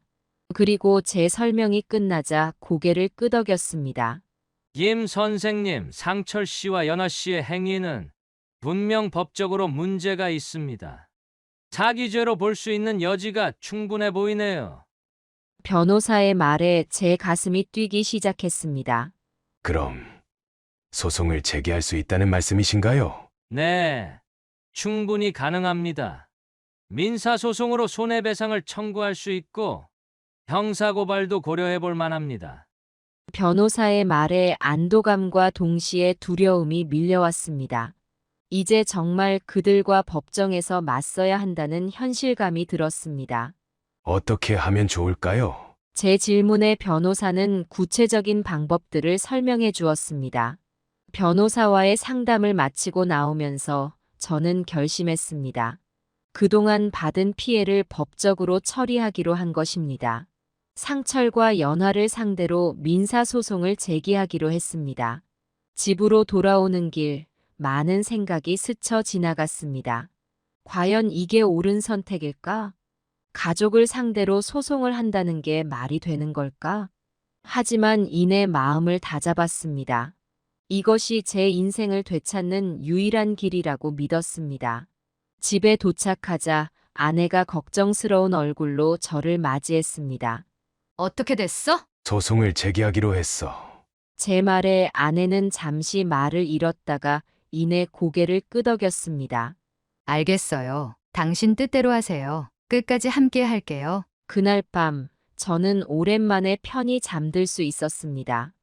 그리고 제 설명이 끝나자 고개를 끄덕였습니다. 김 선생님, 상철 씨와 연아 씨의 행위는 분명 법적으로 문제가 있습니다. 사기죄로 볼 수 있는 여지가 충분해 보이네요. 변호사의 말에 제 가슴이 뛰기 시작했습니다. 그럼 소송을 제기할 수 있다는 말씀이신가요? 네, 충분히 가능합니다. 민사소송으로 손해배상을 청구할 수 있고 형사고발도 고려해 볼 만합니다. 변호사의 말에 안도감과 동시에 두려움이 밀려왔습니다. 이제 정말 그들과 법정에서 맞서야 한다는 현실감이 들었습니다. 어떻게 하면 좋을까요? 제 질문에 변호사는 구체적인 방법들을 설명해 주었습니다. 변호사와의 상담을 마치고 나오면서 저는 결심했습니다. 그동안 받은 피해를 법적으로 처리하기로 한 것입니다. 상철과 연화를 상대로 민사소송을 제기하기로 했습니다. 집으로 돌아오는 길, 많은 생각이 스쳐 지나갔습니다. 과연 이게 옳은 선택일까? 가족을 상대로 소송을 한다는 게 말이 되는 걸까? 하지만 이내 마음을 다잡았습니다. 이것이 제 인생을 되찾는 유일한 길이라고 믿었습니다. 집에 도착하자 아내가 걱정스러운 얼굴로 저를 맞이했습니다. 어떻게 됐어? 소송을 제기하기로 했어. 제 말에 아내는 잠시 말을 잃었다가 이내 고개를 끄덕였습니다. 알겠어요. 당신 뜻대로 하세요. 끝까지 함께 할게요. 그날 밤 저는 오랜만에 편히 잠들 수 있었습니다.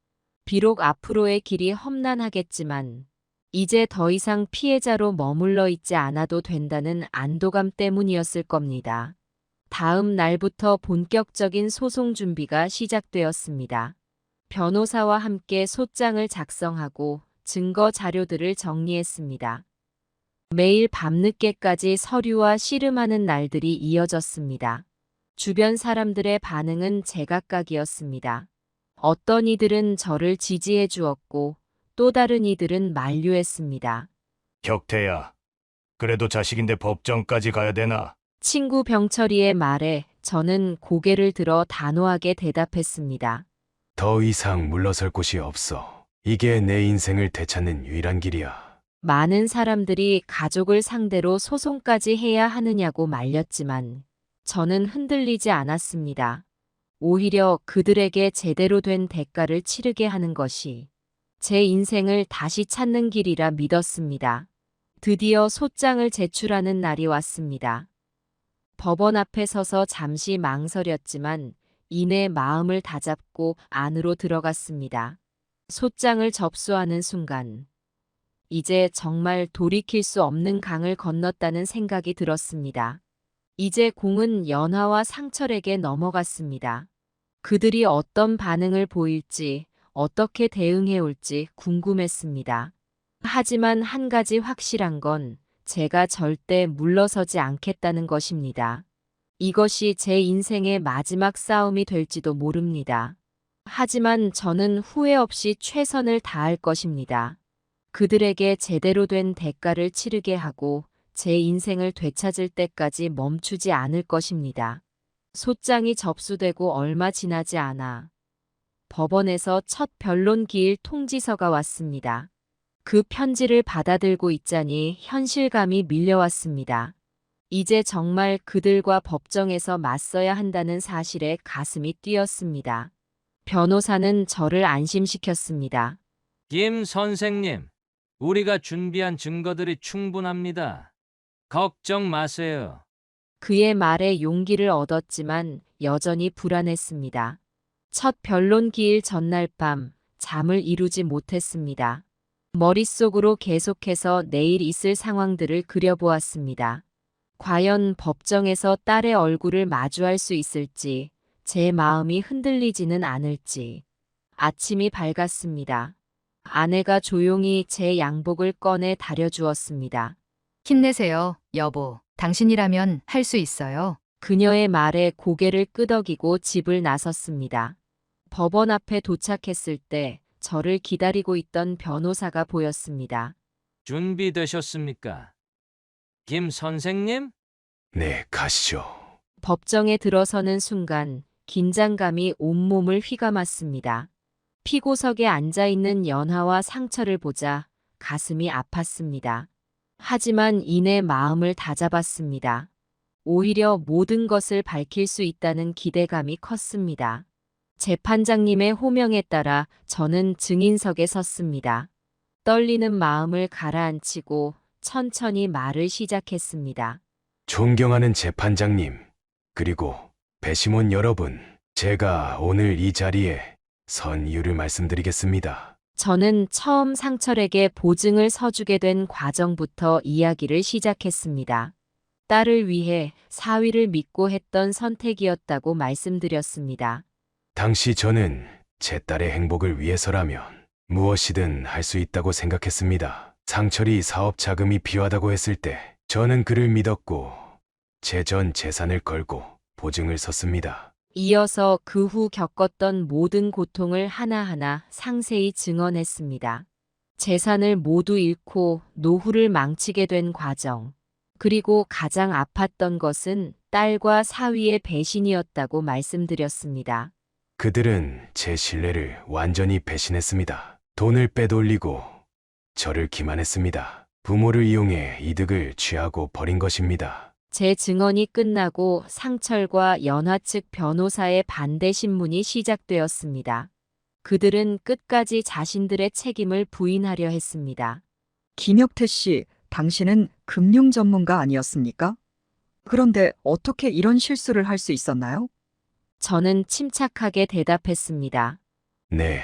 비록 앞으로의 길이 험난하겠지만 이제 더 이상 피해자로 머물러 있지 않아도 된다는 안도감 때문이었을 겁니다. 다음 날부터 본격적인 소송 준비가 시작되었습니다. 변호사와 함께 소장을 작성하고 증거 자료들을 정리했습니다. 매일 밤늦게까지 서류와 씨름하는 날들이 이어졌습니다. 주변 사람들의 반응은 제각각이었습니다. 어떤 이들은 저를 지지해 주었고 또 다른 이들은 만류했습니다. 격태야. 그래도 자식인데 법정까지 가야 되나? 친구 병철이의 말에 저는 고개를 들어 단호하게 대답했습니다. 더 이상 물러설 곳이 없어. 이게 내 인생을 되찾는 유일한 길이야. 많은 사람들이 가족을 상대로 소송까지 해야 하느냐고 말렸지만 저는 흔들리지 않았습니다. 오히려 그들에게 제대로 된 대가를 치르게 하는 것이 제 인생을 다시 찾는 길이라 믿었습니다. 드디어 소장을 제출하는 날이 왔습니다. 법원 앞에 서서 잠시 망설였지만 이내 마음을 다잡고 안으로 들어갔습니다. 소장을 접수하는 순간 이제 정말 돌이킬 수 없는 강을 건넜다는 생각이 들었습니다. 이제 공은 연하와 상철에게 넘어갔습니다. 그들이 어떤 반응을 보일지, 어떻게 대응해 올지 궁금했습니다. 하지만 한 가지 확실한 건 제가 절대 물러서지 않겠다는 것입니다. 이것이 제 인생의 마지막 싸움이 될지도 모릅니다. 하지만 저는 후회 없이 최선을 다할 것입니다. 그들에게 제대로 된 대가를 치르게 하고 제 인생을 되찾을 때까지 멈추지 않을 것입니다. 소장이 접수되고 얼마 지나지 않아 법원에서 첫 변론 기일 통지서가 왔습니다. 그 편지를 받아들고 있자니 현실감이 밀려왔습니다. 이제 정말 그들과 법정에서 맞서야 한다는 사실에 가슴이 뛰었습니다. 변호사는 저를 안심시켰습니다. 김 선생님, 우리가 준비한 증거들이 충분합니다. 걱정 마세요. 그의 말에 용기를 얻었지만 여전히 불안했습니다. 첫 변론 기일 전날 밤 잠을 이루지 못했습니다. 머릿속으로 계속해서 내일 있을 상황들을 그려보았습니다. 과연 법정에서 딸의 얼굴을 마주할 수 있을지, 제 마음이 흔들리지는 않을지. 아침이 밝았습니다. 아내가 조용히 제 양복을 꺼내 다려주었습니다. 힘내세요, 여보. 당신이라면 할 수 있어요. 그녀의 말에 고개를 끄덕이고 집을 나섰습니다. 법원 앞에 도착했을 때 저를 기다리고 있던 변호사가 보였습니다. 준비되셨습니까? 김 선생님? 네, 가시죠. 법정에 들어서는 순간 긴장감이 온몸을 휘감았습니다. 피고석에 앉아있는 연하와 상철을 보자 가슴이 아팠습니다. 하지만 이내 마음을 다잡았습니다. 오히려 모든 것을 밝힐 수 있다는 기대감이 컸습니다. 재판장님의 호명에 따라 저는 증인석에 섰습니다. 떨리는 마음을 가라앉히고 천천히 말을 시작했습니다. 존경하는 재판장님, 그리고 배심원 여러분, 제가 오늘 이 자리에 선 이유를 말씀드리겠습니다. 저는 처음 상철에게 보증을 서주게 된 과정부터 이야기를 시작했습니다. 딸을 위해 사위를 믿고 했던 선택이었다고 말씀드렸습니다. 당시 저는 제 딸의 행복을 위해서라면 무엇이든 할 수 있다고 생각했습니다. 상철이 사업 자금이 필요하다고 했을 때 저는 그를 믿었고 제 전 재산을 걸고 보증을 섰습니다. 이어서 그 후 겪었던 모든 고통을 하나하나 상세히 증언했습니다. 재산을 모두 잃고 노후를 망치게 된 과정, 그리고 가장 아팠던 것은 딸과 사위의 배신이었다고 말씀드렸습니다. 그들은 제 신뢰를 완전히 배신했습니다. 돈을 빼돌리고 저를 기만했습니다. 부모를 이용해 이득을 취하고 버린 것입니다. 제 증언이 끝나고 상철과 연하 측 변호사의 반대 신문이 시작되었습니다. 그들은 끝까지 자신들의 책임을 부인하려 했습니다. 김혁태 씨, 당신은 금융 전문가 아니었습니까? 그런데 어떻게 이런 실수를 할 수 있었나요? 저는 침착하게 대답했습니다. 네,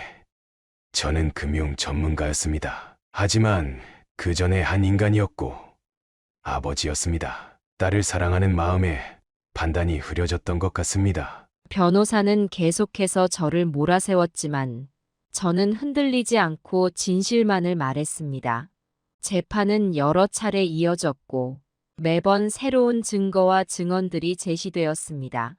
저는 금융 전문가였습니다. 하지만 그 전에 한 인간이었고 아버지였습니다. 딸을 사랑하는 마음에 판단이 흐려졌던 것 같습니다. 변호사는 계속해서 저를 몰아세웠지만 저는 흔들리지 않고 진실만을 말했습니다. 재판은 여러 차례 이어졌고 매번 새로운 증거와 증언들이 제시되었습니다.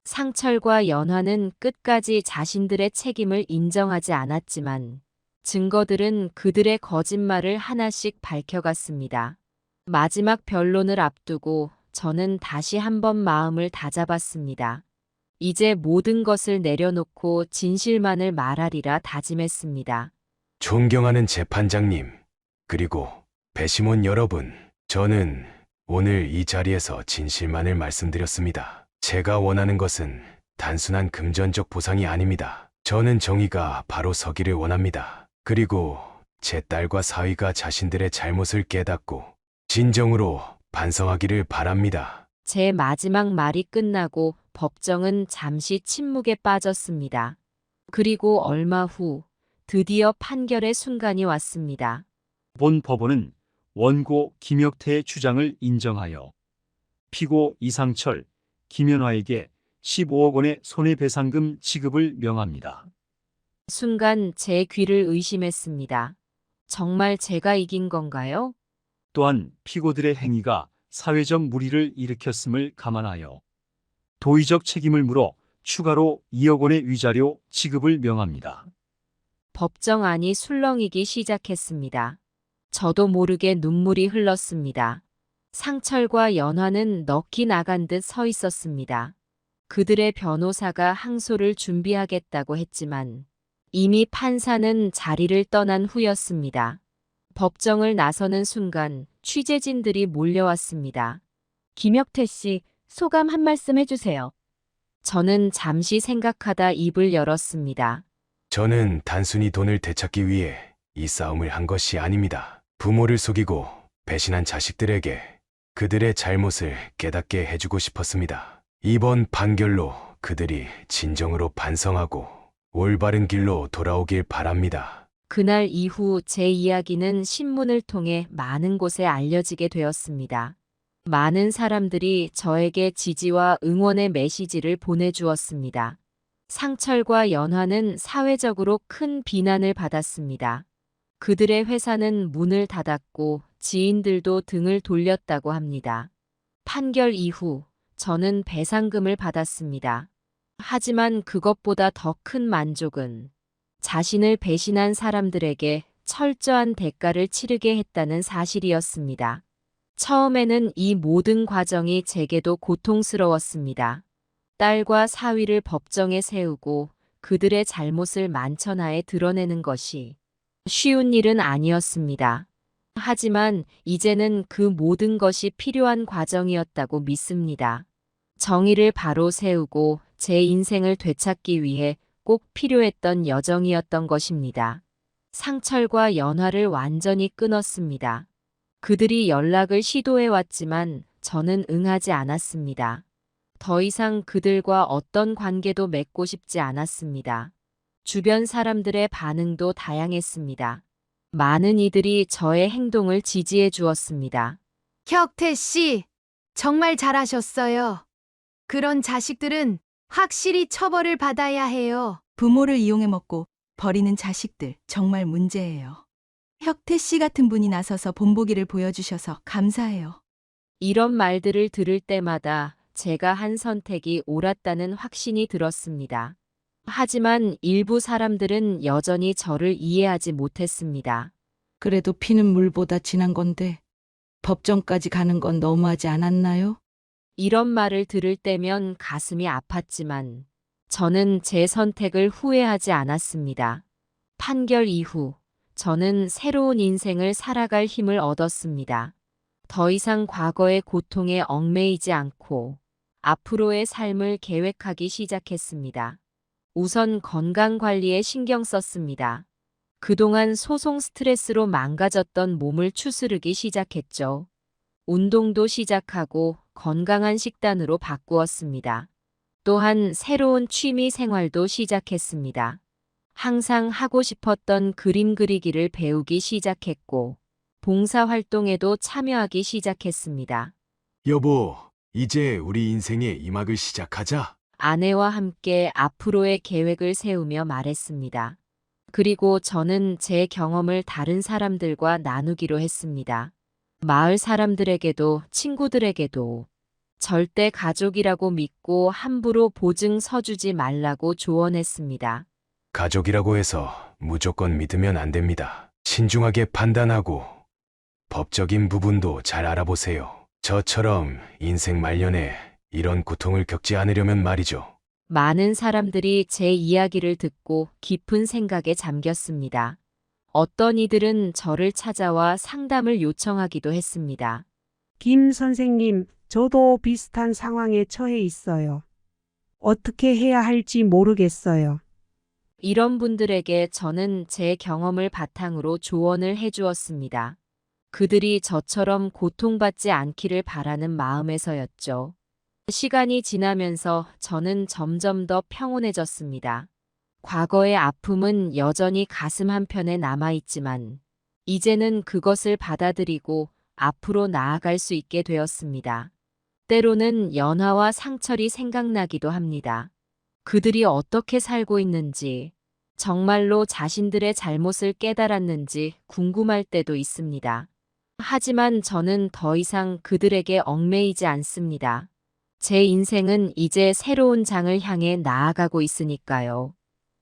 상철과 연화는 끝까지 자신들의 책임을 인정하지 않았지만 증거들은 그들의 거짓말을 하나씩 밝혀갔습니다. 마지막 변론을 앞두고 저는 다시 한번 마음을 다잡았습니다. 이제 모든 것을 내려놓고 진실만을 말하리라 다짐했습니다. 존경하는 재판장님, 그리고 배심원 여러분, 저는 오늘 이 자리에서 진실만을 말씀드렸습니다. 제가 원하는 것은 단순한 금전적 보상이 아닙니다. 저는 정의가 바로 서기를 원합니다. 그리고 제 딸과 사위가 자신들의 잘못을 깨닫고 진정으로 반성하기를 바랍니다. 제 마지막 말이 끝나고 법정은 잠시 침묵에 빠졌습니다. 그리고 얼마 후 드디어 판결의 순간이 왔습니다. 본 법원은 원고 김혁태의 주장을 인정하여 피고 이상철, 김연화에게 15억 원의 손해배상금 지급을 명합니다. 순간 제 귀를 의심했습니다. 정말 제가 이긴 건가요? 또한 피고들의 행위가 사회적 물의를 일으켰음을 감안하여 도의적 책임을 물어 추가로 2억 원의 위자료 지급을 명합니다. 법정 안이 술렁이기 시작했습니다. 저도 모르게 눈물이 흘렀습니다. 상철과 연화는 넋이 나간 듯 서 있었습니다. 그들의 변호사가 항소를 준비하겠다고 했지만 이미 판사는 자리를 떠난 후였습니다. 법정을 나서는 순간 취재진들이 몰려왔습니다. 김혁태 씨, 소감 한 말씀 해주세요. 저는 잠시 생각하다 입을 열었습니다. 저는 단순히 돈을 되찾기 위해 이 싸움을 한 것이 아닙니다. 부모를 속이고 배신한 자식들에게 그들의 잘못을 깨닫게 해주고 싶었습니다. 이번 판결로 그들이 진정으로 반성하고 올바른 길로 돌아오길 바랍니다. 그날 이후 제 이야기는 신문을 통해 많은 곳에 알려지게 되었습니다. 많은 사람들이 저에게 지지와 응원의 메시지를 보내주었습니다. 상철과 연화는 사회적으로 큰 비난을 받았습니다. 그들의 회사는 문을 닫았고 지인들도 등을 돌렸다고 합니다. 판결 이후 저는 배상금을 받았습니다. 하지만 그것보다 더 큰 만족은 자신을 배신한 사람들에게 철저한 대가를 치르게 했다는 사실이었습니다. 처음에는 이 모든 과정이 제게도 고통스러웠습니다. 딸과 사위를 법정에 세우고 그들의 잘못을 만천하에 드러내는 것이 쉬운 일은 아니었습니다. 하지만 이제는 그 모든 것이 필요한 과정이었다고 믿습니다. 정의를 바로 세우고 제 인생을 되찾기 위해 꼭 필요했던 여정이었던 것입니다. 상철과 연화를 완전히 끊었습니다. 그들이 연락을 시도해왔지만 저는 응하지 않았습니다. 더 이상 그들과 어떤 관계도 맺고 싶지 않았습니다. 주변 사람들의 반응도 다양했습니다. 많은 이들이 저의 행동을 지지해 주었습니다. 혁태 씨, 정말 잘하셨어요. 그런 자식들은 확실히 처벌을 받아야 해요. 부모를 이용해 먹고 버리는 자식들 정말 문제예요. 혁태 씨 같은 분이 나서서 본보기를 보여주셔서 감사해요. 이런 말들을 들을 때마다 제가 한 선택이 옳았다는 확신이 들었습니다. 하지만 일부 사람들은 여전히 저를 이해하지 못했습니다. 그래도 피는 물보다 진한 건데 법정까지 가는 건 너무하지 않았나요? 이런 말을 들을 때면 가슴이 아팠지만 저는 제 선택을 후회하지 않았습니다. 판결 이후 저는 새로운 인생을 살아갈 힘을 얻었습니다. 더 이상 과거의 고통에 얽매이지 않고 앞으로의 삶을 계획하기 시작했습니다. 우선 건강 관리에 신경 썼습니다. 그동안 소송 스트레스로 망가졌던 몸을 추스르기 시작했죠. 운동도 시작하고 건강한 식단으로 바꾸었습니다. 또한 새로운 취미 생활도 시작했습니다. 항상 하고 싶었던 그림 그리기를 배우기 시작했고 봉사활동에도 참여하기 시작했습니다. 여보, 이제 우리 인생의 이 막을 시작하자. 아내와 함께 앞으로의 계획을 세우며 말했습니다. 그리고 저는 제 경험을 다른 사람들과 나누기로 했습니다. 마을 사람들에게도 친구들에게도 절대 가족이라고 믿고 함부로 보증 서주지 말라고 조언했습니다. 가족이라고 해서 무조건 믿으면 안 됩니다. 신중하게 판단하고 법적인 부분도 잘 알아보세요. 저처럼 인생 말년에 이런 고통을 겪지 않으려면 말이죠. 많은 사람들이 제 이야기를 듣고 깊은 생각에 잠겼습니다. 어떤 이들은 저를 찾아와 상담을 요청하기도 했습니다. 김 선생님, 저도 비슷한 상황에 처해 있어요. 어떻게 해야 할지 모르겠어요. 이런 분들에게 저는 제 경험을 바탕으로 조언을 해주었습니다. 그들이 저처럼 고통받지 않기를 바라는 마음에서였죠. 시간이 지나면서 저는 점점 더 평온해졌습니다. 과거의 아픔은 여전히 가슴 한편에 남아있지만 이제는 그것을 받아들이고 앞으로 나아갈 수 있게 되었습니다. 때로는 연하와 상철이 생각나기도 합니다. 그들이 어떻게 살고 있는지, 정말로 자신들의 잘못을 깨달았는지 궁금할 때도 있습니다. 하지만 저는 더 이상 그들에게 얽매이지 않습니다. 제 인생은 이제 새로운 장을 향해 나아가고 있으니까요.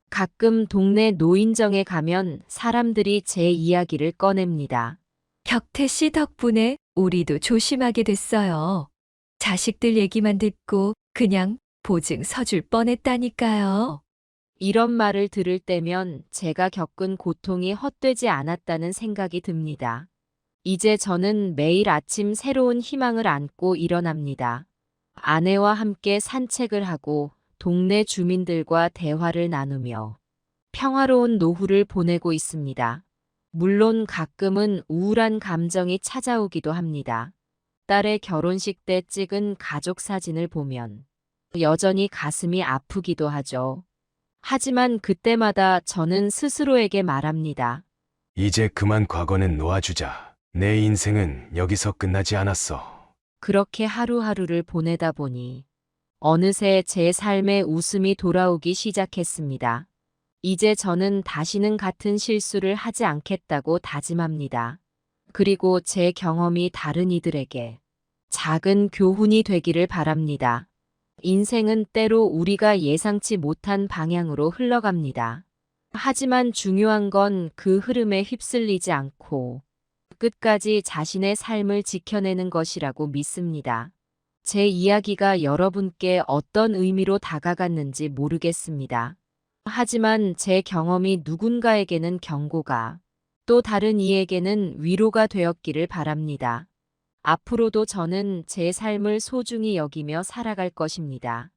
가끔 동네 노인정에 가면 사람들이 제 이야기를 꺼냅니다. 격태 씨 덕분에 우리도 조심하게 됐어요. 자식들 얘기만 듣고 그냥 보증 서줄 뻔했다니까요. 이런 말을 들을 때면 제가 겪은 고통이 헛되지 않았다는 생각이 듭니다. 이제 저는 매일 아침 새로운 희망을 안고 일어납니다. 아내와 함께 산책을 하고 동네 주민들과 대화를 나누며 평화로운 노후를 보내고 있습니다. 물론 가끔은 우울한 감정이 찾아오기도 합니다. 딸의 결혼식 때 찍은 가족 사진을 보면 여전히 가슴이 아프기도 하죠. 하지만 그때마다 저는 스스로에게 말합니다. 이제 그만 과거는 놓아주자. 내 인생은 여기서 끝나지 않았어. 그렇게 하루하루를 보내다 보니 어느새 제 삶에 웃음이 돌아오기 시작했습니다. 이제 저는 다시는 같은 실수를 하지 않겠다고 다짐합니다. 그리고 제 경험이 다른 이들에게 작은 교훈이 되기를 바랍니다. 인생은 때로 우리가 예상치 못한 방향으로 흘러갑니다. 하지만 중요한 건 그 흐름에 휩쓸리지 않고 끝까지 자신의 삶을 지켜내는 것이라고 믿습니다. 제 이야기가 여러분께 어떤 의미로 다가갔는지 모르겠습니다. 하지만 제 경험이 누군가에게는 경고가, 또 다른 이에게는 위로가 되었기를 바랍니다. 앞으로도 저는 제 삶을 소중히 여기며 살아갈 것입니다.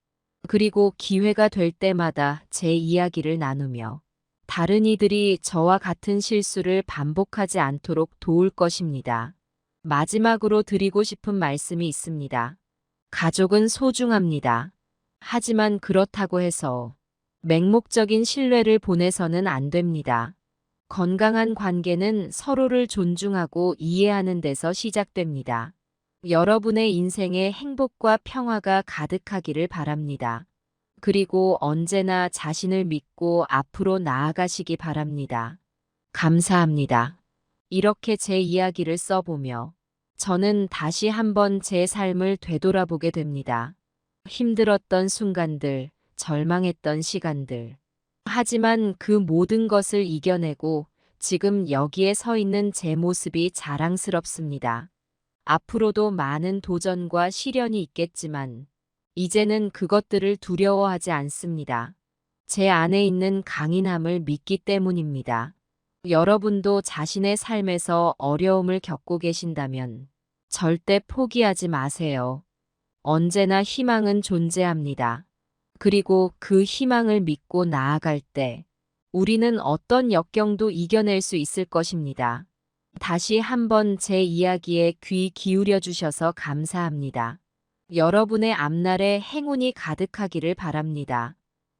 그리고 기회가 될 때마다 제 이야기를 나누며 다른 이들이 저와 같은 실수를 반복하지 않도록 도울 것입니다. 마지막으로 드리고 싶은 말씀이 있습니다. 가족은 소중합니다. 하지만 그렇다고 해서 맹목적인 신뢰를 보내서는 안 됩니다. 건강한 관계는 서로를 존중하고 이해하는 데서 시작됩니다. 여러분의 인생에 행복과 평화가 가득하기를 바랍니다. 그리고 언제나 자신을 믿고 앞으로 나아가시기 바랍니다. 감사합니다. 이렇게 제 이야기를 써보며 저는 다시 한번 제 삶을 되돌아보게 됩니다. 힘들었던 순간들, 절망했던 시간들. 하지만 그 모든 것을 이겨내고 지금 여기에 서 있는 제 모습이 자랑스럽습니다. 앞으로도 많은 도전과 시련이 있겠지만 이제는 그것들을 두려워하지 않습니다. 제 안에 있는 강인함을 믿기 때문입니다. 여러분도 자신의 삶에서 어려움을 겪고 계신다면 절대 포기하지 마세요. 언제나 희망은 존재합니다. 그리고 그 희망을 믿고 나아갈 때 우리는 어떤 역경도 이겨낼 수 있을 것입니다. 다시 한번 제 이야기에 귀 기울여 주셔서 감사합니다. 여러분의 앞날에 행운이 가득하기를 바랍니다.